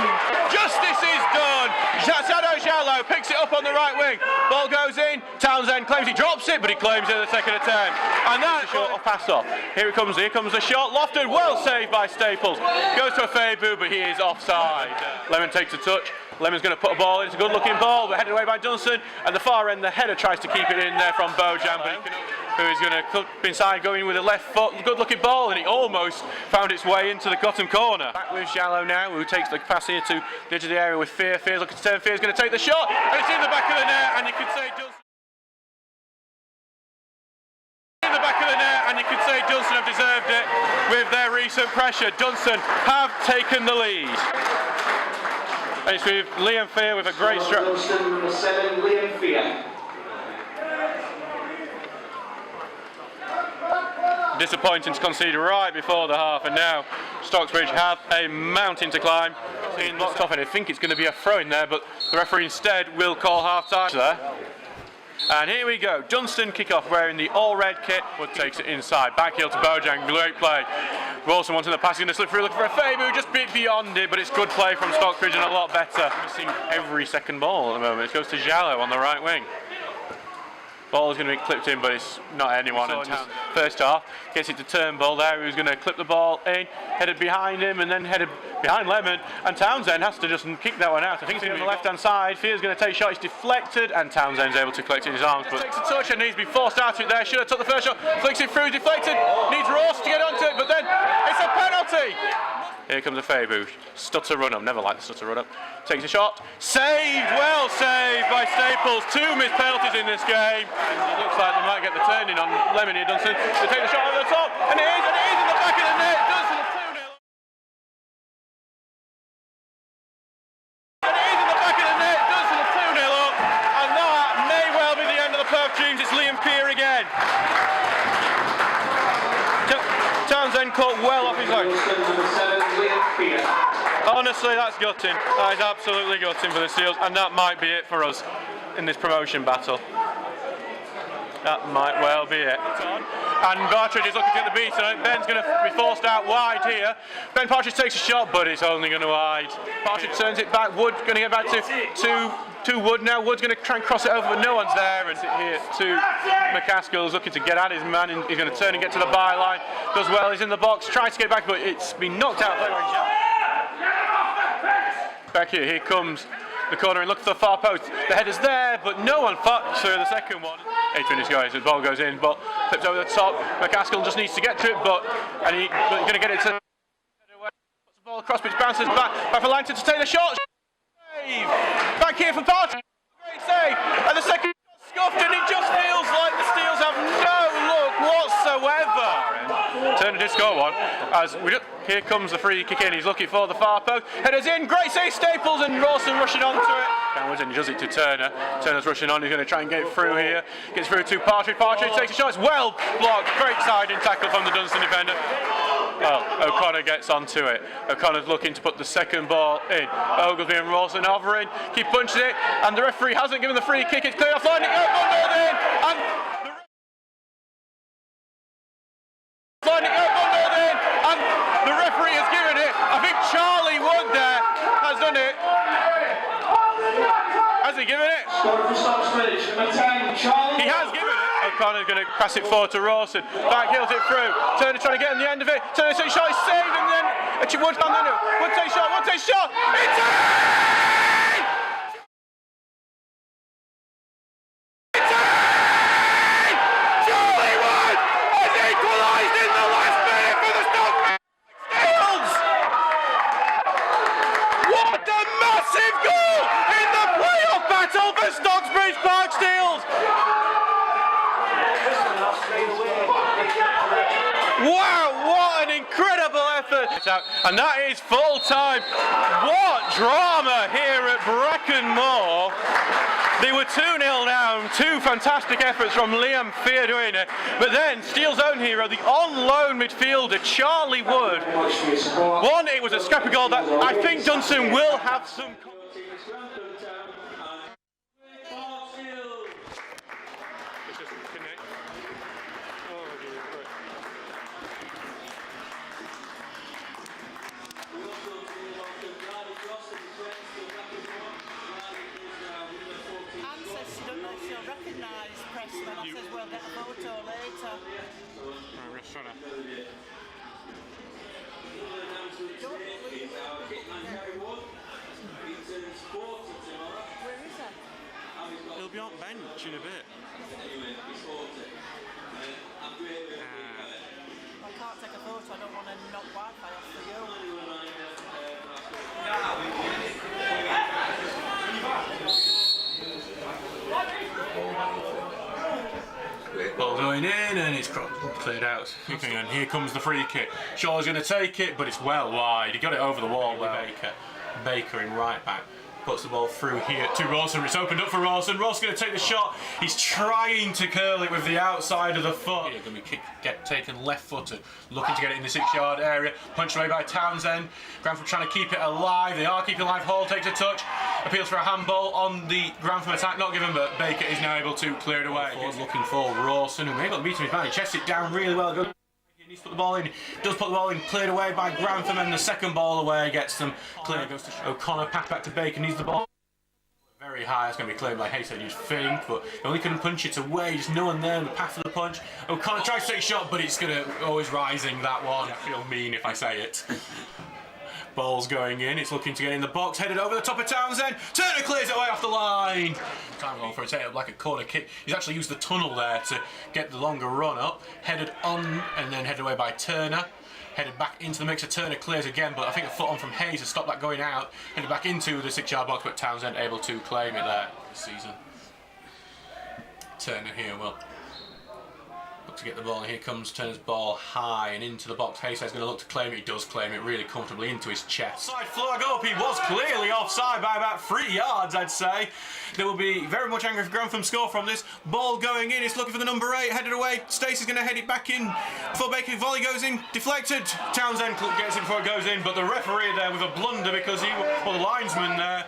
Justice is done! Shadow Shallow picks it up on the right wing. Ball goes in. Townsend claims he drops it, but he claims it at the second attempt. And that's a short pass off. Here it comes. Here comes the shot. Lofted, well saved by Staples. Goes to a Afebu, but he is offside. Lemon takes a touch. Lemon's going to put a ball in. It's a good-looking ball, but headed away by Dunstan. And the far end, the header tries to keep it in there from Bojang, but who is going to clip inside, going with a left foot, good-looking ball, and it almost found its way into the bottom corner. Back with Shallow now, who takes the pass here to the edge of the area with Fear. Fear's looking to turn. Fear's going to take the shot, and it's in the back of the net, and you could say Dunstan. In the back of the net, and you could say Dunstan have deserved it with their recent pressure. Dunstan have taken the lead. And it's with Liam Fear with a great strike. Number 7, Liam Fear. Disappointing to concede right before the half, and now Stocksbridge have a mountain to climb. In blocked off, and I think it's going to be a throw in there, but the referee instead will call half time there. And here we go. Dunstan kick off wearing the all-red kit. Wood takes it inside. Back heel to Bojang. Great play. Wilson wanting the pass. He's going to slip through, looking for a Afebu, just a bit beyond it, but it's good play from Stocksbridge and a lot better. Missing every second ball at the moment. It goes to Jallow on the right wing. Ball is going to be clipped in, but it's not anyone. And first half gets it to Turnbull there, who's going to clip the ball in, headed behind him, and then headed behind Lemon. And Townsend has to just kick that one out. I think it's on the left-hand side. Fear's going to take a shot. It's deflected, and Townsend's able to collect it in his arms. But takes a touch and needs to be forced out of it there. Should have took the first shot. Flicks it through, deflected. Needs Ross to get onto it, but then it's a penalty. Here comes Afebu. Stutter run up. Never liked the stutter run up. Takes a shot. Saved! Well saved by Staples. 2 missed penalties in this game. And it looks like they might get the turn in on Lemon here, Dunstan. They take the shot over the top. And it is in the back of the net. Dunstan a 2-0. And it is in the back of the net. Dunstan a 2-0 up. And that may well be the end of the Perth Dreams. It's Liam Peer again. Townsend caught well off his leg. Honestly, that's gutting. That is absolutely gutting for the Seals, and that might be it for us in this promotion battle. That might well be it. And Partridge is looking at the beat, and Ben's going to be forced out wide here. Ben Partridge takes a shot, but it's only going to wide. Partridge turns it back. Wood going to get back to Wood now. Wood's going to try and cross it over, but no one's there. And here to McCaskill, who's looking to get at his man, and he's going to turn and get to the byline. Does well. He's in the box, tries to get back, but it's been knocked out. Back here comes the corner and look for the far post. The header's there, but no one fucks through the second one. 8 minutes guys, the ball goes in, but flips over the top. McCaskill just needs to get to it, but he's going to get it to puts the ball across, which bounces back for Langton to take the shot. Save! Back here for Partridge. Great save, and the second scuffed, and it just feels like the Steels have no look whatsoever. Turner did score one. Here comes the free kick in. He's looking for the far post. Headers in. Great save, Staples, and Rawson rushing onto it. Downwards, and he does it to Turner. Turner's rushing on. He's going to try and get it through here. Gets through to Partridge. Partridge takes a shot. It's well blocked. Great siding tackle from the Dunstan defender. Well, O'Connor gets onto it. O'Connor's looking to put the second ball in. Oglesby and Rawson hovering. Keep punching it, and the referee hasn't given the free kick. It's clear offline. It goes bundled in, and the referee has given it. I think Charlie Wood there has done it. Has he given it? He has given it. O'Connor's going to pass it forward to Rawson. Back heels it through. Turner trying to get on the end of it. Turner takes a shot. He's saved, and then Wood takes shot. Wood takes shot. It's in! Charlie Wood has equalised in the last minute for the Stocksbridge Steels. What a massive goal in the playoff battle for Stocksbridge Park Steels. Wow, what an incredible effort. And that is full time. What drama here at Breckenmore. They were 2-0 down, 2 fantastic efforts from Liam Feardoina, but then Steel's own hero, the on-loan midfielder Charlie Wood. One, it was a scrappy goal that I think Dunstan will have some... He'll be on bench in a bit. I can't take a photo, I don't want to knock Wi-Fi off for you. Ball going in, and it's cleared out. And here comes the free kick. Shaw's going to take it, but it's well wide. He got it over the wall with Baker in right back. Puts the ball through here to Rawson. It's opened up for Rawson. Rawson's going to take the shot. He's trying to curl it with the outside of the foot. Going to be taken left-footed. Looking to get it in the 6-yard area. Punched away by Townsend. Grantham trying to keep it alive. They are keeping alive. Hall takes a touch. Appeals for a handball on the Grantham attack. Not given, but Baker is now able to clear it away. He's looking for Rawson, who may able to beat him his man. He chests it down really well. Good. He needs to put the ball in. Does put the ball in. Cleared away by Grantham, and the second ball away gets them clear. Goes to O'Connor. Pass back to Baker. Needs the ball. Very high, it's going to be cleared by Hayes, you'd think, but he only couldn't punch it away, just no one there in the path of the punch. O'Connor tries to take a shot, but it's going to always rising, that one. I feel mean if I say it. Ball's going in, it's looking to get in the box, headed over the top of Townsend. Turner clears it away off the line. Time going for a take up like a corner kick. He's actually used the tunnel there to get the longer run up. Headed on and then headed away by Turner. Headed back into the mixer. Turner clears again, but I think a foot on from Hayes to stop that going out. Headed back into the 6-yard box, but Townsend able to claim it there this season. Turner here will look to get the ball, and here comes Turner's ball high and into the box. Hayes is going to look to claim it. He does claim it really comfortably into his chest. Side flag up. He was clearly offside by about 3 yards, I'd say. There will be very much angry for Grantham score from this. Ball going in. It's looking for the number 8. Headed away. Stacey's going to head it back in before Baker. Volley goes in. Deflected. Townsend gets it before it goes in, but the referee there with a blunder because the linesman there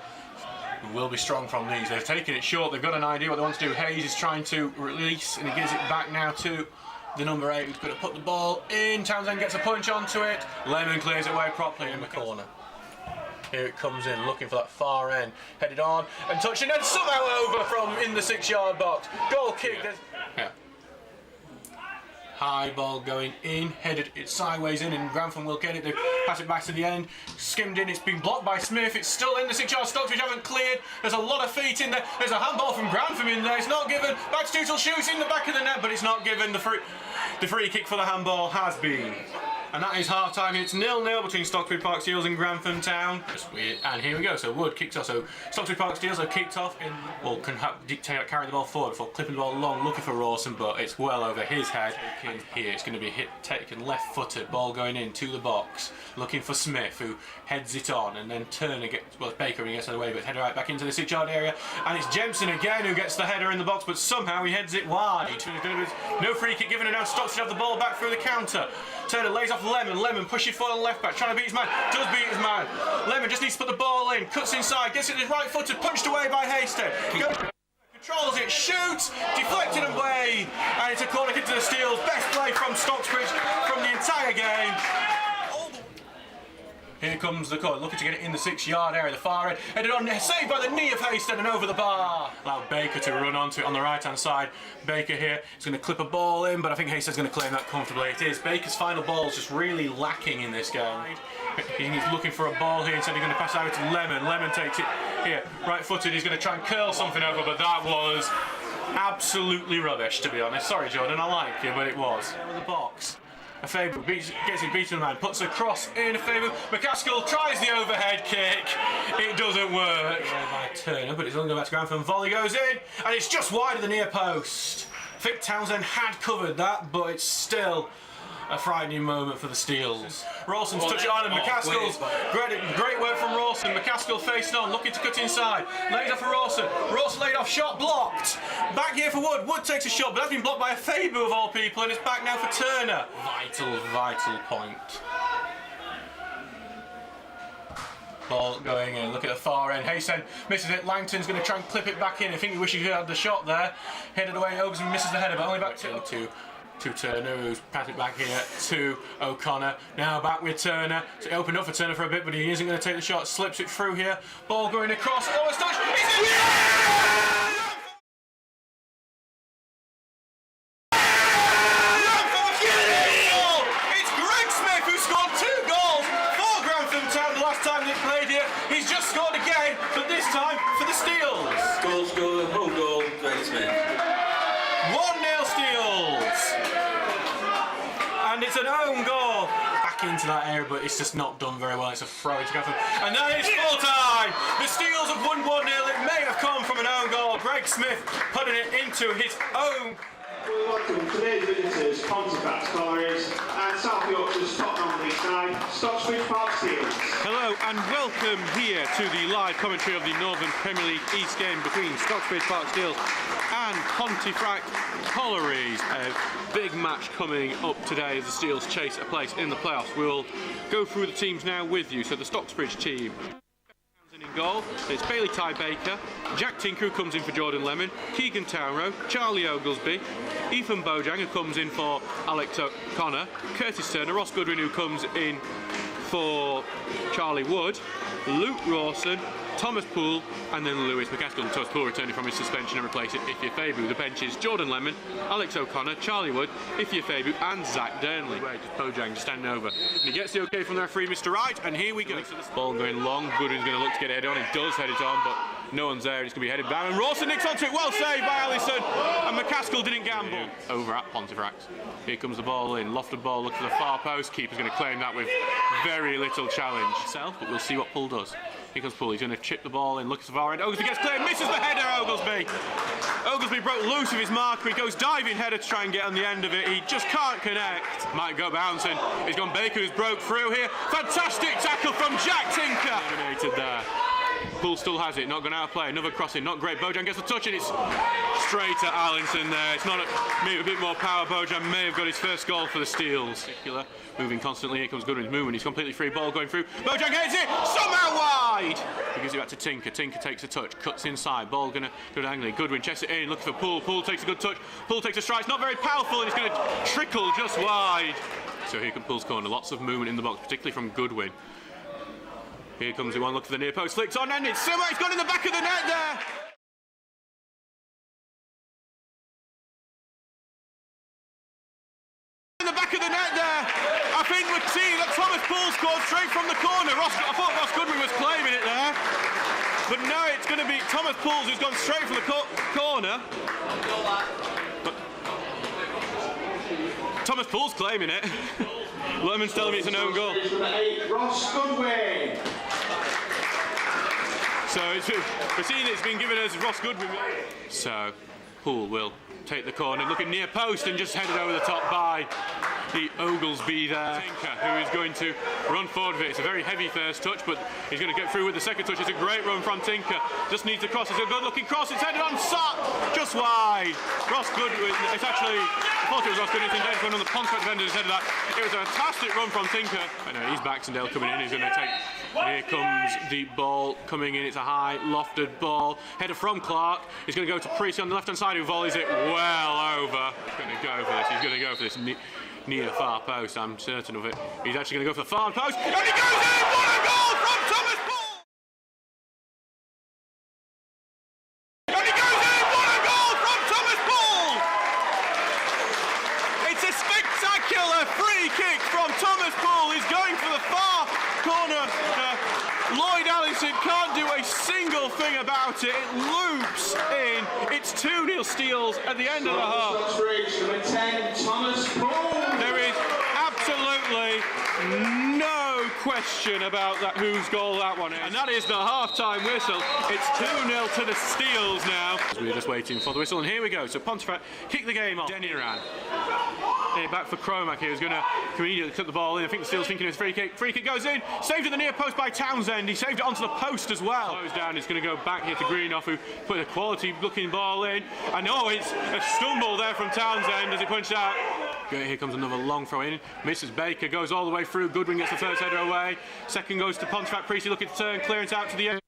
who will be strong from these. They've taken it short, they've got an idea what they want to do. Hayes is trying to release, and he gives it back now to the number 8 who's going to put the ball in. Townsend gets a punch onto it. Lemon clears it away properly in the corner. Here it comes in, looking for that far end. Headed on and touching, and somehow over from in the 6-yard box. Goal kick. Yeah. High ball going in, headed it sideways in, and Grantham will get it. They pass it back to the end. Skimmed in, it's been blocked by Smith. It's still in the 6-yard. Stocksbridge haven't cleared. There's a lot of feet in there. There's a handball from Grantham in there. It's not given. Back to Tootle, shoots in the back of the net, but it's not given. The free kick for the handball has been. And that is half time. It's 0-0 between Stocksbridge Park Steels and Grantham Town. That's weird. And here we go. So Wood kicks off. So Stocksbridge Park Steels have kicked off in, well, can carry the ball forward before clipping the ball long, looking for Rawson, but it's well over his head. And here it's going to be taken left-footed. Ball going into the box, looking for Smith, who heads it on, and then Turner gets, well, it's Baker who gets out of the way, but header right back into the 6-yard area. And it's Jemson again who gets the header in the box, but somehow he heads it wide. No free kick given, and now Stocksbridge have the ball back through the counter. Turner lays off Lemon. Lemon pushes forward on the left back, trying to beat his man. Does beat his man. Lemon just needs to put the ball in. Cuts inside, gets it in his right footed, punched away by Hasted. Controls it, shoots, deflected away, and it's a corner kick to the Steels. Best play from Stocksbridge from the entire game. Here comes the corner, looking to get it in the 6-yard area, the far end, headed on, saved by the knee of Hasted and over the bar. Allow Baker to run onto it on the right-hand side. Baker here is going to clip a ball in, but I think Hasted's going to claim that comfortably. It is. Baker's final ball is just really lacking in this game. He's looking for a ball here, instead he's going to pass out to Lemon. Lemon takes it here, right-footed, he's going to try and curl something over, but that was absolutely rubbish, to be honest. Sorry, Jordan, I like you, but it was. With the box. A Faber gets it beaten man, puts a cross in. A Faber. McCaskill tries the overhead kick. It doesn't work. By Turner, but it's only going back to Grantham. Volley goes in, and it's just wide of the near post. I think Townsend had covered that, but it's still a frightening moment for the Steels. Rawson's touch it on, and McCaskill's great work from Rawson. McCaskill facing on, looking to cut inside. Lays off for Rawson. Rawson laid off, shot blocked. Back here for Wood. Wood takes a shot, but that's been blocked by a Fabu of all people, and it's back now for Turner. Vital point. Ball going in. Look at the far end. Haysen misses it. Langton's going to try and clip it back in. I think he wishes he had the shot there. Headed away. Ogerson misses the header, but only back to Turner, who's passed it back here to O'Connor. Now back with Turner. So it opened up for Turner for a bit, but he isn't going to take the shot. Slips it through here. Ball going across. Oh, it's touched. It's Greg Smith who scored 2 goals for Grantham Town the last time they played here. He's just scored again, but this time for the Steels. Home goal, Greg Smith. 1-0 Steels. And it's an own goal. Back into that area, but it's just not done very well. It's a throw into Grantham. And that is full time. The Steels have won 1-0. It may have come from an own goal. Greg Smith putting it into his own. We welcome today's visitors, Pontefract Collieries and South Yorkshire's Tottenham League side, Stocksbridge Park Steels. Hello and welcome here to the live commentary of the Northern Premier League East game between Stocksbridge Park Steels and Pontefract Collieries. A big match coming up today as the Steels chase a place in the playoffs. We'll go through the teams now with you. So the Stocksbridge team. In goal, it's Bailey Ty Baker, Jack Tinker who comes in for Jordan Lemon, Keegan Townrow, Charlie Oglesby, Ethan Bojang who comes in for Alex O'Connor, Curtis Turner, Ross Goodwin who comes in for Charlie Wood, Luke Rawson, Thomas Poole, and then Lewis McCaskill. Thomas Poole returning from his suspension and replacing Ifya Fabu. The bench is Jordan Lemon, Alex O'Connor, Charlie Wood, Ifya Fabu, and Zach Durnley. Bojang standing over. And he gets the okay from the referee, Mr. Wright, and here we go. Ball going long. Goodwin's going to look to get it headed on. He does head it on, but no one's there. It's going to be headed back. And Rawson nicks onto it. Well saved by Allison. And McCaskill didn't gamble. Over at Pontefract. Here comes the ball in. Lofted ball. Look to the far post. Keeper's going to claim that with very little challenge himself, but we'll see what Poole does. Here comes Poole, he's going to chip the ball in, look at the far end. Oglesby gets clear, misses the header, Oglesby. Oglesby broke loose of his marker, he goes diving header to try and get on the end of it. He just can't connect. Might go bouncing. He's gone Baker, who's broke through here. Fantastic tackle from Jack Tinker. Eliminated there. Poole still has it, not gone out of play. Another crossing, not great. Bojan gets a touch and it's straight at Allinson there. It's not maybe a bit more power. Bojan may have got his first goal for the Steels. Moving constantly, here comes Goodwin's movement. He's completely free, ball going through. Bojan gets it, somehow wide! He gives it back to Tinker. Tinker takes a touch, cuts inside. Ball gonna go to Angley. Goodwin chests it in, looking for Poole. Poole takes a good touch. Poole takes a strike. It's not very powerful and it's going to trickle just wide. So here comes Poole's corner. Lots of movement in the box, particularly from Goodwin. Here comes the one, look for the near post, flicks on, and it's gone in the back of the net there! In the back of the net there! I think we're seeing that Thomas Poole scored straight from the corner. I thought Ross Goodwin was claiming it there. But no, it's going to be Thomas Poole who's gone straight from the corner. But Thomas Poole's claiming it. Lerman's telling me it's an own goal. Ross Goodwin. So we're seeing it's been given as Ross Goodwin. So Poole will take the corner, looking near post and just headed over the top by the Oglesby there. Tinker, who is going to run forward with it. It's a very heavy first touch, but he's going to get through with the second touch. It's a great run from Tinker. Just needs to cross. It's a good looking cross. It's headed on Sot, just wide. Ross Goodwin, it's actually, I thought it was Ross Goodwin. It's going on the Pontefract defender instead of that. It was a fantastic run from Tinker. I know, he's Baxendale coming in. He's going to take, here comes the ball coming in. It's a high lofted ball. Header from Clark. He's going to go to Precy on the left hand side, who volleys it well over. He's going to go for this. He's going to go for this near the far post, I'm certain of it. He's actually going to go for the far post, and he goes in! What a goal from Thomas Poole! And he goes in! What a goal from Thomas Poole! It's a spectacular free kick from Thomas Poole. He's going for the far corner. Lloyd Allison can't do a single thing about it. It loops in. It's 2-0 Steels at the end of the half. There is absolutely no question about that whose goal that one is. And that is the half-time whistle. It's 2-0 to the Steels now. We're just waiting for the whistle, and here we go. So Pontefract kick the game off. Denny ran. Back for Cromack here, who's going to immediately clip the ball in. I think the Steel's thinking it's free kick. Free kick goes in. Saved at the near post by Townsend. He saved it onto the post as well. Closed down. It's going to go back here to Greenough, who put a quality-looking ball in. And oh, it's a stumble there from Townsend as he punched out. Here comes another long throw in. Mrs. Baker goes all the way through. Goodwin gets the first header away. Second goes to Pontefract. Precy looking to turn. Clearance out to the area.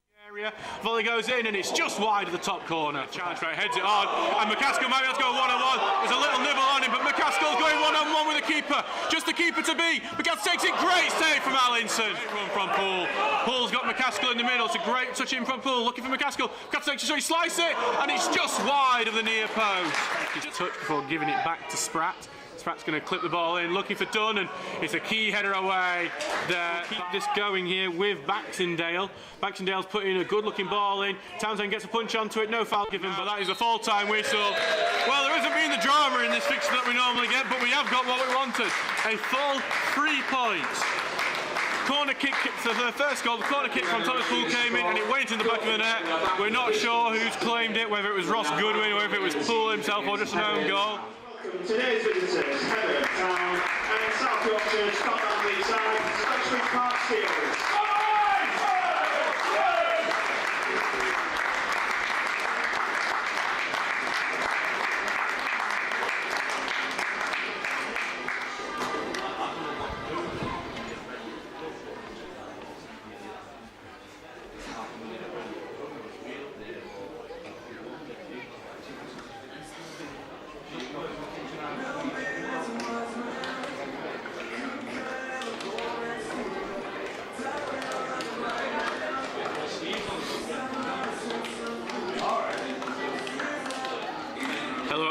Volley goes in and it's just wide of the top corner. Challenge right, heads it on, and McCaskill might be able to go one-on-one. There's a little nibble on him, but McCaskill's going one-on-one with the keeper. Just the keeper to be. McCaskill takes it. Great save from Allinson. Great run from Poole. Poole's got McCaskill in the middle. It's a great touch in from Poole. Looking for McCaskill. McCaskill takes it, so he slices it, and it's just wide of the near post. His touch before giving it back to Spratt. Spratt's going to clip the ball in, looking for Dunn, and it's a key header away there. Keep this going here with Baxendale. Baxendale's putting a good-looking ball in. Townsend gets a punch onto it, no foul given, but that is a full-time whistle. Well, there hasn't been the drama in this fixture that we normally get, but we have got what we wanted. A full 3 points. Corner kick for the first goal. The corner kick from Thomas Poole came in and it went in the back of the net. We're not sure who's claimed it, whether it was Ross Goodwin or if it was Poole himself or just an own goal. Today's visitors, Heather Town, and South Yorkshire, Scotland League side, Stocksbridge Park Steels.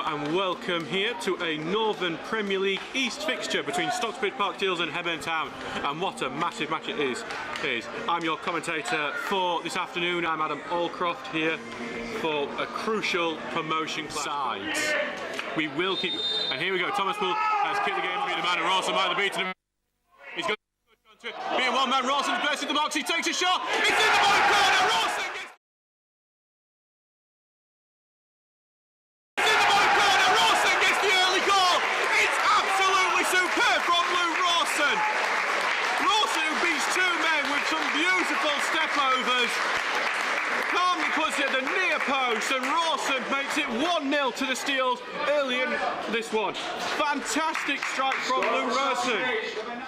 And welcome here to a Northern Premier League East fixture between Stocksbridge Park Steels and Hebburn Town, and what a massive match it is. I'm your commentator for this afternoon. I'm Adam Allcroft here for a crucial promotion sides. We will keep, and here we go. Thomas Poole has kicked the game to be the man, and Rawson might have beaten him. He's got to be a one-man. Rawson's burst in the box. He takes a shot. It's in the bottom corner. Rawson gets superb from Lou Rawson. Rawson, who beats 2 men with some beautiful step overs. Rawson. Rawson makes it 1-0 to the Steels early in this one. Fantastic strike from Lou Rawson.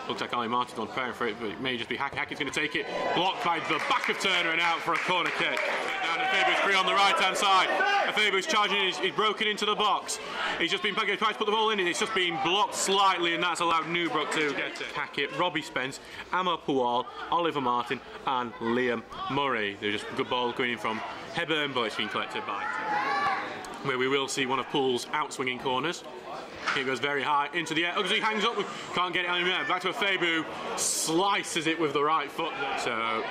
Looks like Ali Martin's on preparing for it, but it may just be Hackett. Hackett's going to take it, blocked by the back of Turner and out for a corner kick. Down to Faber's free on the right-hand side. Faber's charging, he's broken into the box. He's just been trying to put the ball in, and it's just been blocked slightly, and that's allowed Newbrook to get it. Hackett, Robbie Spence, Amar Puwal, Oliver Martin, and Liam Murray. They're just good balls going in from Hebburn, but it's been collected by where we will see one of Poole's out-swinging corners. It goes very high into the air. Uggsy hangs up, can't get it anywhere. Back to a Fabu, slices it with the right foot there. So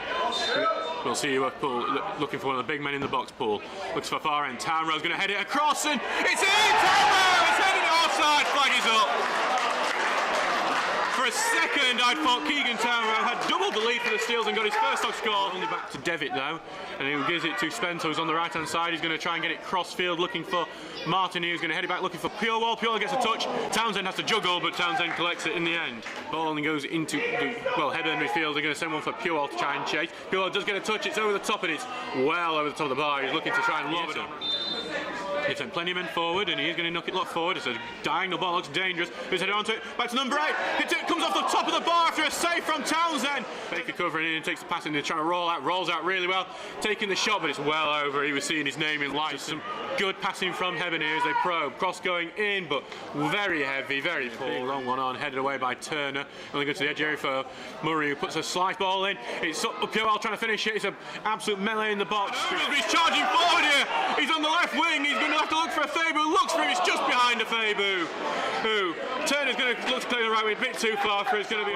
we'll see what Poole, looking for one of the big men in the box. Poole looks for far end. Townrow's going to head it across, and it's in! Townrow! It's heading offside, flag is up. For a second, I thought Keegan Townrow had doubled the lead for the Steels and got his first off score. Only back to Devitt though, and he gives it to Spencer, who's on the right-hand side. He's going to try and get it cross-field, looking for Martin. He's going to head it back, looking for Puwal. Puwal gets a touch. Townsend has to juggle, but Townsend collects it in the end. Ball only goes into the, well, Hebburn midfield. They're going to send one for Puwal to try and chase. Puwal does get a touch. It's over the top, and it's well over the top of the bar. He's looking to try and lob it on. He's sent plenty of men forward, and he's going to knock it lot forward. It's a diagonal ball, looks dangerous. He's headed onto it, back to number 8. It comes off the top of the bar after a save from Townsend. Baker covering in, takes the pass in, they're trying to roll out, rolls out really well, taking the shot, but it's well over. He was seeing his name in lights. Some good passing from Hebburn here as they probe. Cross going in, but very heavy, very poor. Big long one on, headed away by Turner. Only go to the edge area for Murray, who puts a slice ball in. It's Puwal trying to finish it. It's an absolute melee in the box. He's charging forward here. He's on the left wing. He's going to have to look for a Fabu. Looks for him. It's just behind a Fabu. Who Turner's going to look to play the right way, a bit too far for it. It's going to be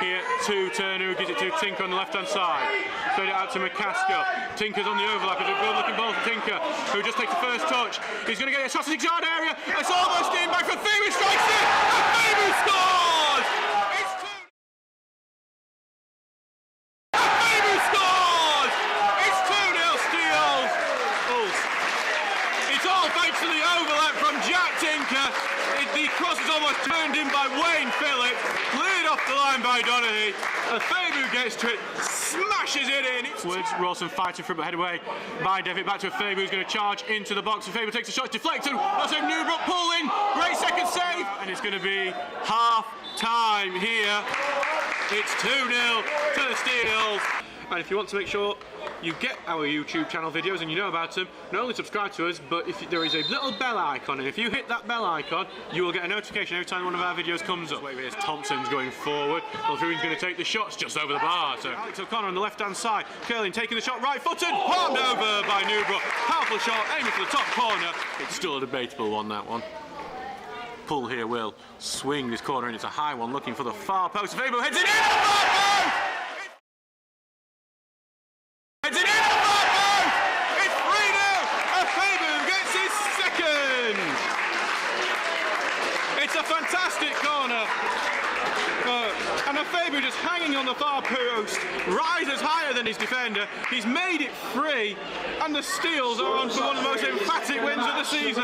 here to Turner, who gives it to Tinker on the left-hand side. Straight it out to McCaskill. Tinker's on the overlap. It's a good-looking ball for Tinker, who just takes the first touch. He's going to get a shot to the 6-yard area. It's almost in back for Fabu. Strikes it. And Fabu scores. It's 2. Fabu scores. It's 2-0 Steels. It's all thanks to the overlap from Jack Tinker. The cross is almost turned in by Wayne Phillips, cleared off the line by Donaghy. Fabu gets to it, smashes it in. Woods, Rawson fighting for it, but head away by Devitt. Back to a Fabu, who's going to charge into the box. And Fabu takes a shot, deflected. That's a Newbrook pull in. Great second save. And it's going to be half time here. It's 2-0 to the Steels. And if you want to make sure you get our YouTube channel videos and you know about them, not only subscribe to us, but if there is a little bell icon, and if you hit that bell icon, you will get a notification every time one of our videos comes up. Here's Thompson's going forward. Mulrooney's going to take the shots just over the bar. So Alex O'Connor on the left-hand side. Curling taking the shot right-footed, palmed over by Newbrook. Powerful shot, aiming for the top corner. It's still a debatable one, that one. Poole here will swing this corner, and it's a high one, looking for the far post. Fabu heads it in! It's an It's 3-0. Fabu gets his second. It's a fantastic corner. And Fabu just hanging on the far post, rises higher than his defender. He's made it free, and the Steels are on for one of the most emphatic wins of the season.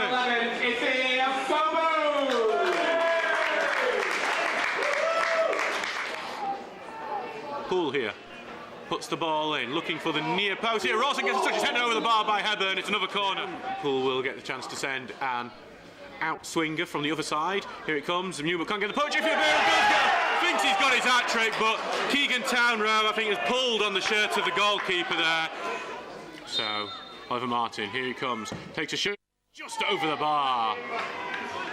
Poole here. Puts the ball in, looking for the near post here. Rawson gets a touch, he's headed over the bar by Hebburn. It's another corner. Poole will get the chance to send an out-swinger from the other side. Here it comes. Newbrook can't get the punch. If you're thinks he's got his hat-trick, but Keegan Townrow, I think, has pulled on the shirt of the goalkeeper there. So, Oliver Martin, here he comes. Takes a shoot just over the bar.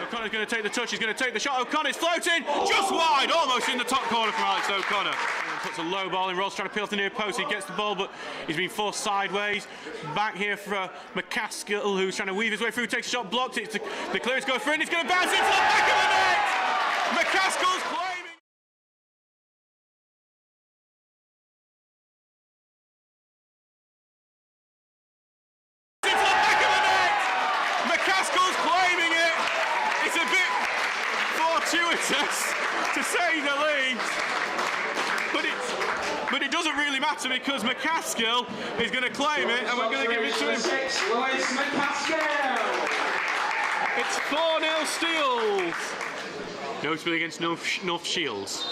O'Connor's going to take the touch, he's going to take the shot. O'Connor's floating, just wide, almost in the top corner from Alex O'Connor. Puts a low ball in, Ross trying to peel off the near post. He gets the ball, but he's been forced sideways. Back here for McCaskill, who's trying to weave his way through, takes a shot, blocked it. The clearance goes for it, it's going to bounce into the back of the net! McCaskill's claiming. Into the back of the net! McCaskill's claiming it! It's a bit fortuitous, to say the least. But it doesn't really matter because McCaskill is going to claim it, and we're going to give it to him. It's 4-0 Steels. Notably against North Shields.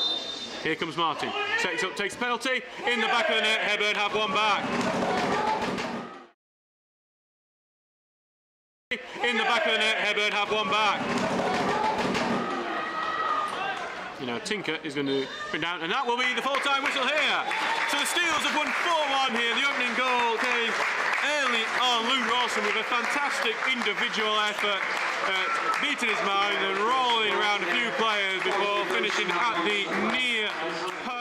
Here comes Martin. Sets up, takes the penalty. In the back of the net, Hebburn have one back. Ebburn have one back. You know, Tinker is going to put down, and that will be the full-time whistle here. So the Steels have won 4-1 here. The opening goal came early on. Luke Rawson with a fantastic individual effort, beating his mind and rolling around a few players before finishing at the near post.